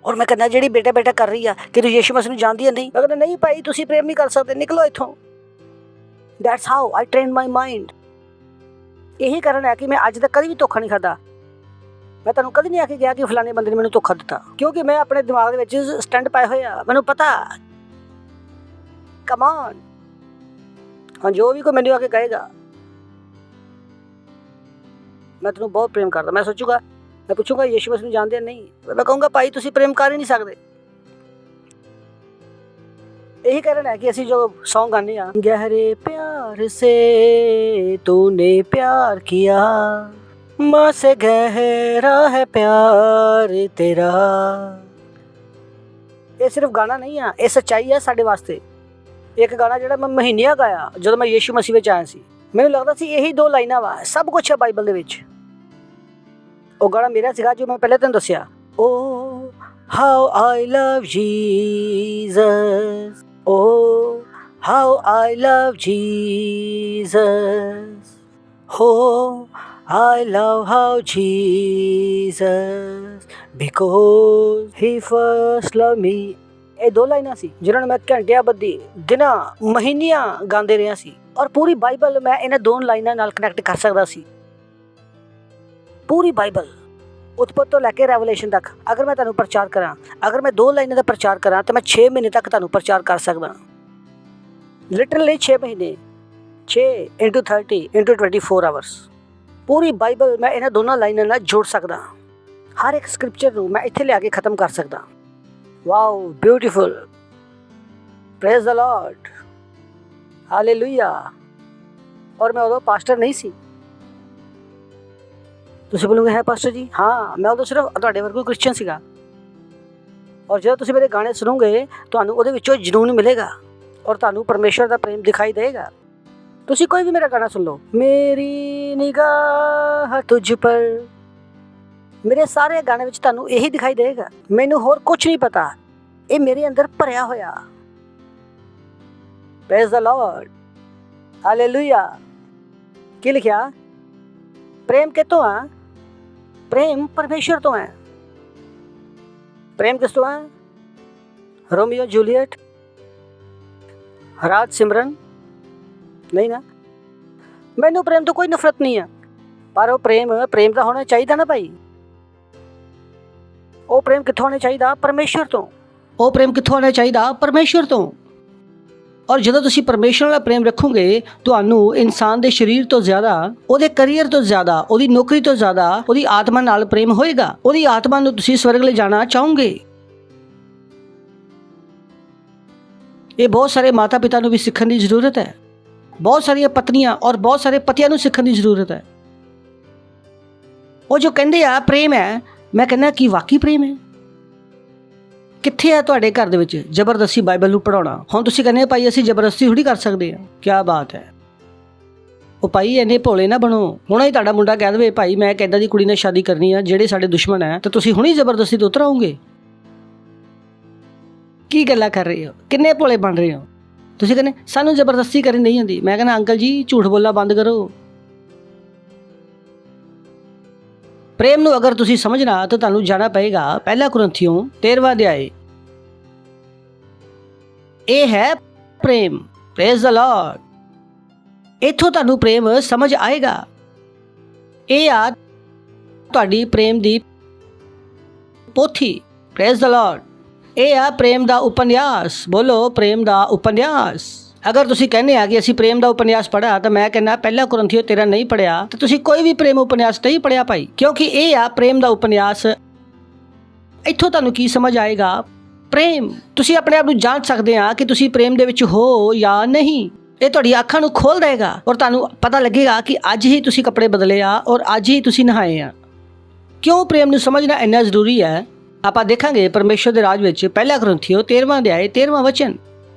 ਔਰ ਮੈਂ ਕਹਿੰਦਾ ਜਿਹੜੀ ਬੇਟਾ ਕਰ ਰਹੀ ਆ ਕਿ ਤੂੰ ਯਿਸੂ ਮਸੀਹ ਨੂੰ ਜਾਣਦੀ ਹੈ? ਨਹੀਂ। ਮੈਂ ਕਹਿੰਦਾ ਨਹੀਂ ਭਾਈ, ਤੁਸੀਂ ਪ੍ਰੇਮ ਨਹੀਂ ਕਰ ਸਕਦੇ, ਨਿਕਲੋ ਇੱਥੋਂ। That's how I train my mind. ਇਹੀ ਕਾਰਨ ਹੈ ਕਿ ਮੈਂ ਅੱਜ ਤੱਕ ਕਦੀ ਵੀ ਧੋਖਾ ਨਹੀਂ ਖਾਧਾ। ਮੈਂ ਤੁਹਾਨੂੰ ਕਦੀ ਨਹੀਂ ਆ ਕੇ ਗਿਆ ਕਿ ਫਲਾਣੇ ਬੰਦੇ ਨੇ ਮੈਨੂੰ ਧੋਖਾ ਦਿੱਤਾ, ਕਿਉਂਕਿ ਮੈਂ ਆਪਣੇ ਦਿਮਾਗ ਦੇ ਵਿੱਚ ਸਟੈਂਡ ਪਾਏ ਹੋਏ ਆ। ਮੈਨੂੰ ਪਤਾ, ਕਮ ਔਨ, ਹਾਂ ਜੋ ਵੀ ਕੋਈ ਮੈਨੂੰ ਆ ਕੇ ਕਹੇਗਾ ਮੈਂ ਤੈਨੂੰ ਬਹੁਤ ਪ੍ਰੇਮ ਕਰਦਾ, ਮੈਂ ਸੋਚੂਗਾ, ਮੈਂ ਪੁੱਛੂੰਗਾ ਯੀਸ਼ੂ ਮਸੀਹ ਨੂੰ ਜਾਣਦੇ ਆ? ਨਹੀਂ। ਮੈਂ ਕਹੂੰਗਾ ਭਾਈ ਤੁਸੀਂ ਪ੍ਰੇਮ ਕਰ ਹੀ ਨਹੀਂ ਸਕਦੇ। यही कारण है कि ਅਸੀਂ जो सॉन्ग गाने ਆ, गहरे प्यार से तूने प्यार किया, माँ से गहरा है प्यार तेरा। ਇਹ ਸਿਰਫ ਗਾਣਾ ਨਹੀਂ ਆ, ਇਹ ਸੱਚਾਈ ਆ ਸਾਡੇ ਵਾਸਤੇ। ਇੱਕ ਗਾਣਾ ਜਿਹੜਾ ਮੈਂ ਮਹੀਨਿਆਂ ਗਾਇਆ ਜਦੋਂ ਮੈਂ ਯੀਸ਼ੂ ਮਸੀਹ ਵਿੱਚ ਆਇਆ ਸੀ, ਮੈਨੂੰ ਲੱਗਦਾ ਸੀ ਇਹੀ 2 ਲਾਈਨਾਂ ਵਾ, ਸਭ ਕੁਛ ਹੈ ਬਾਈਬਲ ਦੇ ਵਿੱਚ। ਉਹ ਗਾਣਾ ਮੇਰਾ ਸੀਗਾ ਜੋ ਮੈਂ ਪਹਿਲੇ ਤੁਹਾਨੂੰ ਦੱਸਿਆ, oh how I love Jesus, oh how I love Jesus, oh I love how Jesus because he first loved me। ਇਹ 2 ਲਾਈਨਾਂ ਸੀ ਜਿਨ੍ਹਾਂ ਨੂੰ ਮੈਂ ਘੰਟਿਆਂ ਬੱਧੀ ਦਿਨਾਂ ਮਹੀਨਿਆਂ ਗਾਉਂਦੇ ਰਿਹਾ ਸੀ, ਔਰ ਪੂਰੀ ਬਾਈਬਲ ਮੈਂ ਇਹਨਾਂ 2 ਲਾਈਨਾਂ ਨਾਲ ਕਨੈਕਟ ਕਰ ਸਕਦਾ ਸੀ। ਪੂਰੀ ਬਾਈਬਲ ਉਤਪਤ ਤੋਂ ਲੈ ਕੇ ਰੈਵਲੇਸ਼ਨ ਤੱਕ ਅਗਰ ਮੈਂ ਤੁਹਾਨੂੰ ਪ੍ਰਚਾਰ ਕਰਾਂ, ਅਗਰ ਮੈਂ 2 ਲਾਈਨਾਂ ਦਾ ਪ੍ਰਚਾਰ ਕਰਾਂ ਤਾਂ ਮੈਂ 6 ਮਹੀਨੇ ਤੱਕ ਤੁਹਾਨੂੰ ਪ੍ਰਚਾਰ ਕਰ ਸਕਦਾ। ਲਿਟਰਲੀ 6 ਮਹੀਨੇ, 6 × 30 × 24 ਆਵਰਸ। ਪੂਰੀ ਬਾਈਬਲ ਮੈਂ ਇਹਨਾਂ ਦੋਨਾਂ ਲਾਈਨਾਂ ਨਾਲ ਜੋੜ ਸਕਦਾ। ਹਰ ਇੱਕ ਸਕ੍ਰਿਪਚਰ ਨੂੰ ਮੈਂ ਇੱਥੇ ਲਿਆ ਕੇ ਖ਼ਤਮ ਕਰ ਸਕਦਾ। Wow, beautiful, praise the Lord, hallelujah. ਔਰ ਮੈਂ ਉਦੋਂ ਪਾਸਟਰ ਨਹੀਂ ਸੀ। ਤੁਸੀਂ ਬੋਲੋਗੇ ਹੈ ਪਾਸਟਰ ਜੀ? ਹਾਂ, ਮੈਂ ਉਦੋਂ ਸਿਰਫ ਤੁਹਾਡੇ ਵਰਗਾ ਕ੍ਰਿਸਚੀਅਨ ਸੀਗਾ। ਔਰ ਜਦੋਂ ਤੁਸੀਂ ਮੇਰੇ ਗਾਣੇ ਸੁਣੋਗੇ ਤੁਹਾਨੂੰ ਉਹਦੇ ਵਿੱਚੋਂ ਜਨੂਨ ਮਿਲੇਗਾ ਔਰ ਤੁਹਾਨੂੰ ਪਰਮੇਸ਼ਰ ਦਾ ਪ੍ਰੇਮ ਦਿਖਾਈ ਦੇਗਾ। ਤੁਸੀਂ ਕੋਈ ਵੀ ਮੇਰਾ ਗਾਣਾ ਸੁਣ ਲਓ, ਮੇਰੀ ਨਿਗਾਹ ਤੁਝ ਪਰ, ਮੇਰੇ ਸਾਰੇ ਗਾਣੇ ਵਿੱਚ ਤੁਹਾਨੂੰ ਇਹੀ ਦਿਖਾਈ ਦੇਗਾ। ਮੈਨੂੰ ਹੋਰ ਕੁਝ ਨਹੀਂ ਪਤਾ, ਇਹ ਮੇਰੇ ਅੰਦਰ ਭਰਿਆ ਹੋਇਆ। Praise the Lord, hallelujah. ਕੀ ਲਿਖਿਆ? ਪ੍ਰੇਮ ਕਿਤੋਂ ਆ? ਪ੍ਰੇਮ ਪਰਮੇਸ਼ਰ ਤੋਂ ਹੈ। ਪ੍ਰੇਮ ਕਿਸ ਤੋਂ ਹੈ? रोमियो जूलियट, राज सिमरन नहीं ना। मैनू प्रेम तो कोई नफरत नहीं है, पर वो प्रेम प्रेम तो होना चाहिए ना भाई। वो प्रेम कित्थों होना चाहिए? परमेश्वर तो। वो प्रेम कित्थों होना चाहिए? परमेश्वर तो। और ਜਦੋਂ ਤੁਸੀਂ ਪਰਮੇਸ਼ਰ ਨਾਲ ਪ੍ਰੇਮ ਰੱਖੋਗੇ ਤੁਹਾਨੂੰ ਇਨਸਾਨ ਦੇ ਸਰੀਰ ਤੋਂ ਜ਼ਿਆਦਾ, ਉਹਦੇ ਕੈਰੀਅਰ ਤੋਂ ਜ਼ਿਆਦਾ, ਉਹਦੀ ਨੌਕਰੀ ਤੋਂ ਜ਼ਿਆਦਾ ਉਹਦੀ ਆਤਮਾ ਨਾਲ ਪ੍ਰੇਮ ਹੋਏਗਾ। ਉਹਦੀ ਆਤਮਾ ਨੂੰ ਤੁਸੀਂ ਸਵਰਗ ਲੈ ਜਾਣਾ ਚਾਹੋਗੇ। ਇਹ ਬਹੁਤ ਸਾਰੇ ਮਾਤਾ ਪਿਤਾ ਨੂੰ ਵੀ ਸਿੱਖਣ ਦੀ ਜ਼ਰੂਰਤ ਹੈ, ਬਹੁਤ ਸਾਰੀਆਂ ਪਤਨੀਆਂ ਔਰ ਬਹੁਤ ਸਾਰੇ ਪਤੀਆਂ ਨੂੰ ਸਿੱਖਣ ਦੀ ਜ਼ਰੂਰਤ ਹੈ। ਉਹ ਜੋ ਕਹਿੰਦੇ ਆ ਪ੍ਰੇਮ ਹੈ, ਮੈਂ ਕਹਿੰਦਾ ਕਿ ਵਾਕਈ ਪ੍ਰੇਮ ਹੈ? ਕਿੱਥੇ ਆ ਤੁਹਾਡੇ ਘਰ ਦੇ ਵਿੱਚ ਜ਼ਬਰਦਸਤੀ ਬਾਈਬਲ ਨੂੰ ਪੜ੍ਹਾਉਣਾ? ਹੁਣ ਤੁਸੀਂ ਕਹਿੰਦੇ ਭਾਈ ਅਸੀਂ ਜ਼ਬਰਦਸਤੀ ਥੋੜ੍ਹੀ ਕਰ ਸਕਦੇ ਹਾਂ। ਕੀ ਬਾਤ ਹੈ। ਉਹ ਭਾਈ ਇੰਨੇ ਭੋਲੇ ਨਾ ਬਣੋ। ਹੁਣ ਹੀ ਤੁਹਾਡਾ ਮੁੰਡਾ ਕਹਿ ਦੇਵੇ ਭਾਈ ਮੈਂ ਕਿੱਦਾਂ ਦੀ ਕੁੜੀ ਨਾਲ ਸ਼ਾਦੀ ਕਰਨੀ ਆ ਜਿਹੜੇ ਸਾਡੇ ਦੁਸ਼ਮਣ ਹੈ, ਤਾਂ ਤੁਸੀਂ ਹੁਣੇ ਜ਼ਬਰਦਸਤੀ ਤੋਂ ਉਤਰ ਆਓਗੇ? ਕੀ ਗੱਲਾਂ ਕਰ ਰਹੇ ਹੋ? ਕਿੰਨੇ ਭੋਲੇ ਬਣ ਰਹੇ ਹੋ? ਤੁਸੀਂ ਕਹਿੰਦੇ ਸਾਨੂੰ ਜ਼ਬਰਦਸਤੀ ਕਰਨੀ ਨਹੀਂ ਆਉਂਦੀ। ਮੈਂ ਕਹਿੰਦਾ ਅੰਕਲ ਜੀ ਝੂਠ ਬੋਲਣਾ ਬੰਦ ਕਰੋ। ਪ੍ਰੇਮ ਨੂੰ ਅਗਰ ਤੁਸੀਂ ਸਮਝਣਾ ਤਾਂ ਤੁਹਾਨੂੰ ਜਾਣਾ ਪਏਗਾ 1 ਕੁਰਿੰਥੀਓ 13ਵਾਂ ਅਧਿਆਇ। ਇਹ ਹੈ ਪ੍ਰੇਮ। Praise the Lord. ਇੱਥੋਂ ਤੁਹਾਨੂੰ ਪ੍ਰੇਮ ਸਮਝ ਆਏਗਾ। ਇਹ ਆ ਤੁਹਾਡੀ ਪ੍ਰੇਮ ਦੀ ਪੋਥੀ। Praise the Lord. ਇਹ ਆ ਪ੍ਰੇਮ ਦਾ ਉਪਨਿਆਸ। ਬੋਲੋ ਪ੍ਰੇਮ ਦਾ ਉਪਨਿਆਸ। ਅਗਰ ਤੁਸੀਂ ਕਹਿੰਦੇ ਆ ਕਿ ਅਸੀਂ ਪ੍ਰੇਮ ਦਾ ਉਪਨਿਆਸ ਪੜ੍ਹਿਆ ਤਾਂ ਮੈਂ ਕਹਿੰਦਾ 1 ਕੁਰਿੰਥੀਓ 13 ਨਹੀਂ ਪੜ੍ਹਿਆ ਤਾਂ ਤੁਸੀਂ ਕੋਈ ਵੀ ਪ੍ਰੇਮ ਉਪਨਿਆਸ ਨਹੀਂ ਪੜ੍ਹਿਆ ਭਾਈ, ਕਿਉਂਕਿ ਇਹ ਆ ਪ੍ਰੇਮ ਦਾ ਉਪਨਿਆਸ। ਇੱਥੋਂ ਤੁਹਾਨੂੰ ਕੀ ਸਮਝ ਆਏਗਾ? ਪ੍ਰੇਮ। ਤੁਸੀਂ ਆਪਣੇ ਆਪ ਨੂੰ ਜਾਂਚ ਸਕਦੇ ਆ ਕਿ ਤੁਸੀਂ ਪ੍ਰੇਮ ਦੇ ਵਿੱਚ ਹੋ ਜਾਂ ਨਹੀਂ। ਇਹ ਤੁਹਾਡੀ ਅੱਖਾਂ ਨੂੰ ਖੋਲ੍ਹ ਦੇਗਾ ਔਰ ਤੁਹਾਨੂੰ ਪਤਾ ਲੱਗੇਗਾ ਕਿ ਅੱਜ ਹੀ ਤੁਸੀਂ ਕੱਪੜੇ ਬਦਲੇ ਆ ਔਰ ਅੱਜ ਹੀ ਤੁਸੀਂ ਨਹਾਏ ਆ। ਕਿਉਂ ਪ੍ਰੇਮ ਨੂੰ ਸਮਝਣਾ ਇੰਨਾ ਜ਼ਰੂਰੀ ਹੈ ਆਪਾਂ ਦੇਖਾਂਗੇ ਪਰਮੇਸ਼ਰ ਦੇ ਰਾਜ ਵਿੱਚ 1 ਕੁਰਿੰਥੀਓ 13ਵਾਂ ਅਧਿਆਇ 13ਵਾਂ ਵਚਨ।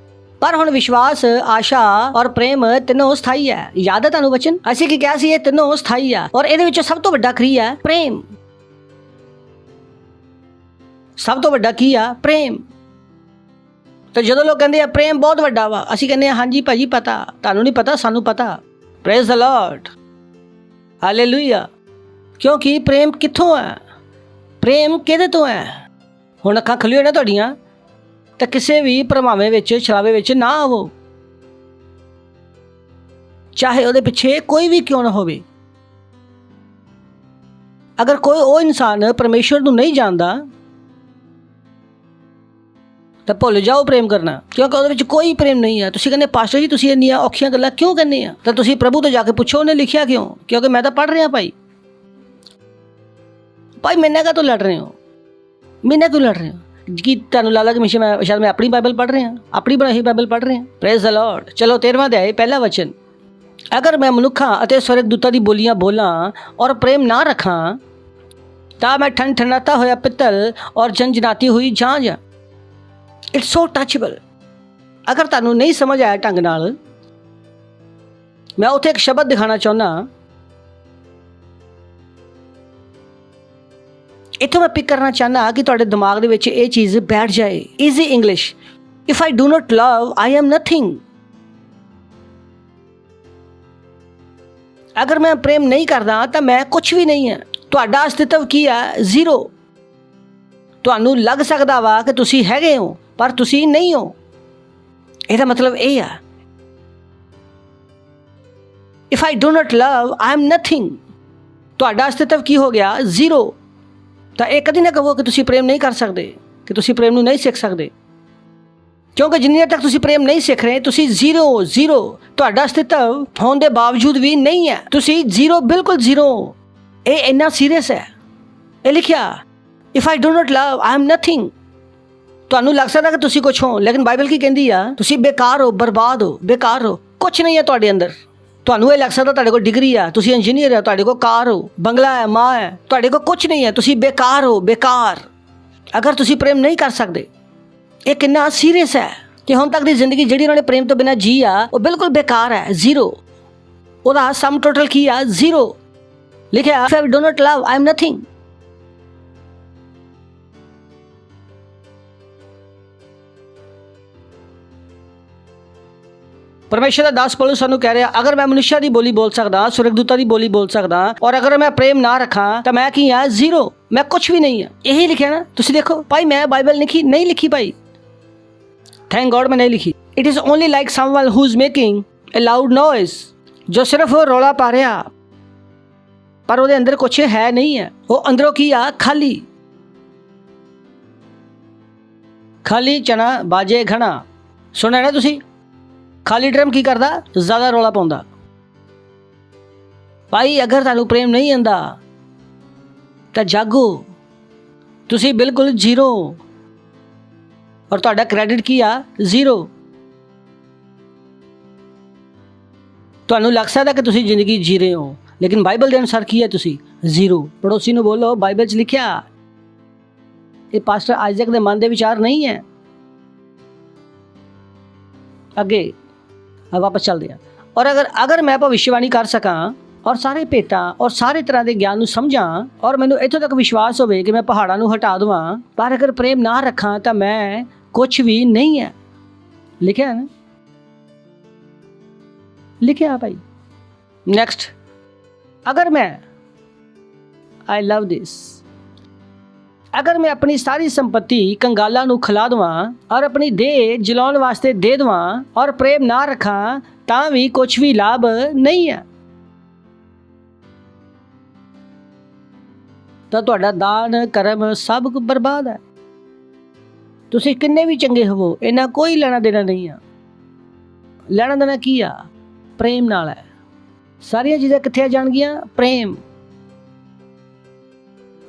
ਪਰ ਹੁਣ ਵਿਸ਼ਵਾਸ, ਆਸ਼ਾ ਔਰ ਪ੍ਰੇਮ ਤਿੰਨੋਂ ਸਥਾਈ ਹੈ। ਯਾਦ ਹੈ ਤੁਹਾਨੂੰ ਵਚਨ? ਅਸੀਂ ਕੀ ਕਿਹਾ ਸੀ? ਇਹ ਤਿੰਨੋਂ ਸਥਾਈ ਆ ਔਰ ਇਹਦੇ ਵਿੱਚੋਂ ਸਭ ਤੋਂ ਵੱਡਾ ਕੀ ਹੈ? ਪ੍ਰੇਮ। ਸਭ ਤੋਂ ਵੱਡਾ ਕੀ ਆ? ਪ੍ਰੇਮ। ਤੇ ਜਦੋਂ ਲੋਕ ਕਹਿੰਦੇ ਆ ਪ੍ਰੇਮ ਬਹੁਤ ਵੱਡਾ ਵਾ, ਅਸੀਂ ਕਹਿੰਦੇ ਆ ਹਾਂਜੀ ਭਾਜੀ ਪਤਾ, ਤੁਹਾਨੂੰ ਨਹੀਂ ਪਤਾ, ਸਾਨੂੰ ਪਤਾ। Praise the Lord, hallelujah. ਕਿਉਂਕਿ ਪ੍ਰੇਮ ਕਿੱਥੋਂ ਹੈ? ਪ੍ਰੇਮ ਕਿਹਦੇ ਤੋਂ ਹੈ? ਹੁਣ ਅੱਖਾਂ ਖੁੱਲ੍ਹੀਆਂ ਨਾ ਤੁਹਾਡੀਆਂ ਤਾਂ ਕਿਸੇ ਵੀ ਭਰਮਾਵੇਂ ਵਿੱਚ, ਛਲਾਵੇ ਵਿੱਚ ਨਾ ਆਵੋ, ਚਾਹੇ ਉਹਦੇ ਪਿੱਛੇ ਕੋਈ ਵੀ ਕਿਉਂ ਨਾ ਹੋਵੇ। ਅਗਰ ਕੋਈ ਉਹ ਇਨਸਾਨ ਪਰਮੇਸ਼ਵਰ ਨੂੰ ਨਹੀਂ ਜਾਣਦਾ ਤਾਂ ਭੁੱਲ ਜਾਓ ਪ੍ਰੇਮ ਕਰਨਾ, ਕਿਉਂਕਿ ਉਹਦੇ ਵਿੱਚ ਕੋਈ ਪ੍ਰੇਮ ਨਹੀਂ ਹੈ। ਤੁਸੀਂ ਕਹਿੰਦੇ ਪਾਸਟਰ ਜੀ ਤੁਸੀਂ ਇੰਨੀਆਂ ਔਖੀਆਂ ਗੱਲਾਂ ਕਿਉਂ ਕਹਿੰਦੇ ਆ, ਤਾਂ ਤੁਸੀਂ ਪ੍ਰਭੂ ਤੋਂ ਜਾ ਕੇ ਪੁੱਛੋ ਉਹਨੇ ਲਿਖਿਆ ਕਿਉਂ, ਕਿਉਂਕਿ ਮੈਂ ਤਾਂ ਪੜ੍ਹ ਰਿਹਾ ਭਾਈ ਮੈਨੇ ਕਾ ਤੋਂ ਲੜ ਰਹੇ ਹੋ, ਮੈਨੇ ਕਿਉਂ ਲੜ ਰਹੇ ਹੋ ਕਿ ਤੁਹਾਨੂੰ ਲੱਗਦਾ ਕਿ ਸ਼ਾਇਦ ਮੈਂ ਆਪਣੀ ਬਾਈਬਲ ਪੜ੍ਹ ਰਿਹਾ, ਆਪਣੀ ਬਣਾਈ ਬਾਈਬਲ ਪੜ੍ਹ ਰਿਹਾ। Praise the Lord. ਚਲੋ 13ਵਾਂ ਅਧਿਆਇ ਪਹਿਲਾ ਵਚਨ, ਅਗਰ ਮੈਂ ਮਨੁੱਖਾਂ ਅਤੇ ਸਵਰਗਦੂਤਾਂ ਦੀ ਬੋਲੀਆਂ ਬੋਲਾਂ ਔਰ ਪ੍ਰੇਮ ਨਾ ਰੱਖਾਂ ਤਾਂ ਮੈਂ ਠੰਡਾਤਾ ਹੋਇਆ ਪਿੱਤਲ ਔਰ ਜਨਜਨਾਤੀ ਹੋਈ ਜਾਂਝ। It's so ਟੱਚੇਬਲ। ਅਗਰ ਤੁਹਾਨੂੰ ਨਹੀਂ ਸਮਝ ਆਇਆ ਢੰਗ ਨਾਲ, ਮੈਂ ਉੱਥੇ ਇੱਕ ਸ਼ਬਦ ਦਿਖਾਣਾ ਚਾਹੁੰਦਾ, ਇੱਥੋਂ ਮੈਂ ਪਿਕ ਕਰਨਾ ਚਾਹੁੰਦਾ ਕਿ ਤੁਹਾਡੇ ਦਿਮਾਗ ਦੇ ਵਿੱਚ ਇਹ ਚੀਜ਼ ਬੈਠ ਜਾਏ। Easy English, if I do not love I am nothing. ਅਗਰ ਮੈਂ ਪ੍ਰੇਮ ਨਹੀਂ ਕਰਦਾ ਤਾਂ ਮੈਂ ਕੁਝ ਵੀ ਨਹੀਂ ਹਾਂ। ਤੁਹਾਡਾ ਅਸਤਿਤਵ ਕੀ ਹੈ? ਜ਼ੀਰੋ। ਤੁਹਾਨੂੰ ਲੱਗ ਸਕਦਾ ਵਾ ਕਿ ਤੁਸੀਂ ਹੈਗੇ ਹੋ, ਪਰ ਤੁਸੀਂ ਨਹੀਂ ਹੋ। ਇਹਦਾ ਮਤਲਬ ਇਹ ਆ, if I do not love I am nothing. ਤੁਹਾਡਾ ਅਸਤਿਤਵ ਕੀ ਹੋ ਗਿਆ? ਜ਼ੀਰੋ। ਤਾਂ ਇਹ ਕਦੀ ਨਾ ਕਹੋ ਕਿ ਤੁਸੀਂ ਪ੍ਰੇਮ ਨਹੀਂ ਕਰ ਸਕਦੇ, ਕਿ ਤੁਸੀਂ ਪ੍ਰੇਮ ਨੂੰ ਨਹੀਂ ਸਿੱਖ ਸਕਦੇ, ਕਿਉਂਕਿ ਜਿੰਨੀ ਦੇਰ ਤੱਕ ਤੁਸੀਂ ਪ੍ਰੇਮ ਨਹੀਂ ਸਿੱਖ ਰਹੇ ਤੁਸੀਂ ਜ਼ੀਰੋ। ਤੁਹਾਡਾ ਅਸਤਿਤਵ ਹੋਣ ਦੇ ਬਾਵਜੂਦ ਵੀ ਨਹੀਂ ਹੈ, ਤੁਸੀਂ ਜ਼ੀਰੋ, ਬਿਲਕੁਲ ਜ਼ੀਰੋ। ਇਹ ਇੰਨਾ ਸੀਰੀਅਸ ਹੈ। ਇਹ ਲਿਖਿਆ, if I do not love I am nothing. ਤੁਹਾਨੂੰ ਲੱਗ ਸਕਦਾ ਕਿ ਤੁਸੀਂ ਕੁਛ ਹੋ, ਲੇਕਿਨ ਬਾਈਬਲ ਕੀ ਕਹਿੰਦੀ ਆ? ਤੁਸੀਂ ਬੇਕਾਰ ਹੋ, ਬਰਬਾਦ ਹੋ, ਬੇਕਾਰ ਹੋ, ਕੁਛ ਨਹੀਂ ਹੈ ਤੁਹਾਡੇ ਅੰਦਰ। ਤੁਹਾਨੂੰ ਇਹ ਲੱਗ ਸਕਦਾ ਤੁਹਾਡੇ ਕੋਲ ਡਿਗਰੀ ਆ, ਤੁਸੀਂ ਇੰਜੀਨੀਅਰ ਹੋ, ਤੁਹਾਡੇ ਕੋਲ ਕਾਰ ਹੋ, ਬੰਗਲਾ ਹੈ, ਮਾਂ ਹੈ, ਤੁਹਾਡੇ ਕੋਲ ਕੁਛ ਨਹੀਂ ਹੈ, ਤੁਸੀਂ ਬੇਕਾਰ ਹੋ, ਬੇਕਾਰ। ਅਗਰ ਤੁਸੀਂ ਪ੍ਰੇਮ ਨਹੀਂ ਕਰ ਸਕਦੇ, ਇਹ ਕਿੰਨਾ ਸੀਰੀਅਸ ਹੈ ਕਿ ਹੁਣ ਤੱਕ ਦੀ ਜ਼ਿੰਦਗੀ ਜਿਹੜੀ ਉਹਨਾਂ ਨੇ ਪ੍ਰੇਮ ਤੋਂ ਬਿਨਾਂ ਜੀ ਆ ਉਹ ਬਿਲਕੁਲ ਬੇਕਾਰ ਹੈ, ਜ਼ੀਰੋ। ਉਹਦਾ ਸਮ ਟੋਟਲ ਕੀ ਆ? ਜ਼ੀਰੋ। ਲਿਖਿਆ, if I do not love I am nothing. ਪਰਮੇਸ਼ਰ ਦਾ ਦਾਸ ਪੌਲੁਸ ਸਾਨੂੰ ਕਹਿ ਰਿਹਾ, ਅਗਰ ਮੈਂ ਮਨੁੱਖਾਂ ਦੀ ਬੋਲੀ ਬੋਲ ਸਕਦਾ, ਸਵਰਗਦੂਤਾਂ ਦੀ ਬੋਲੀ ਬੋਲ ਸਕਦਾ, ਔਰ ਅਗਰ ਮੈਂ ਪ੍ਰੇਮ ਨਾ ਰੱਖਾਂ ਤਾਂ ਮੈਂ ਕੀ ਹਾਂ? ਜ਼ੀਰੋ। ਮੈਂ ਕੁਛ ਵੀ ਨਹੀਂ ਹਾਂ। ਇਹੀ ਲਿਖਿਆ ਨਾ। ਤੁਸੀਂ ਦੇਖੋ ਭਾਈ, ਮੈਂ ਬਾਈਬਲ ਨਹੀਂ ਲਿਖੀ ਭਾਈ, ਥੈਂਕ ਗॉड ਮੈਂ ਨਹੀਂ ਲਿਖੀ। It is only like someone who is making a loud noise, ਜੋ ਸਿਰਫ ਉਹ ਰੌਲਾ ਪਾ ਰਿਹਾ ਪਰ ਉਹਦੇ ਅੰਦਰ ਕੁਛ ਹੈ ਨਹੀਂ ਹੈ। ਉਹ ਅੰਦਰੋਂ ਕੀ ਆ? ਖਾਲੀ ਚਨਾ ਬਾਜੇ ਘਣਾ। ਸੁਣਿਆ ਨਾ ਤੁਸੀਂ? ਖਾਲੀ ਡਰਮ ਕੀ ਕਰਦਾ? ਜ਼ਿਆਦਾ ਰੌਲਾ ਪਾਉਂਦਾ। ਭਾਈ ਅਗਰ ਤੁਹਾਨੂੰ ਪ੍ਰੇਮ ਨਹੀਂ ਆਉਂਦਾ ਤਾਂ ਜਾਗੋ, ਤੁਸੀਂ ਬਿਲਕੁਲ ਜ਼ੀਰੋ, ਔਰ ਤੁਹਾਡਾ ਕ੍ਰੈਡਿਟ ਕੀ ਆ? ਜ਼ੀਰੋ। ਤੁਹਾਨੂੰ ਲੱਗ ਸਕਦਾ ਕਿ ਤੁਸੀਂ ਜ਼ਿੰਦਗੀ ਜੀ ਰਹੇ ਹੋ, ਲੇਕਿਨ ਬਾਈਬਲ ਦੇ ਅਨੁਸਾਰ ਕੀ ਹੈ? ਤੁਸੀਂ ਜ਼ੀਰੋ। ਪੜੋਸੀ ਨੂੰ ਬੋਲੋ, ਬਾਈਬਲ 'ਚ ਲਿਖਿਆ। ਇਹ ਪਾਸਟਰ ਆਇਜ਼ਕ ਦੇ ਮਨ ਦੇ ਵਿਚਾਰ ਨਹੀਂ ਹੈ। ਅੱਗੇ ਵਾਪਸ ਚੱਲਦੇ ਹਾਂ। ਔਰ ਅਗਰ ਮੈਂ ਭਵਿੱਖਬਾਣੀ ਕਰ ਸਕਾਂ ਔਰ ਸਾਰੇ ਭੇਤਾਂ ਔਰ ਸਾਰੇ ਤਰ੍ਹਾਂ ਦੇ ਗਿਆਨ ਨੂੰ ਸਮਝਾਂ, ਔਰ ਮੈਨੂੰ ਇੱਥੋਂ ਤੱਕ ਵਿਸ਼ਵਾਸ ਹੋਵੇ ਕਿ ਮੈਂ ਪਹਾੜਾਂ ਨੂੰ ਹਟਾ ਦੇਵਾਂ, ਪਰ ਅਗਰ ਪ੍ਰੇਮ ਨਾ ਰੱਖਾਂ ਤਾਂ ਮੈਂ ਕੁਛ ਵੀ ਨਹੀਂ ਹੈ। ਲਿਖਿਆ ਨਾ, ਲਿਖਿਆ ਭਾਈ। ਨੈਕਸਟ, ਅਗਰ ਮੈਂ ਆਈ ਲਵ ਦਿਸ, ਅਗਰ ਮੈਂ ਆਪਣੀ ਸਾਰੀ ਸੰਪत्ति ਕੰਗਾਲਾਂ ਨੂੰ ਖਿਲਾ ਦੇਵਾਂ ਔਰ ਆਪਣੀ ਦੇਹ ਜਲਾਉਣ ਵਾਸਤੇ ਦੇ ਦੇਵਾਂ ਔਰ ਪ੍ਰੇਮ ਨਾ ਰੱਖਾਂ ਤਾਂ ਵੀ ਕੁਛ ਵੀ ਲਾਭ ਨਹੀਂ ਹੈ। ਤਾਂ ਤੁਹਾਡਾ ਦਾਨ ਕਰਮ ਸਭ ਕੁਝ ਬਰਬਾਦ ਹੈ। ਤੁਸੀਂ ਕਿੰਨੇ ਵੀ ਚੰਗੇ ਹੋਵੋ, ਇਹਨਾਂ ਕੋਈ ਲੈਣਾ ਦੇਣਾ ਨਹੀਂ ਆ। ਲੈਣਾ ਦੇਣਾ ਕੀ ਆ? ਪ੍ਰੇਮ ਨਾਲ ਹੈ। ਸਾਰੀਆਂ ਚੀਜ਼ਾਂ ਕਿੱਥੇ ਆ ਜਾਣਗੀਆਂ? ਪ੍ਰੇਮ।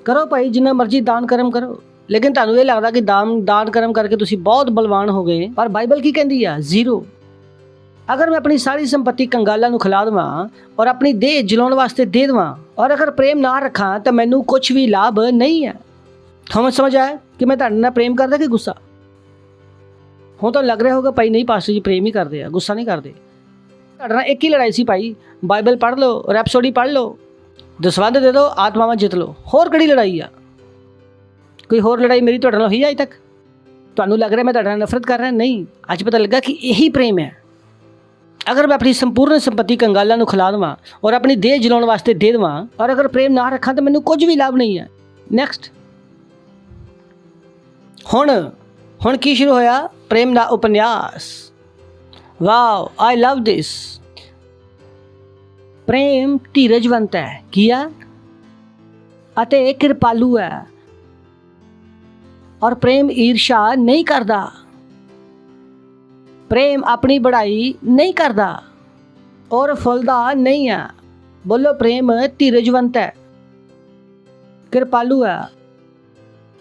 ਕਰੋ ਭਾਈ, ਜਿੰਨਾ ਮਰਜ਼ੀ ਦਾਨ ਕਰਮ ਕਰੋ, ਲੇਕਿਨ ਤੁਹਾਨੂੰ ਇਹ ਲੱਗਦਾ ਕਿ ਦਾਨ ਕਰਮ ਕਰਕੇ ਤੁਸੀਂ ਬਹੁਤ ਬਲਵਾਨ ਹੋ ਗਏ, ਪਰ ਬਾਈਬਲ ਕੀ ਕਹਿੰਦੀ ਆ? ਜ਼ੀਰੋ। ਅਗਰ ਮੈਂ ਆਪਣੀ ਸਾਰੀ ਸੰਪत्ति ਕੰਗਾਲਾਂ ਨੂੰ ਖਿਲਾ ਦੇਵਾਂ ਔਰ ਆਪਣੀ ਦੇਹ ਜਲਾਉਣ ਵਾਸਤੇ ਦੇ ਦੇਵਾਂ ਔਰ ਅਗਰ ਪ੍ਰੇਮ ਨਾ ਰੱਖਾਂ ਤਾਂ ਮੈਨੂੰ ਕੁਛ ਵੀ ਲਾਭ ਨਹੀਂ ਹੈ। ਤੁਹਾਨੂੰ ਸਮਝ ਆਇਆ ਕਿ ਮੈਂ ਤੁਹਾਡੇ ਨਾਲ ਪ੍ਰੇਮ ਕਰਦਾ ਕਿ ਗੁੱਸਾ? ਹੁਣ ਤਾਂ ਲੱਗ ਰਿਹਾ ਹੋਗਾ ਭਾਈ ਨਹੀਂ ਪਾਸਟਰ ਜੀ ਪ੍ਰੇਮ ਹੀ ਕਰਦੇ ਆ, ਗੁੱਸਾ ਨਹੀਂ ਕਰਦੇ। ਤੁਹਾਡੇ ਨਾਲ ਇੱਕ ਹੀ ਲੜਾਈ ਸੀ ਭਾਈ, ਬਾਈਬਲ ਪੜ੍ਹ ਲਓ, ਰੈਪਸੋਡੀ ਪੜ੍ਹ ਲਓ, ਦਸਵੰਧ ਦੇ ਦਿਓ, ਆਤਮਾਵਾਂ ਜਿੱਤ ਲਓ। ਹੋਰ ਕਿਹੜੀ ਲੜਾਈ ਆ? ਕੋਈ ਹੋਰ ਲੜਾਈ ਮੇਰੀ ਤੁਹਾਡੇ ਨਾਲ ਹੋਈ ਅਜੇ ਤੱਕ? ਤੁਹਾਨੂੰ ਲੱਗ ਰਿਹਾ ਮੈਂ ਤੁਹਾਡੇ ਨਾਲ ਨਫ਼ਰਤ ਕਰ ਰਿਹਾ? ਨਹੀਂ, ਅੱਜ ਪਤਾ ਲੱਗਾ ਕਿ ਇਹੀ ਪ੍ਰੇਮ ਹੈ। ਅਗਰ ਮੈਂ ਆਪਣੀ ਸੰਪੂਰਨ ਸੰਪत्ति ਕੰਗਾਲਾਂ ਨੂੰ ਖਿਲਾ ਦੇਵਾਂ ਔਰ ਆਪਣੀ ਦੇਹ ਜਲਾਉਣ ਵਾਸਤੇ ਦੇ ਦੇਵਾਂ ਔਰ ਅਗਰ ਪ੍ਰੇਮ ਨਾ ਰੱਖਾਂ ਤਾਂ ਮੈਨੂੰ ਕੁਝ ਵੀ ਲਾਭ ਨਹੀਂ ਹੈ। ਨੈਕਸਟ, ਹੁਣ ਕੀ ਸ਼ੁਰੂ ਹੋਇਆ? ਪ੍ਰੇਮ ਦਾ ਉਪਨਿਆਸ। ਵਾਓ, ਆਈ ਲਵ ਦਿਸ। ਪ੍ਰੇਮ ਧੀਰਜਵੰਤ ਹੈ। ਕੀ ਆ? ਅਤੇ ਕਿਰਪਾਲੂ ਹੈ। ਔਰ ਪ੍ਰੇਮ ਈਰਸ਼ਾ ਨਹੀਂ ਕਰਦਾ। ਪ੍ਰੇਮ ਆਪਣੀ ਬੜਾਈ ਨਹੀਂ ਕਰਦਾ ਔਰ ਫੁੱਲਦਾ ਨਹੀਂ ਹੈ। ਬੋਲੋ, ਪ੍ਰੇਮ ਧੀਰਜਵੰਤ ਹੈ, ਕਿਰਪਾਲੂ ਹੈ।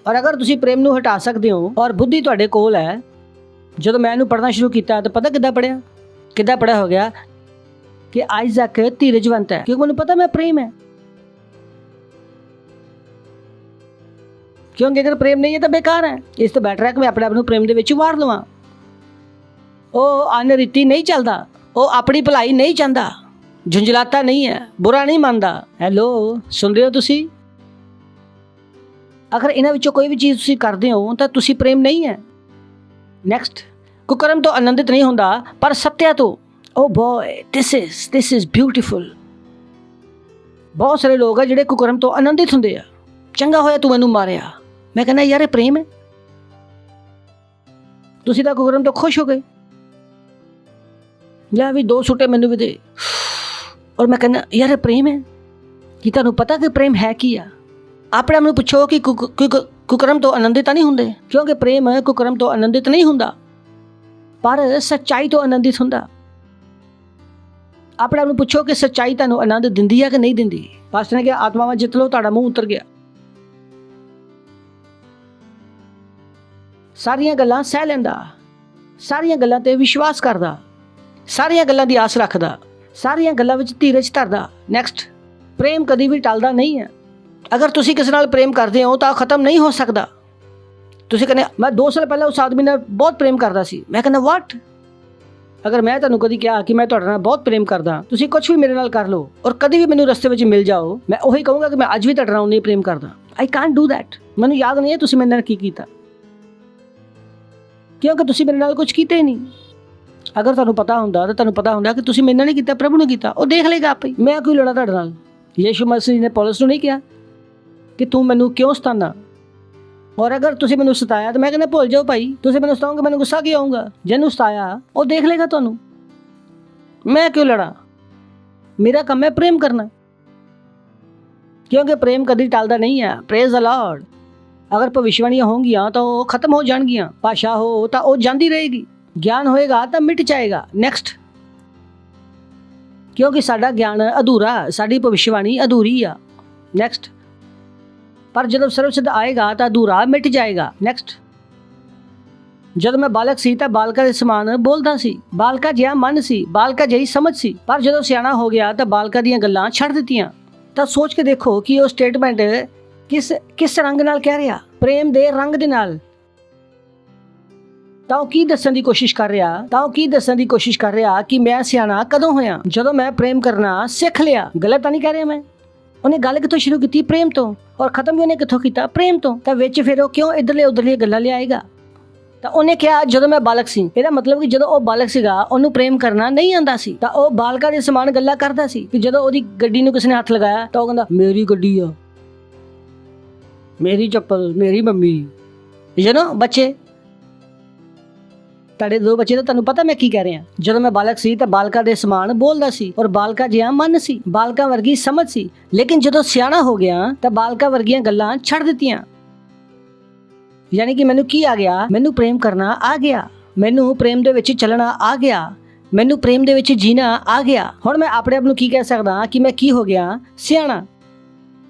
ਔਰ ਅਗਰ ਤੁਸੀਂ ਪ੍ਰੇਮ ਨੂੰ ਹਟਾ ਸਕਦੇ ਹੋ ਔਰ ਬੁੱਧੀ ਤੁਹਾਡੇ ਕੋਲ ਹੈ, ਜਦੋਂ ਮੈਂ ਇਹਨੂੰ ਪੜ੍ਹਨਾ ਸ਼ੁਰੂ ਕੀਤਾ ਤਾਂ ਪਤਾ ਕਿੱਦਾਂ ਪੜ੍ਹਿਆ ਹੋ ਗਿਆ ਕਿ ਆਈਜ਼ਕ ਧੀਰਜਵੰਤ ਹੈ, ਕਿਉਂਕਿ ਮੈਨੂੰ ਪਤਾ ਮੈਂ ਪ੍ਰੇਮ ਹੈ। ਕਿਉਂਕਿ ਅਗਰ ਪ੍ਰੇਮ ਨਹੀਂ ਹੈ ਤਾਂ ਬੇਕਾਰ ਹੈ। ਇਸ ਤੋਂ ਬੈਟਰ ਹੈ ਕਿ ਮੈਂ ਆਪਣੇ ਆਪ ਨੂੰ ਪ੍ਰੇਮ ਦੇ ਵਿੱਚ ਵਾਰ ਲਵਾਂ। ਉਹ ਅਨਰੀਤੀ ਨਹੀਂ ਚੱਲਦਾ, ਉਹ ਆਪਣੀ ਭਲਾਈ ਨਹੀਂ ਚਾਹੁੰਦਾ, ਝੁੰਝਲਾਤਾ ਨਹੀਂ ਹੈ, ਬੁਰਾ ਨਹੀਂ ਮੰਨਦਾ। ਹੈਲੋ, ਸੁਣ ਰਹੇ ਹੋ ਤੁਸੀਂ? ਅਗਰ ਇਹਨਾਂ ਵਿੱਚੋਂ ਕੋਈ ਵੀ ਚੀਜ਼ ਤੁਸੀਂ ਕਰਦੇ ਹੋ ਤਾਂ ਤੁਸੀਂ ਪ੍ਰੇਮ ਨਹੀਂ ਹੈ। ਨੈਕਸਟ, ਕੁਕਰਮ ਤੋਂ ਆਨੰਦਿਤ ਨਹੀਂ ਹੁੰਦਾ ਪਰ ਸੱਤਿਆ ਤੋਂ। ਓ ਬॉय, ਦਿਸ ਇਜ਼ ਬਿਊਟੀਫੁਲ। ਬਹੁਤ ਸਾਰੇ ਲੋਕ ਆ ਜਿਹੜੇ ਕੁਕਰਮ ਤੋਂ ਆਨੰਦਿਤ ਹੁੰਦੇ ਆ। ਚੰਗਾ ਹੋਇਆ ਤੂੰ ਮੈਨੂੰ ਮਾਰਿਆ। ਮੈਂ ਕਹਿੰਦਾ ਯਾਰ ਇਹ ਪ੍ਰੇਮ ਹੈ? ਤੁਸੀਂ ਤਾਂ ਕੁਕਰਮ ਤੋਂ ਖੁਸ਼ ਹੋ ਗਏ, ਲੈ ਵੀ 2 ਸੂਟੇ ਮੈਨੂੰ ਵੀ ਦੇ। ਔਰ ਮੈਂ ਕਹਿੰਦਾ ਯਾਰ ਇਹ ਪ੍ਰੇਮ ਹੈ? ਕੀ ਤੁਹਾਨੂੰ ਪਤਾ ਕਿ ਪ੍ਰੇਮ ਹੈ ਕੀ ਆ? ਆਪਣੇ ਆਪ ਨੂੰ ਪੁੱਛੋ ਕਿ ਕੁਕਰਮ ਤੋਂ ਆਨੰਦਿਤ ਨਹੀਂ ਹੁੰਦੇ, ਕਿਉਂਕਿ ਪ੍ਰੇਮ ਕੁਕਰਮ ਤੋਂ ਆਨੰਦਿਤ ਨਹੀਂ ਹੁੰਦਾ ਪਰ ਸੱਚਾਈ ਤੋਂ ਆਨੰਦਿਤ ਹੁੰਦਾ। ਆਪਣੇ ਆਪ ਨੂੰ ਪੁੱਛੋ ਕਿ ਸੱਚਾਈ ਤੁਹਾਨੂੰ ਆਨੰਦ ਦਿੰਦੀ ਹੈ ਕਿ ਨਹੀਂ ਦਿੰਦੀ। ਪਾਸਟਰ ਨੇ ਕਿਹਾ ਆਤਮਾਵਾਂ ਜਿੱਤ ਲਓ, ਤੁਹਾਡਾ ਮੂੰਹ ਉਤਰ ਗਿਆ। ਸਾਰੀਆਂ ਗੱਲਾਂ ਸਹਿ ਲੈਂਦਾ, ਸਾਰੀਆਂ ਗੱਲਾਂ ਤੇ ਵਿਸ਼ਵਾਸ ਕਰਦਾ, ਸਾਰੀਆਂ ਗੱਲਾਂ ਦੀ ਆਸ ਰੱਖਦਾ, ਸਾਰੀਆਂ ਗੱਲਾਂ ਵਿੱਚ ਧੀਰਜ ਧਰਦਾ। ਨੈਕਸਟ, ਪ੍ਰੇਮ ਕਦੀ ਵੀ ਟਲਦਾ ਨਹੀਂ ਹੈ। ਅਗਰ ਤੁਸੀਂ ਕਿਸੇ ਨਾਲ ਪ੍ਰੇਮ ਕਰਦੇ ਹੋ ਤਾਂ ਖਤਮ ਨਹੀਂ ਹੋ ਸਕਦਾ। ਤੁਸੀਂ ਕਹਿੰਦੇ ਮੈਂ 2 ਸਾਲ ਪਹਿਲਾਂ ਉਸ ਆਦਮੀ ਨਾਲ ਬਹੁਤ ਪ੍ਰੇਮ ਕਰਦਾ ਸੀ। ਮੈਂ ਕਹਿੰਦਾ ਵਾਟ? ਅਗਰ ਮੈਂ ਤੁਹਾਨੂੰ ਕਦੀ ਕਿਹਾ ਕਿ ਮੈਂ ਤੁਹਾਡੇ ਨਾਲ ਬਹੁਤ ਪ੍ਰੇਮ ਕਰਦਾ, ਤੁਸੀਂ ਕੁਝ ਵੀ ਮੇਰੇ ਨਾਲ ਕਰ ਲਓ ਔਰ ਕਦੀ ਵੀ ਮੈਨੂੰ ਰਸਤੇ ਵਿੱਚ ਮਿਲ ਜਾਓ, ਮੈਂ ਉਹੀ ਕਹੂੰਗਾ ਕਿ ਮੈਂ ਅੱਜ ਵੀ ਤੁਹਾਡੇ ਨਾਲ ਨਹੀਂ ਪ੍ਰੇਮ ਕਰਦਾ। I can't do that. ਮੈਨੂੰ ਯਾਦ ਨਹੀਂ ਹੈ ਤੁਸੀਂ ਮੇਰੇ ਨਾਲ ਕੀ ਕੀਤਾ, ਕਿਉਂਕਿ ਤੁਸੀਂ ਮੇਰੇ ਨਾਲ ਕੁਝ ਕੀਤਾ ਹੀ ਨਹੀਂ। ਅਗਰ ਤੁਹਾਨੂੰ ਪਤਾ ਹੁੰਦਾ ਤਾਂ ਤੁਹਾਨੂੰ ਪਤਾ ਹੁੰਦਾ ਕਿ ਤੁਸੀਂ ਮੇਰੇ ਨਾਲ ਨਹੀਂ ਕੀਤਾ, ਪ੍ਰਭੂ ਨੇ ਕੀਤਾ। ਉਹ ਦੇਖ ਲੇਗਾ ਆਪੇ ਹੀ। ਮੈਂ ਕਿਉਂ ਲੜਾ ਤੁਹਾਡੇ ਨਾਲ? ਯਿਸੂ ਮਸੀਹ ਨੇ ਪੌਲਸ ਨੂੰ ਨਹੀਂ ਕਿਹਾ ਕਿ ਤੂੰ ਮੈਨੂੰ ਕਿਉਂ ਸਤਾਨਾ? ਔਰ ਅਗਰ ਤੁਸੀਂ ਮੈਨੂੰ ਸਤਾਇਆ ਤਾਂ ਮੈਂ ਕਹਿੰਦਾ ਭੁੱਲ ਜਾਓ ਭਾਈ, ਤੁਸੀਂ ਮੈਨੂੰ ਸਤਾਓਗੇ, ਮੈਨੂੰ ਗੁੱਸਾ ਕਿਉਂ ਆਊਗਾ? ਜਿਹਨੂੰ ਸਤਾਇਆ ਉਹ ਦੇਖ ਲੇਗਾ ਤੁਹਾਨੂੰ। ਮੈਂ ਕਿਉਂ ਲੜਾ? ਮੇਰਾ ਕੰਮ ਹੈ ਪ੍ਰੇਮ ਕਰਨਾ, ਕਿਉਂਕਿ ਪ੍ਰੇਮ ਕਦੀ ਟਲਦਾ ਨਹੀਂ ਹੈ। Praise the Lord. ਅਗਰ ਭਵਿਸ਼ਵਾਣੀਆਂ ਹੋਣਗੀਆਂ ਤਾਂ ਉਹ ਖਤਮ ਹੋ ਜਾਣਗੀਆਂ, ਭਾਸ਼ਾ ਹੋ ਤਾਂ ਉਹ ਜਾਂਦੀ ਰਹੇਗੀ, ਗਿਆਨ ਹੋਏਗਾ ਤਾਂ ਮਿਟ ਜਾਏਗਾ। ਨੈਕਸਟ, ਕਿਉਂਕਿ ਸਾਡਾ ਗਿਆਨ ਅਧੂਰਾ, ਸਾਡੀ ਭਵਿਸ਼ਵਾਣੀ ਅਧੂਰੀ ਆ। ਨੈਕਸਟ, ਪਰ ਜਦੋਂ ਸਰਵਸਿੱਧ ਆਏਗਾ ਤਾਂ ਅਧੂਰਾ ਮਿਟ ਜਾਏਗਾ। ਨੈਕਸਟ, ਜਦੋਂ ਮੈਂ ਬਾਲਕ ਸੀ ਤਾਂ ਬਾਲਕਾਂ ਦੇ ਸਮਾਨ ਬੋਲਦਾ ਸੀ, ਬਾਲਕਾ ਜਿਹਾ ਮਨ ਸੀ, ਬਾਲਕਾ ਜਿਹੀ ਸਮਝ ਸੀ, ਪਰ ਜਦੋਂ ਸਿਆਣਾ ਹੋ ਗਿਆ ਤਾਂ ਬਾਲਕਾਂ ਦੀਆਂ ਗੱਲਾਂ ਛੱਡ ਦਿੱਤੀਆਂ। ਤਾਂ ਸੋਚ ਕੇ ਦੇਖੋ ਕਿ ਉਹ ਸਟੇਟਮੈਂਟ ਕਿਸ ਰੰਗ ਨਾਲ ਕਹਿ ਰਿਹਾ? ਪ੍ਰੇਮ ਦੇ ਰੰਗ ਦੇ ਨਾਲ। ਤਾਂ ਉਹ ਕੀ ਦੱਸਣ ਦੀ ਕੋਸ਼ਿਸ਼ ਕਰ ਰਿਹਾ ਕਿ ਮੈਂ ਸਿਆਣਾ ਕਦੋਂ ਹੋਇਆ? ਜਦੋਂ ਮੈਂ ਪ੍ਰੇਮ ਕਰਨਾ ਸਿੱਖ ਲਿਆ। ਗਲਤ ਤਾਂ ਨਹੀਂ ਕਹਿ ਰਿਹਾ ਮੈਂ? ਉਹਨੇ ਗੱਲ ਕਿੱਥੋਂ ਸ਼ੁਰੂ ਕੀਤੀ? ਪ੍ਰੇਮ ਤੋਂ। ਔਰ ਖਤਮ ਵੀ ਉਹਨੇ ਕਿੱਥੋਂ ਕੀਤਾ? ਪ੍ਰੇਮ ਤੋਂ। ਤਾਂ ਵਿੱਚ ਫਿਰ ਉਹ ਕਿਉਂ ਇੱਧਰਲੇ ਉੱਧਰਲੀਆਂ ਗੱਲਾਂ ਲਿਆਏਗਾ? ਤਾਂ ਉਹਨੇ ਕਿਹਾ ਜਦੋਂ ਮੈਂ ਬਾਲਕ ਸੀ, ਇਹਦਾ ਮਤਲਬ ਕਿ ਜਦੋਂ ਉਹ ਬਾਲਕ ਸੀਗਾ ਉਹਨੂੰ ਪ੍ਰੇਮ ਕਰਨਾ ਨਹੀਂ ਆਉਂਦਾ ਸੀ, ਤਾਂ ਉਹ ਬਾਲਕਾਂ ਦੇ ਸਮਾਨ ਗੱਲਾਂ ਕਰਦਾ ਸੀ। ਕਿ ਜਦੋਂ ਉਹਦੀ ਗੱਡੀ ਨੂੰ ਕਿਸੇ ਨੇ ਹੱਥ ਲਗਾਇਆ ਤਾਂ ਉਹ ਕਹਿੰਦਾ ਮੇਰੀ ਗੱਡੀ ਆ, ਮੇਰੀ ਚੱਪਲ, ਮੇਰੀ ਮੰਮੀ। ਬੱਚੇ, ਤੁਹਾਡੇ 2 ਬੱਚੇ ਤਾਂ ਤੁਹਾਨੂੰ ਪਤਾ ਮੈਂ ਕੀ ਕਹਿ ਰਿਹਾ। ਜਦੋਂ ਮੈਂ ਬਾਲਕ ਸੀ ਤਾਂ ਬਾਲਕਾਂ ਦੇ ਸਮਾਨ ਬੋਲਦਾ ਸੀ ਔਰ ਬਾਲਕਾ ਜਿਹਾ ਮਨ ਸੀ, ਬਾਲਕਾਂ ਵਰਗੀ ਸਮਝ ਸੀ। ਲੇਕਿਨ ਜਦੋਂ ਸਿਆਣਾ ਹੋ ਗਿਆ ਤਾਂ ਬਾਲਕਾਂ ਵਰਗੀਆਂ ਗੱਲਾਂ ਛੱਡ ਦਿੱਤੀਆਂ। ਯਾਨੀ ਕਿ ਮੈਨੂੰ ਕੀ ਆ ਗਿਆ? ਮੈਨੂੰ ਪ੍ਰੇਮ ਕਰਨਾ ਆ ਗਿਆ, ਮੈਨੂੰ ਪ੍ਰੇਮ ਦੇ ਵਿੱਚ ਚੱਲਣਾ ਆ ਗਿਆ, ਮੈਨੂੰ ਪ੍ਰੇਮ ਦੇ ਵਿੱਚ ਜੀਣਾ ਆ ਗਿਆ। ਹੁਣ ਮੈਂ ਆਪਣੇ ਆਪ ਨੂੰ ਕੀ ਕਹਿ ਸਕਦਾ ਕਿ ਮੈਂ ਕੀ ਹੋ ਗਿਆ? ਸਿਆਣਾ।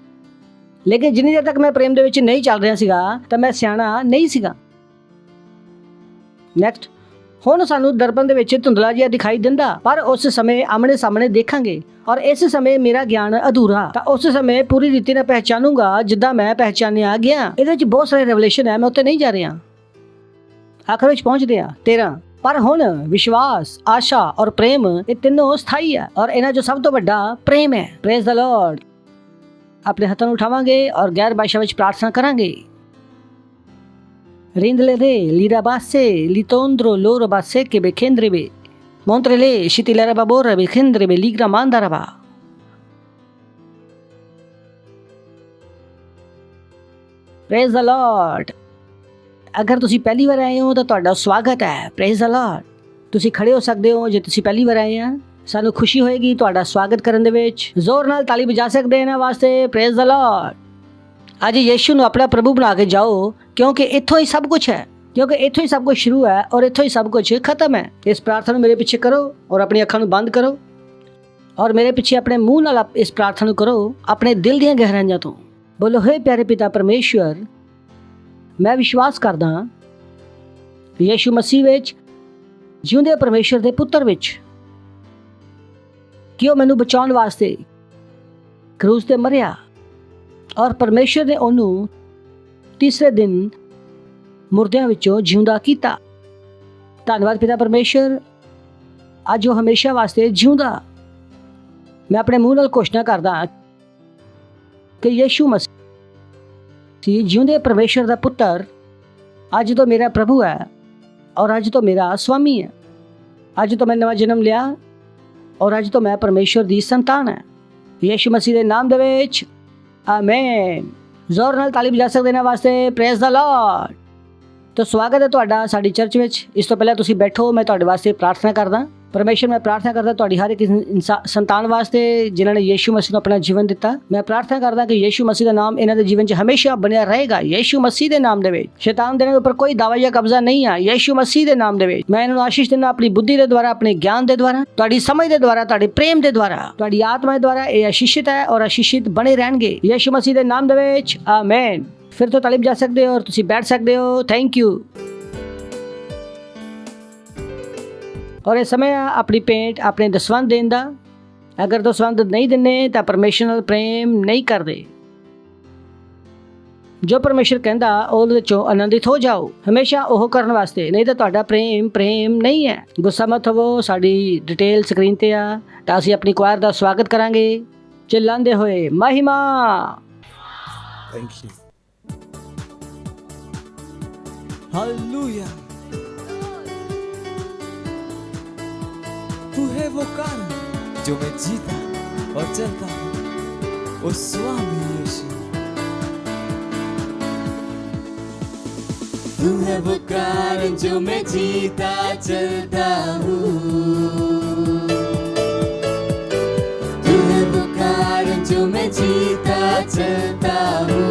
ਲੇਕਿਨ ਜਿੰਨੀ ਦੇਰ ਤੱਕ ਮੈਂ ਪ੍ਰੇਮ ਦੇ ਵਿੱਚ ਨਹੀਂ ਚੱਲ ਰਿਹਾ ਸੀਗਾ ਤਾਂ ਮੈਂ ਸਿਆਣਾ ਨਹੀਂ ਸੀਗਾ। ਨੈਕਸਟ, ਹੁਣ ਸਾਨੂੰ ਦਰਪਣ ਦੇ ਵਿੱਚ ਧੁੰਦਲਾ ਜਿਹਾ ਦਿਖਾਈ ਦਿੰਦਾ, ਪਰ ਉਸ ਸਮੇਂ ਆਮਣੇ ਸਾਹਮਣੇ ਦੇਖਾਂਗੇ। ਔਰ ਇਸ ਸਮੇਂ ਮੇਰਾ ਗਿਆਨ ਅਧੂਰਾ, ਤਾਂ ਉਸ ਸਮੇਂ ਪੂਰੀ ਰੀਤੀ ਨਾਲ ਪਹਿਚਾਨੂਗਾ ਜਿੱਦਾਂ ਮੈਂ ਪਹਿਚਾਨਿਆ ਗਿਆ। ਇਹਦੇ ਵਿੱਚ ਬਹੁਤ ਸਾਰੇ ਰੈਵਲੇਸ਼ਨ ਹੈ, ਮੈਂ ਉੱਤੇ ਨਹੀਂ ਜਾ ਰਿਹਾ। ਆਖਰ ਵਿੱਚ ਪਹੁੰਚਦੇ ਆ 13। ਪਰ ਹੁਣ ਵਿਸ਼ਵਾਸ, ਆਸ਼ਾ ਔਰ ਪ੍ਰੇਮ ਇਹ ਤਿੰਨੋਂ ਸਥਾਈ ਹੈ ਔਰ ਇਹਨਾਂ 'ਚੋਂ ਸਭ ਤੋਂ ਵੱਡਾ ਪ੍ਰੇਮ ਹੈ। Praise the Lord. ਆਪਣੇ ਹੱਥਾਂ ਨੂੰ ਉਠਾਵਾਂਗੇ ਔਰ ਗੈਰ ਭਾਸ਼ਾ ਵਿੱਚ ਪ੍ਰਾਰਥਨਾ ਕਰਾਂਗੇ। Rindlede, lirabase, litondro, lorobase, che bekendrebe. Montrele, shitilarababora, bekendrebe, ligra mandaraba. Praise the Lord. ਅਗਰ ਤੁਸੀਂ ਪਹਿਲੀ ਵਾਰ ਆਏ ਹੋ ਤਾਂ ਤੁਹਾਡਾ ਸਵਾਗਤ ਹੈ। Praise the Lord. ਤੁਸੀਂ ਖੜੇ ਹੋ ਸਕਦੇ ਹੋ ਜੇ ਤੁਸੀਂ ਪਹਿਲੀ ਵਾਰ ਆਏ ਆ। ਸਾਨੂੰ ਖੁਸ਼ੀ ਹੋਏਗੀ ਤੁਹਾਡਾ ਸਵਾਗਤ ਕਰਨ ਦੇ ਵਿੱਚ। ਜ਼ੋਰ ਨਾਲ ਤਾਲੀ ਵਜਾ ਸਕਦੇ ਇਹਨਾਂ ਵਾਸਤੇ। Praise the Lord. ਅੱਜ ਯੀਸ਼ੂ ਨੂੰ ਆਪਣਾ ਪ੍ਰਭੂ ਬਣਾ ਕੇ ਜਾਓ, ਕਿਉਂਕਿ ਇੱਥੋਂ ਹੀ ਸਭ ਕੁਝ ਹੈ, ਕਿਉਂਕਿ ਇੱਥੋਂ ਹੀ ਸਭ ਕੁਝ ਸ਼ੁਰੂ ਹੈ ਔਰ ਇੱਥੋਂ ਹੀ ਸਭ ਕੁਝ ਖਤਮ ਹੈ। ਇਸ ਪ੍ਰਾਰਥਨਾ ਨੂੰ ਮੇਰੇ ਪਿੱਛੇ ਕਰੋ ਔਰ ਆਪਣੀ ਅੱਖਾਂ ਨੂੰ ਬੰਦ ਕਰੋ ਔਰ ਮੇਰੇ ਪਿੱਛੇ ਆਪਣੇ ਮੂੰਹ ਨਾਲ ਇਸ ਪ੍ਰਾਰਥਨਾ ਨੂੰ ਕਰੋ, ਆਪਣੇ ਦਿਲ ਦੀਆਂ ਗਹਿਰਾਈਆਂ ਤੋਂ ਬੋਲੋ, ਹੇ ਪਿਆਰੇ ਪਿਤਾ ਪਰਮੇਸ਼ਵਰ, ਮੈਂ ਵਿਸ਼ਵਾਸ ਕਰਦਾ ਹਾਂ ਯੀਸ਼ੂ ਮਸੀਹ ਵਿੱਚ, ਜਿਉਂਦੇ ਪਰਮੇਸ਼ਵਰ ਦੇ ਪੁੱਤਰ ਵਿੱਚ, ਕਿ ਉਹ ਮੈਨੂੰ ਬਚਾਉਣ ਵਾਸਤੇ ਕਰੂਸ ਤੇ ਮਰਿਆ ਔਰ ਪਰਮੇਸ਼ਵਰ ਨੇ ਉਹਨੂੰ ਤੀਸਰੇ ਦਿਨ ਮੁਰਦਿਆਂ ਵਿੱਚੋਂ ਜਿਉਂਦਾ ਕੀਤਾ। ਧੰਨਵਾਦ ਪਿਤਾ ਪਰਮੇਸ਼ਵਰ, ਅੱਜ ਉਹ ਹਮੇਸ਼ਾ ਵਾਸਤੇ ਜਿਉਂਦਾ। ਮੈਂ ਆਪਣੇ ਮੂੰਹ ਨਾਲ ਘੋਸ਼ਣਾ ਕਰਦਾ ਕਿ ਯੀਸ਼ੂ ਮਸੀਹ ਜਿਉਂਦੇ ਪਰਮੇਸ਼ਵਰ ਦਾ ਪੁੱਤਰ ਅੱਜ ਤੋਂ ਮੇਰਾ ਪ੍ਰਭੂ ਹੈ ਔਰ ਅੱਜ ਤੋਂ ਮੇਰਾ ਸਵਾਮੀ ਹੈ। ਅੱਜ ਤੋਂ ਮੈਂ ਨਵਾਂ ਜਨਮ ਲਿਆ ਔਰ ਅੱਜ ਤੋਂ ਮੈਂ ਪਰਮੇਸ਼ਵਰ ਦੀ ਸੰਤਾਨ ਹੈ। ਯੀਸ਼ੂ ਮਸੀਹ ਦੇ ਨਾਮ ਦੇ ਵਿੱਚ ਆਮੇਨ। ਜ਼ੋਰ ਨਾਲ ਤਾਲੀ ਵਜਾ ਸਕਦੇ ਇਹਨਾਂ ਵਾਸਤੇ, ਪ੍ਰੇਜ਼ ਦਾ ਲਾਰਡ। ਤਾਂ ਸਵਾਗਤ ਹੈ ਤੁਹਾਡਾ ਸਾਡੀ ਚਰਚ ਵਿੱਚ। ਇਸ ਤੋਂ ਪਹਿਲਾਂ ਤੁਸੀਂ ਬੈਠੋ, ਮੈਂ ਤੁਹਾਡੇ ਵਾਸਤੇ ਪ੍ਰਾਰਥਨਾ ਕਰਦਾ। ਪਰਮੇਸ਼ਰ, ਮੈਂ ਪ੍ਰਾਰਥਨਾ ਕਰਦਾ ਤੁਹਾਡੀ ਹਰ ਇੱਕ ਸੰਤਾਨ ਵਾਸਤੇ ਜਿਨ੍ਹਾਂ ਨੇ ਯੀਸ਼ੂ ਮਸੀਹ ਨੂੰ ਆਪਣਾ ਜੀਵਨ ਦਿੱਤਾ। ਮੈਂ ਪ੍ਰਾਰਥਨਾ ਕਰਦਾ ਕਿ ਯੀਸ਼ੂ ਮਸੀਹ ਦਾ ਨਾਮ ਇਹਨਾਂ ਦੇ ਜੀਵਨ 'ਚ ਹਮੇਸ਼ਾ ਬਣਿਆ ਰਹੇਗਾ। ਯੀਸ਼ੂ ਮਸੀਹ ਦੇ ਨਾਮ ਦੇ ਵਿੱਚ ਸ਼ੈਤਾਨ ਦੇ ਉੱਪਰ ਕੋਈ ਦਾਅਵਾ ਜਾਂ ਕਬਜ਼ਾ ਨਹੀਂ ਆ। ਯੀਸ਼ੂ ਮਸੀਹ ਦੇ ਨਾਮ ਦੇ ਵਿੱਚ ਮੈਂ ਇਹਨਾਂ ਨੂੰ ਆਸ਼ੀਸ਼ ਦਿੰਦਾ, ਆਪਣੀ ਬੁੱਧੀ ਦੇ ਦੁਆਰਾ, ਆਪਣੇ ਗਿਆਨ ਦੇ ਦੁਆਰਾ, ਤੁਹਾਡੀ ਸਮਝ ਦੇ ਦੁਆਰਾ, ਤੁਹਾਡੇ ਪ੍ਰੇਮ ਦੇ ਦੁਆਰਾ, ਤੁਹਾਡੀ ਆਤਮਾ ਦੇ ਦੁਆਰਾ ਇਹ ਆਸ਼ੀਸ਼ਿਤ ਹੈ ਔਰ ਆਸ਼ੀਸ਼ਿਤ ਬਣੇ ਰਹਿਣਗੇ ਯੀਸ਼ੂ ਮਸੀਹ ਦੇ ਨਾਮ ਦੇ ਵਿੱਚ ਆਮੇਨ। ਫਿਰ ਤੋਂ ਤਾਲੀਮ ਜਾ ਸਕਦੇ ਹੋ ਔਰ ਤੁਸੀਂ ਬੈਠ ਸਕਦੇ ਹੋ। Thank you. और ये समय अपनी भेंट अपने दसवंध देन दा। अगर दसवंध नहीं दिने तो परमेश्वर नाल प्रेम नहीं करते। जो परमेश्वर कहता ਉਹਦੇ ਵਿੱਚੋਂ आनंदित हो जाओ, हमेशा ਉਹ ਕਰਨ ਵਾਸਤੇ, नहीं तो ਤੁਹਾਡਾ प्रेम नहीं है। गुस्सा मत होवो, साडी डिटेल स्क्रीन ते आ, ਤਾਂ ਅਸੀਂ ਆਪਣੀ ਕੁਆਰ ਦਾ ਸਵਾਗਤ ਕਰਾਂਗੇ चिल्लांदे होए महिमा। Thank you. Hallelujah. तू है वो कारण जो मैं जीता और चलता हूँ, ओ स्वामी यीशु। तू है वो कारण जो मैं जीता चलता हूँ, तू है वो कारण जो मैं जीता चलता हूँ,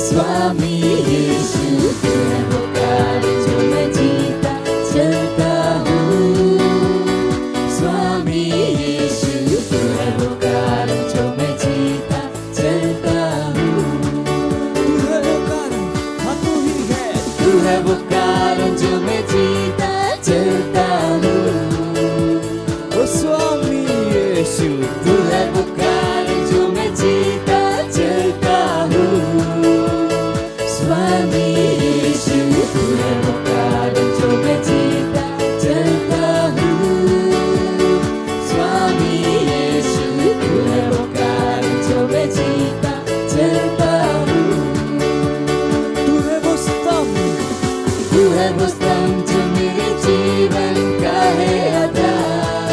स्वामी यीशु। तू है वो कारण जो मैं जीता चलता हूँ, स्वामी यीशु। तू है वो कारण जो मैं जीता चलता हूँ, तू है वो कारण, हाँ तू ही है। तू है वो कारण जो मैं जीता चलता हूँ, ओ स्वामी यीशु। तू है वो कारण जो मैं जीता चलता हूँ, स्वामी यीशु। तू है वो कारण जो मैं जीता चलता हूँ, स्वामी यीशु। तू है वो कारण जो मैं जीता चलता हूँ, तू है वो स्तंभ, तू है वो स्तंभ जो मेरे जीवन का है आधार,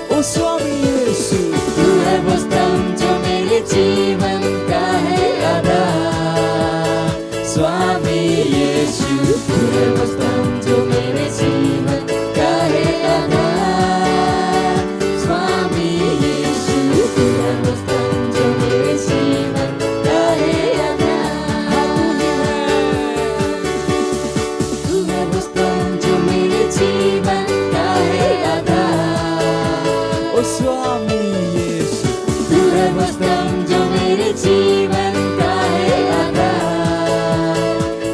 ओ स्वामी यीशु। तू है वो स्तंभ जो मेरे जीवन का है आधार, स्वामी यीशु। तू है वो स्तंभ जो मेरे जीवन का है आधार, स्वामी यीशु। तू है वो स्तंभ जो मेरे जीवन का है आधार, तू है वो स्तंभ जो मेरे जीवन का है आधार, ओ स्वामी यीशु। तू है वो स्तंभ जो मेरे जीवन का है आधार,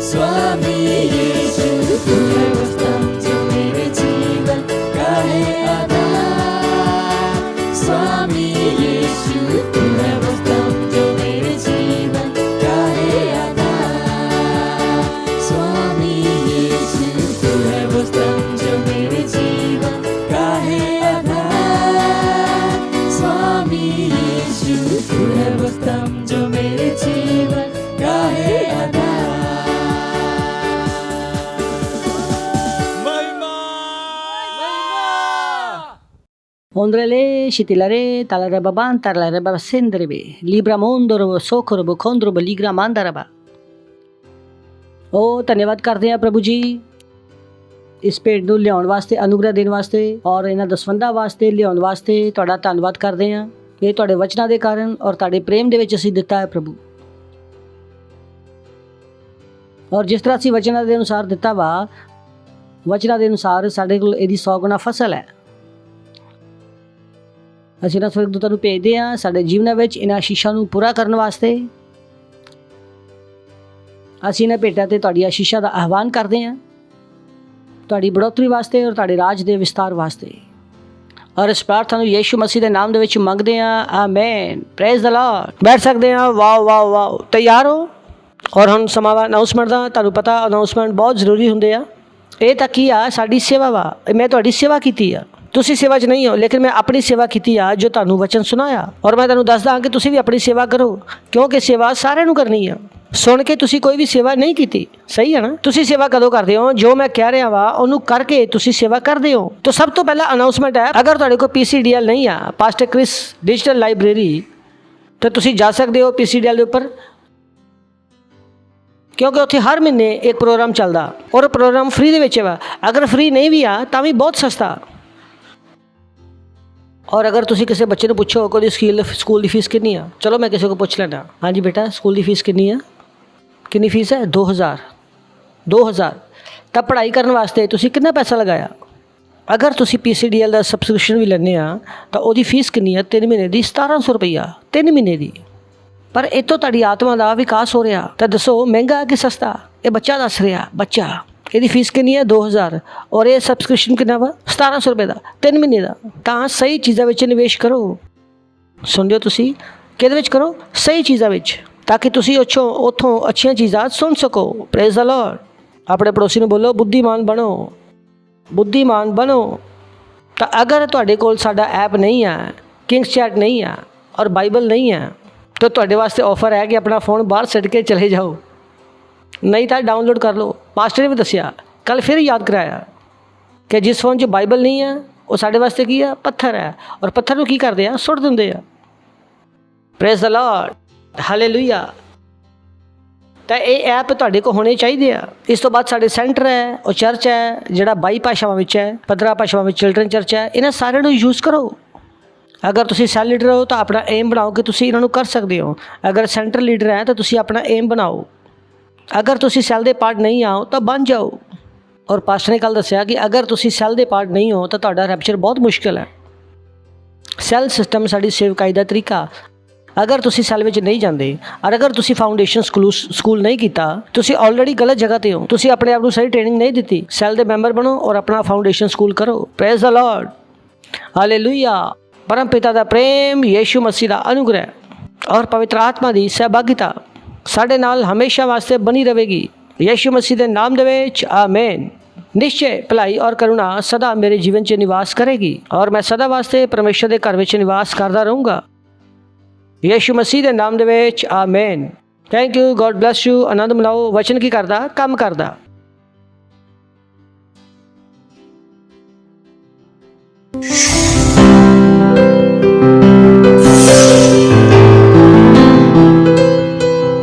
स्वामी यीशु। तू है वो स्तंभ जो मेरे जीवन का है आधार, स्वामी यीशु। तू है वो स्तंभ जो मेरे जीवन का है आधार, स्वामी यीशु। तू है वो स्तंभ जो मेरे जीवन का है आधार, स्वामी यीशु। तू है वो स्तंभ जो मेरे जीवन का है आधार। महिमा, महिमा। Ondrele, shitilare, talare baban, tarlare baba sendrebe, libra mondoro, sokoro, khondro, ligra mandaraba। ਉਹ ਧੰਨਵਾਦ ਕਰਦੇ ਆ ਪ੍ਰਭੂ ਜੀ ਇਸ ਭੇਡ ਨੂੰ ਲਿਆਉਣ ਵਾਸਤੇ, ਅਨੁਗ੍ਰਹ ਦੇਣ ਵਾਸਤੇ ਔਰ ਇਹਨਾਂ ਦਸਵੰਧਾਂ ਵਾਸਤੇ ਲਿਆਉਣ ਵਾਸਤੇ ਤੁਹਾਡਾ ਧੰਨਵਾਦ ਕਰਦੇ ਆ। ਇਹ ਤੁਹਾਡੇ ਵਚਨਾਂ ਦੇ ਕਾਰਨ ਔਰ ਤੁਹਾਡੇ ਪ੍ਰੇਮ ਦੇ ਵਿੱਚ ਅਸੀਂ ਦਿੱਤਾ ਹੈ ਪ੍ਰਭੂ। ਔਰ ਜਿਸ ਤਰ੍ਹਾਂ ਅਸੀਂ ਵਚਨਾਂ ਦੇ ਅਨੁਸਾਰ ਦਿੱਤਾ ਵਾ, ਵਚਨਾਂ ਦੇ ਅਨੁਸਾਰ ਸਾਡੇ ਕੋਲ ਇਹਦੀ 100 ਗੁਣਾ ਫਸਲ ਹੈ। ਅਸੀਂ ਨਾ ਸਵਰਗਦੂਤਾਂ ਨੂੰ ਭੇਜਦੇ ਹਾਂ ਸਾਡੇ ਜੀਵਨਾਂ ਵਿੱਚ ਇਹਨਾਂ ਆਸ਼ੀਸ਼ਾਂ ਨੂੰ ਪੂਰਾ ਕਰਨ ਵਾਸਤੇ। ਅਸੀਂ ਇਹਨਾਂ ਭੇਟਾਂ ਤੇ ਤੁਹਾਡੀ ਆਸ਼ੀਸ਼ਾਂ ਦਾ ਆਹਵਾਨ ਕਰਦੇ ਹਾਂ, ਤੁਹਾਡੀ ਬੜੋਤਰੀ ਵਾਸਤੇ ਔਰ ਤੁਹਾਡੇ ਰਾਜ ਦੇ ਵਿਸਤਾਰ ਵਾਸਤੇ। ਔਰ ਇਸ ਪ੍ਰਾਰਥਨਾ ਨੂੰ ਯੀਸ਼ੂ ਮਸੀਹ ਦੇ ਨਾਮ ਦੇ ਵਿੱਚ ਮੰਗਦੇ ਹਾਂ, ਆਮੇਨ। Praise the Lord. ਬੈਠ ਸਕਦੇ ਹਾਂ। ਵਾਓ ਵਾਓ ਵਾਓ, ਤਿਆਰ ਹੋ? ਔਰ ਹੁਣ ਸਮਾਂ ਵਾ ਅਨਾਉਂਸਮੈਂਟ ਦਾ। ਤੁਹਾਨੂੰ ਪਤਾ ਅਨਾਉਂਸਮੈਂਟ ਬਹੁਤ ਜ਼ਰੂਰੀ ਹੁੰਦੇ ਆ। ਇਹ ਤਾਂ ਕੀ ਆ, ਸਾਡੀ ਸੇਵਾ ਵਾ। ਮੈਂ ਤੁਹਾਡੀ ਸੇਵਾ ਕੀਤੀ ਆ, ਤੁਸੀਂ ਸੇਵਾ 'ਚ ਨਹੀਂ ਹੋ, ਲੇਕਿਨ ਮੈਂ ਆਪਣੀ ਸੇਵਾ ਕੀਤੀ ਆ ਜੋ ਤੁਹਾਨੂੰ ਵਚਨ ਸੁਣਾਇਆ। ਔਰ ਮੈਂ ਤੁਹਾਨੂੰ ਦੱਸਦਾ ਹਾਂ ਕਿ ਤੁਸੀਂ ਵੀ ਆਪਣੀ ਸੇਵਾ ਕਰੋ, ਕਿਉਂਕਿ ਸੇਵਾ ਸਾਰਿਆਂ ਨੂੰ ਕਰਨੀ ਆ। ਸੁਣ ਕੇ ਤੁਸੀਂ ਕੋਈ ਵੀ ਸੇਵਾ ਨਹੀਂ ਕੀਤੀ, ਸਹੀ ਹੈ ਨਾ? ਤੁਸੀਂ ਸੇਵਾ ਕਦੋਂ ਕਰਦੇ ਹੋ? ਜੋ ਮੈਂ ਕਹਿ ਰਿਹਾ ਵਾ ਉਹਨੂੰ ਕਰਕੇ ਤੁਸੀਂ ਸੇਵਾ ਕਰਦੇ ਹੋ। ਤਾਂ ਸਭ ਤੋਂ ਪਹਿਲਾਂ ਅਨਾਉਂਸਮੈਂਟ ਹੈ, ਅਗਰ ਤੁਹਾਡੇ ਕੋਲ PCDL ਨਹੀਂ ਆ, ਪਾਸਟਰ ਕ੍ਰਿਸ ਡਿਜੀਟਲ ਲਾਇਬ੍ਰੇਰੀ, ਤਾਂ ਤੁਸੀਂ ਜਾ ਸਕਦੇ ਹੋ PCDL ਦੇ ਉੱਪਰ, ਕਿਉਂਕਿ ਉੱਥੇ ਹਰ ਮਹੀਨੇ ਇੱਕ ਪ੍ਰੋਗਰਾਮ ਚੱਲਦਾ ਔਰ ਪ੍ਰੋਗਰਾਮ ਫ੍ਰੀ ਦੇ ਵਿੱਚ ਵਾ। ਅਗਰ ਫ੍ਰੀ ਨਹੀਂ ਵੀ ਆ ਤਾਂ ਵੀ ਬਹੁਤ ਸਸਤਾ। ਔਰ ਅਗਰ ਤੁਸੀਂ ਕਿਸੇ ਬੱਚੇ ਨੂੰ ਪੁੱਛੋ ਕਿ ਉਹਦੀ ਸਕੂਲ ਦੀ ਫੀਸ ਕਿੰਨੀ ਆ, ਚਲੋ ਮੈਂ ਕਿਸੇ ਕੋਲ ਪੁੱਛ ਲੈਣਾ, ਹਾਂਜੀ ਬੇਟਾ ਸਕੂਲ ਦੀ ਫੀਸ ਕਿੰਨੀ ਆ? ਕਿੰਨੀ ਫੀਸ ਹੈ? 2000। ਤਾਂ ਪੜ੍ਹਾਈ ਕਰਨ ਵਾਸਤੇ ਤੁਸੀਂ ਕਿੰਨਾ ਪੈਸਾ ਲਗਾਇਆ? ਅਗਰ ਤੁਸੀਂ PCDL ਦਾ ਸਬਸਕ੍ਰਿਪਸ਼ਨ ਵੀ ਲੈਂਦੇ ਆ ਤਾਂ ਉਹਦੀ ਫੀਸ ਕਿੰਨੀ ਆ? 3 ਮਹੀਨੇ ਦੀ 1700 ਰੁਪਈਆ, 3 ਮਹੀਨੇ ਦੀ। ਪਰ ਇਹ ਤੋਂ ਤੁਹਾਡੀ ਆਤਮਾ ਦਾ ਵਿਕਾਸ ਹੋ ਰਿਹਾ। ਤਾਂ ਦੱਸੋ ਮਹਿੰਗਾ ਕਿ ਸਸਤਾ? ਇਹ ਬੱਚਾ ਦੱਸ ਰਿਹਾ, ਬੱਚਾ। ਇਹਦੀ ਫੀਸ ਕਿੰਨੀ ਹੈ? 2000। ਔਰ ਇਹ ਸਬਸਕ੍ਰਿਪਸ਼ਨ ਕਿੰਨਾ ਵਾ? 1700 ਰੁਪਏ ਦਾ, 3 ਮਹੀਨੇ ਦਾ। ਤਾਂ ਸਹੀ ਚੀਜ਼ਾਂ ਵਿੱਚ ਨਿਵੇਸ਼ ਕਰੋ। ਸੁਣ ਲਿਓ ਤੁਸੀਂ, ਕਿਹਦੇ ਵਿੱਚ ਕਰੋ? ਸਹੀ ਚੀਜ਼ਾਂ ਵਿੱਚ, ਤਾਂ ਕਿ ਤੁਸੀਂ ਉੱਥੋਂ ਅੱਛੀਆਂ ਚੀਜ਼ਾਂ ਸੁਣ ਸਕੋ। Praise the Lord. ਆਪਣੇ ਪੜੋਸੀ ਨੂੰ ਬੋਲੋ, ਬੁੱਧੀਮਾਨ ਬਣੋ, ਬੁੱਧੀਮਾਨ ਬਣੋ। ਤਾਂ ਅਗਰ ਤੁਹਾਡੇ ਕੋਲ ਸਾਡਾ ਐਪ ਨਹੀਂ ਆ, ਕਿੰਗਸ ਚੈਟ ਨਹੀਂ ਆ ਔਰ ਬਾਈਬਲ ਨਹੀਂ ਆ, ਤਾਂ ਤੁਹਾਡੇ ਵਾਸਤੇ ਆਫਰ ਹੈ ਕਿ ਆਪਣਾ ਫੋਨ ਬਾਹਰ ਛੱਡ ਕੇ ਚਲੇ ਜਾਓ, ਨਹੀਂ ਤਾਂ ਡਾਊਨਲੋਡ ਕਰ ਲਓ। ਪਾਸਟਰ ਨੇ ਵੀ ਦੱਸਿਆ, ਕੱਲ ਫਿਰ ਯਾਦ ਕਰਾਇਆ ਕਿ ਜਿਸ ਫੋਨ 'ਚ ਬਾਈਬਲ ਨਹੀਂ ਆ ਉਹ ਸਾਡੇ ਵਾਸਤੇ ਕੀ ਆ? ਪੱਥਰ ਹੈ। ਔਰ ਪੱਥਰ ਨੂੰ ਕੀ ਕਰਦੇ ਆ? ਸੁੱਟ ਦਿੰਦੇ ਆ। Praise the Lord, hallelujah. ਤਾਂ ਇਹ ਐਪ ਤੁਹਾਡੇ ਕੋਲ ਹੋਣੇ ਚਾਹੀਦੇ ਆ। ਇਸ ਤੋਂ ਬਾਅਦ ਸਾਡੇ ਸੈਂਟਰ ਹੈ, ਉਹ ਚਰਚ ਹੈ ਜਿਹੜਾ 22 ਭਾਸ਼ਾਵਾਂ ਵਿੱਚ ਹੈ, 15 ਭਾਸ਼ਾਵਾਂ ਵਿੱਚ ਚਿਲਡਰਨ ਚਰਚ ਹੈ। ਇਹਨਾਂ ਸਾਰਿਆਂ ਨੂੰ ਯੂਜ਼ ਕਰੋ। ਅਗਰ ਤੁਸੀਂ ਸੈਲ ਲੀਡਰ ਹੋ ਤਾਂ ਆਪਣਾ ਏਮ ਬਣਾਓ ਕਿ ਤੁਸੀਂ ਇਹਨਾਂ ਨੂੰ ਕਰ ਸਕਦੇ ਹੋ। ਅਗਰ ਸੈਂਟਰ ਲੀਡਰ ਹੈ ਤਾਂ ਤੁਸੀਂ ਆਪਣਾ ਏਮ ਬਣਾਓ। ਅਗਰ ਤੁਸੀਂ ਸੈਲ ਦੇ ਪਾਰਟ ਨਹੀਂ ਆਓ ਤਾਂ ਬਣ ਜਾਓ। ਔਰ ਪਾਸਟਰ ਨੇ ਕੱਲ੍ਹ ਦੱਸਿਆ ਕਿ ਅਗਰ ਤੁਸੀਂ ਸੈਲ ਦੇ ਪਾਰਟ ਨਹੀਂ ਹੋ ਤਾਂ ਤੁਹਾਡਾ ਰੈਪਚਰ ਬਹੁਤ ਮੁਸ਼ਕਿਲ ਹੈ। ਸੈਲ ਸਿਸਟਮ ਸਾਡੀ ਸੇਵਕਾਈ ਦਾ ਤਰੀਕਾ। ਅਗਰ ਤੁਸੀਂ ਸੈਲ ਵਿੱਚ ਨਹੀਂ ਜਾਂਦੇ ਔਰ ਅਗਰ ਤੁਸੀਂ ਫਾਊਂਡੇਸ਼ਨ ਸਕੂਲ ਨਹੀਂ ਕੀਤਾ, ਤੁਸੀਂ ਆਲਰੇਡੀ ਗਲਤ ਜਗ੍ਹਾ ਤੇ ਹੋ। ਤੁਸੀਂ ਆਪਣੇ ਆਪ ਨੂੰ ਸਹੀ ਟ੍ਰੇਨਿੰਗ ਨਹੀਂ ਦਿੱਤੀ। ਸੈਲ ਦੇ ਮੈਂਬਰ ਬਣੋ ਔਰ ਆਪਣਾ ਫਾਊਂਡੇਸ਼ਨ ਸਕੂਲ ਕਰੋ। Praise the Lord, hallelujah. परम पिता का प्रेम, यीशु मसीह का अनुग्रह और पवित्र आत्मा की सहभागिता साढ़े नाल हमेशा वास्ते बनी रहेगी। यीशु मसीह के नाम दे विच आमीन। निश्चय भलाई और करुणा सदा मेरे जीवन च निवास करेगी और मैं सदा वास्ते परमेश्वर के घर विच निवास करता रहूँगा। यीशु मसीह के नाम दे विच आमीन। Thank you, God bless you. आनंद मनाओ। वचन की करदा? काम करदा।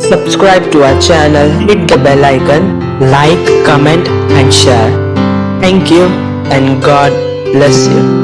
Subscribe to our channel, hit the bell icon, like, comment and share. Thank you and God bless you.